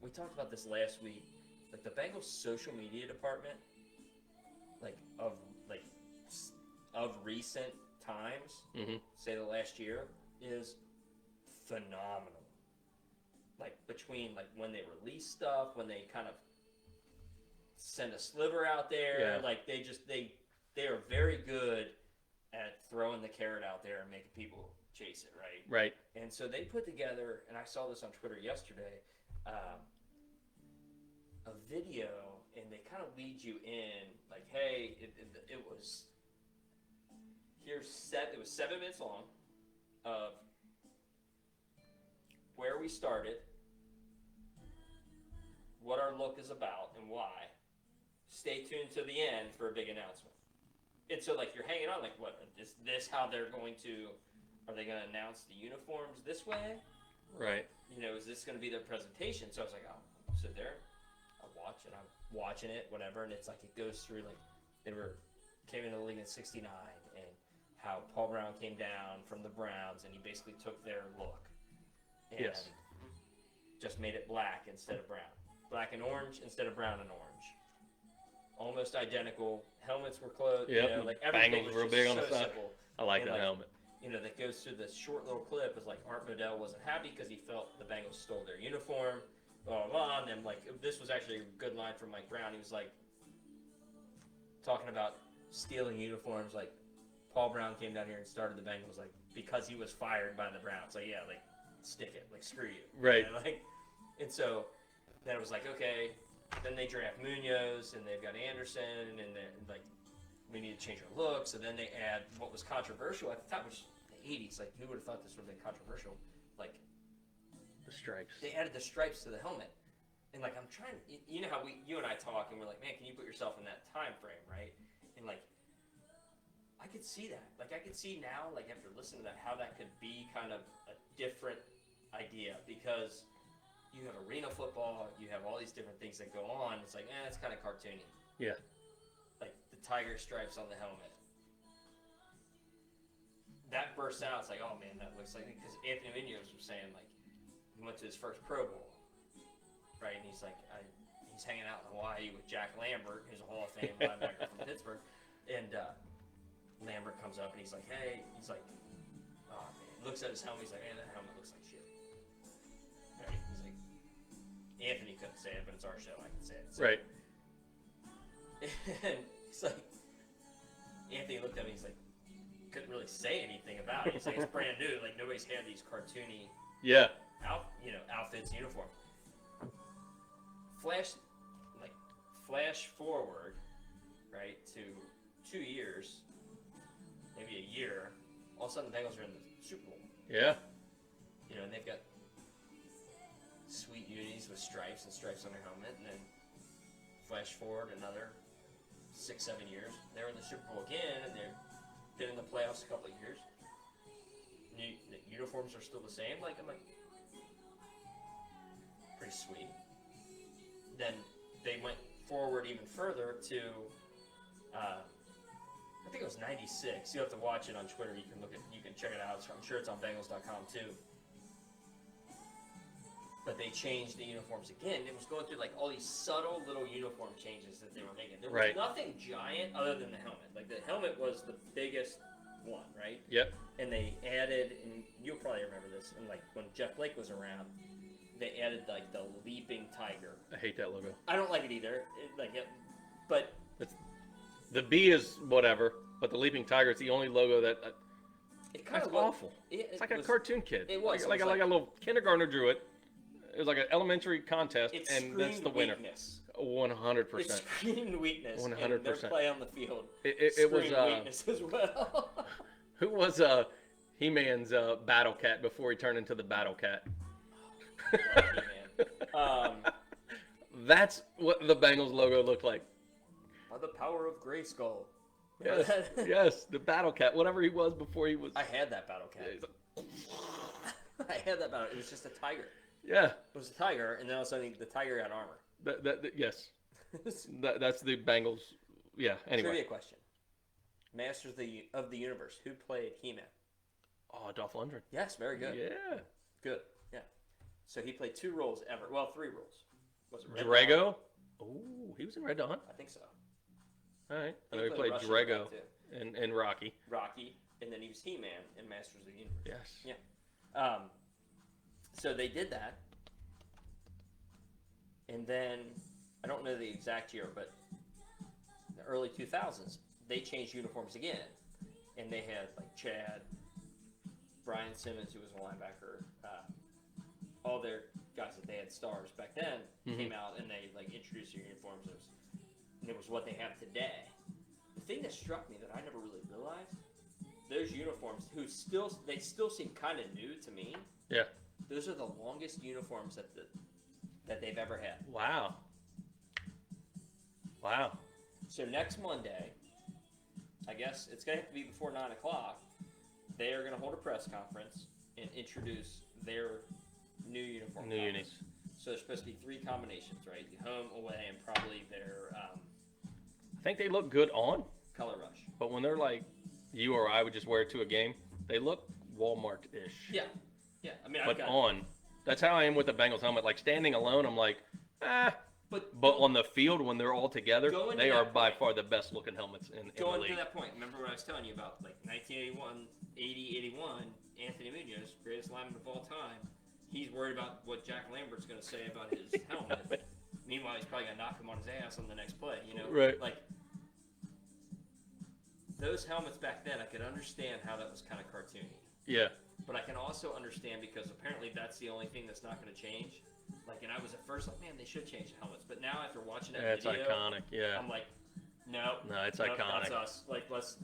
we talked about this last week. Like the Bengals social media department, of recent times, Mhm. say the last year, is phenomenal. Like between like when they release stuff, when they kind of send a sliver out there, Yeah. like they are very good at throwing the carrot out there and making people chase it, right? Right. And so they put together, and I saw this on Twitter yesterday, a video, and they kind of lead you in, like, hey, it was 7 minutes long of where we started, what our look is about, and why. Stay tuned to the end for a big announcement. And so, like, you're hanging on, like, what, is this how they're going to, are they going to announce the uniforms this way? Right. Is this going to be their presentation? So I was like, oh, I'll sit there, I'm watching it, whatever, and it's like, it goes through, like, came into the league in '69, and how Paul Brown came down from the Browns, and he basically took their look and Yes. just made it black instead of brown. Black and orange instead of brown and orange. Almost identical. Helmets were closed. Yep. Like everything Bangles was real just big on so the side. simple. I like And, that like, helmet. That goes through this short little clip is like Art Modell wasn't happy because he felt the Bengals stole their uniform, blah, blah, blah. And then, like, this was actually a good line from Mike Brown. He was like, talking about stealing uniforms, like, Paul Brown came down here and started the Bengals, like, because he was fired by the Browns. Like, yeah, like, stick it, like, screw you. Right. And so then it was like, okay, then they draft Munoz, and they've got Anderson, and then, like, we need to change our look. So then they add what was controversial at the time, which the 80s, like, who would have thought this would have been controversial? Like, The stripes. they added the stripes to the helmet. And, like, I'm trying, you know how you and I talk, and we're like, man, can you put yourself in that time frame, right? And, like, I could see that. Like, I could see now, like, after listening to that, how that could be kind of a different idea, because you have arena football, you have all these different things that go on. It's like, it's kind of cartoony. Yeah. Like the tiger stripes on the helmet. That bursts out. It's like, oh man, that looks like, because Anthony Munoz was saying, like, he went to his first Pro Bowl, right? And he's like, he's hanging out in Hawaii with Jack Lambert, who's a Hall of Fame linebacker from Pittsburgh, and Lambert comes up and he's like, hey, oh man, looks at his helmet. He's like, man, that helmet looks like shit. Right? He's like, Anthony couldn't say it, but it's our show. I can say it. So, Right. and he's like, Anthony looked at me. He's like, couldn't really say anything about it. He's like, it's brand new. Like, nobody's had these cartoony Yeah. outfits, uniform. Flash forward, right, to 2 years, maybe a year. All of a sudden, the Bengals are in the Super Bowl. Yeah. And they've got sweet unis with stripes and stripes on their helmet, and then flash forward another 6-7 years, they're in the Super Bowl again, and they've been in the playoffs a couple of years. uniforms are still the same. Like, I'm like, pretty sweet. Then they went forward even further to, I think it was 96. You have to watch it on Twitter. You can check it out. I'm sure it's on Bengals.com too. But they changed the uniforms again. It was going through like all these subtle little uniform changes that they were making. There was nothing giant other than the helmet. Like the helmet was the biggest one, right? Yep. And they added, and you'll probably remember this, and like when Jeff Blake was around, they added like the leaping tiger. I hate that logo. I don't like it either. But The B is whatever, but the leaping tiger is the only logo that. it kind That's of awful. It's like a cartoon kid. It was. Like a little kindergartner drew it. It was like an elementary contest, It and that's the winner. Weakness. 100%. It screamed weakness. 100%. And their play on the field. It was weakness as well. who was He-Man's Battle Cat before he turned into the Battle Cat. Man. That's what the Bengals logo looked like. By the power of Grayskull. Yes, yes, the Battle Cat, whatever he was before he was. I had that battle cat. I had that battle. It was just a tiger. Yeah. It was a tiger, and then all of a sudden the tiger had armor. Yes. That's the Bengals. Yeah. Anyway. Trivia question: Masters of the Universe. Who played He-Man? Oh, Dolph Lundgren. Yes, very good. Yeah. Good. Yeah. So he played 2 roles ever. Well, 3 roles. Was it Red Drago. Dawn? Oh, he was in Red Dawn. I think so. All right. I He know he played played Russian Drago back and Rocky. Rocky, and then he was He-Man in Masters of the Universe. Yes. Yeah. So they did that, and then I don't know the exact year, but in the early 2000s they changed uniforms again, and they had like Chad, Brian Simmons, who was a linebacker, all their guys that they had stars back then came out and they like introduced their uniforms. And it was what they have today. The thing that struck me that I never really realized, those uniforms, they still seem kind of new to me. Yeah. Those are the longest uniforms that they've ever had. Wow. Wow. So next Monday, I guess it's going to have to be before 9 o'clock, they are going to hold a press conference and introduce their new uniform. New unis. So there's supposed to be 3 combinations, right? Home, away, and probably their I think they look good on, color rush. but when they're like you or I would just wear it to a game, they look Walmart-ish. Yeah. Yeah. I mean, But on. That's how I am with the Bengals helmet. Like standing alone, I'm like, But on the field, when they're all together, they are by far the best looking helmets in the going league. to that point, remember what I was telling you about, like 1981, 80, 81, Anthony Munoz, greatest lineman of all time. He's worried about what Jack Lambert's going to say about his helmet. Meanwhile, he's probably going to knock him on his ass on the next play, you know? Right. Like, those helmets back then, I could understand how that was kind of cartoony. Yeah. But I can also understand because apparently that's the only thing that's not going to change. Like, and I was at first like, man, they should change the helmets. But now after watching that It's video, iconic. Yeah. I'm like, no, It's nope, iconic. That's us. Like, let's.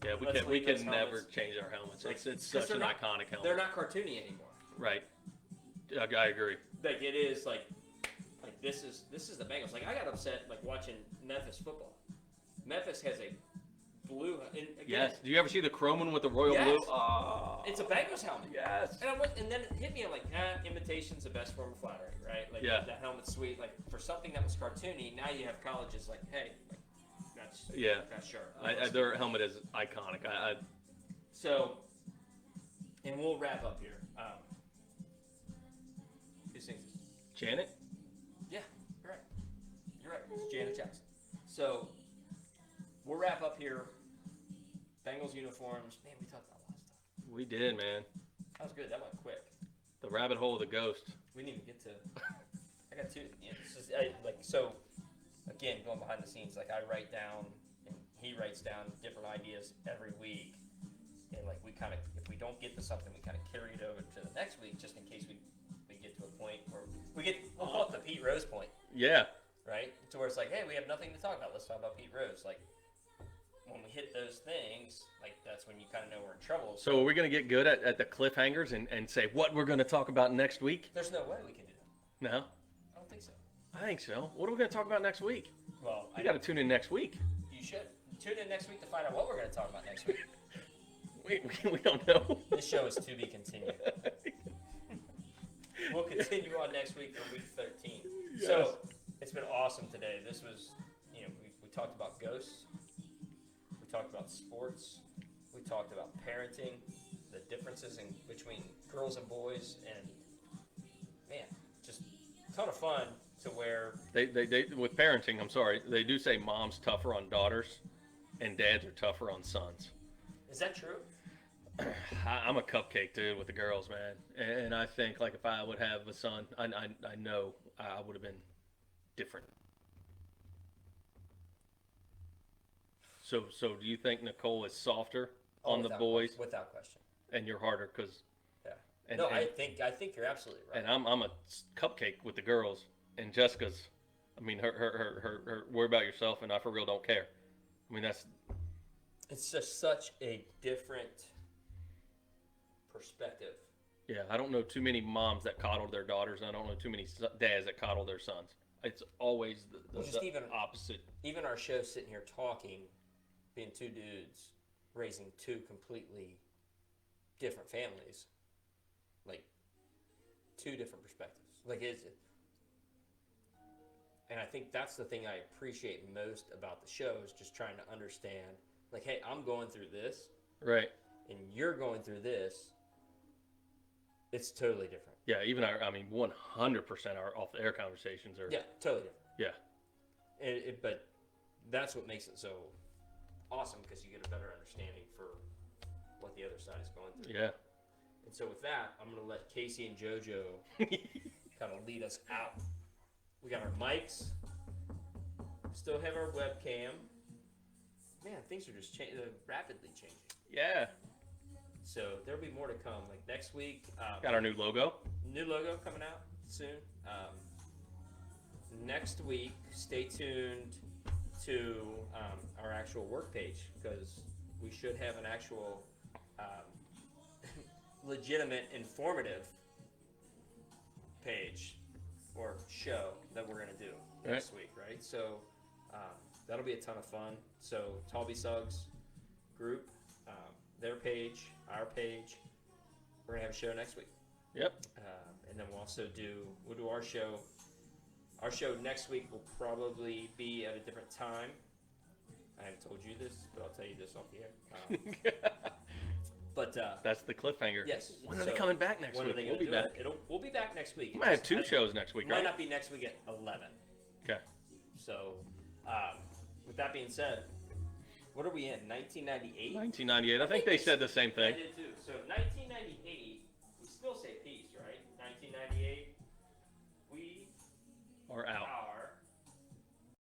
Yeah, we can never change our helmets. Like, It's such an iconic helmet. They're not cartoony anymore. Right. I agree. Like it is like this is the Bengals. Like I got upset like watching Memphis football. Memphis has a blue. And again, Yes. Do you ever see the chrome one with the royal Yes. blue? Oh. it's a Bengals helmet. Yes. And then it hit me. I'm like, imitation's the best form of flattery, right? Like Yeah. that helmet's sweet. Like for something that was cartoony, now you have colleges like, hey, like, that's sharp. Their helmet is iconic. So, and we'll wrap up here. Who sings this? Janet? Yeah, you're right. You're right. It's Janet Jackson. So, we'll wrap up here. Bengals uniforms. Man, we talked about a lot of stuff. We did, man. That was good. That went quick. The rabbit hole of the ghost. We didn't even get to. I got 2. Yeah, so. Again, going behind the scenes, like I write down, and he writes down different ideas every week, and like we kind of, if we don't get to something, we kind of carry it over to the next week, just in case we get to a point where we'll call it the Pete Rose point. Yeah. Right? To where it's like, hey, we have nothing to talk about. Let's talk about Pete Rose. Like, when we hit those things, like, that's when you kind of know we're in trouble. So are we going to get good at the cliffhangers and say what we're going to talk about next week? There's no way we can do that. No? I don't think so. I think so. What are we going to talk about next week? Well, You got to tune in next week. You should. Tune in next week to find out what we're going to talk about next week. We don't know. This show is to be continued. We'll continue on next week for week 13. Yes. So it's been awesome today. This was, we talked about ghosts. We talked about sports. We talked about parenting, the differences between girls and boys, and man, just a ton of fun to where They with parenting, I'm sorry, they do say mom's tougher on daughters and dads are tougher on sons. is that true? I'm a cupcake dude with the girls, man. And I think like if I would have a son, I know I would have been different. So do you think Nicole is softer on the Without boys without question. and you're harder because Yeah. and, No, and, I think you're absolutely right. and I'm a cupcake with the girls and Jessica's. I mean her worry about yourself and I for real don't care. I mean that's It's just such a different perspective. yeah. I don't know too many moms that coddle their daughters, and I don't know too many dads that coddle their sons. It's always Well, just the even- opposite. Even our show sitting here talking, being two dudes raising two completely different families, like two different perspectives. Like and I think that's the thing I appreciate most about the show is just trying to understand, like, hey, I'm going through this, Right. and you're going through this. It's totally different. Yeah, even I mean, 100% our off-the-air conversations are. Yeah, totally different. Yeah. But that's what makes it so awesome because you get a better understanding for what the other side is going through. Yeah. And so with that, I'm going to let Casey and JoJo kind of lead us out. We got our mics. Still have our webcam. Man, things are just rapidly changing. Yeah. So there'll be more to come. Like next week, Got our new logo. new logo coming out soon. Next week, stay tuned to our actual work page because we should have an actual legitimate, informative page or show that we're going to do next week, right? So that'll be a ton of fun. So Talby Suggs group, their page, our page, we're going to have a show next week. Yep. And then we'll do our show. Our show next week will probably be at a different time. I haven't told you this, but I'll tell you this off the air. But That's the cliffhanger. yes. When are they coming back next When week? are they We'll gonna be do back. it? We'll be back next week. We might have two shows next week, Might right? not be next week at 11. Okay. So, with that being said, what are we in? 1998. 1998. I think they said the same I thing. did too. So 1998, we still say peace, right? 1998, we Or out.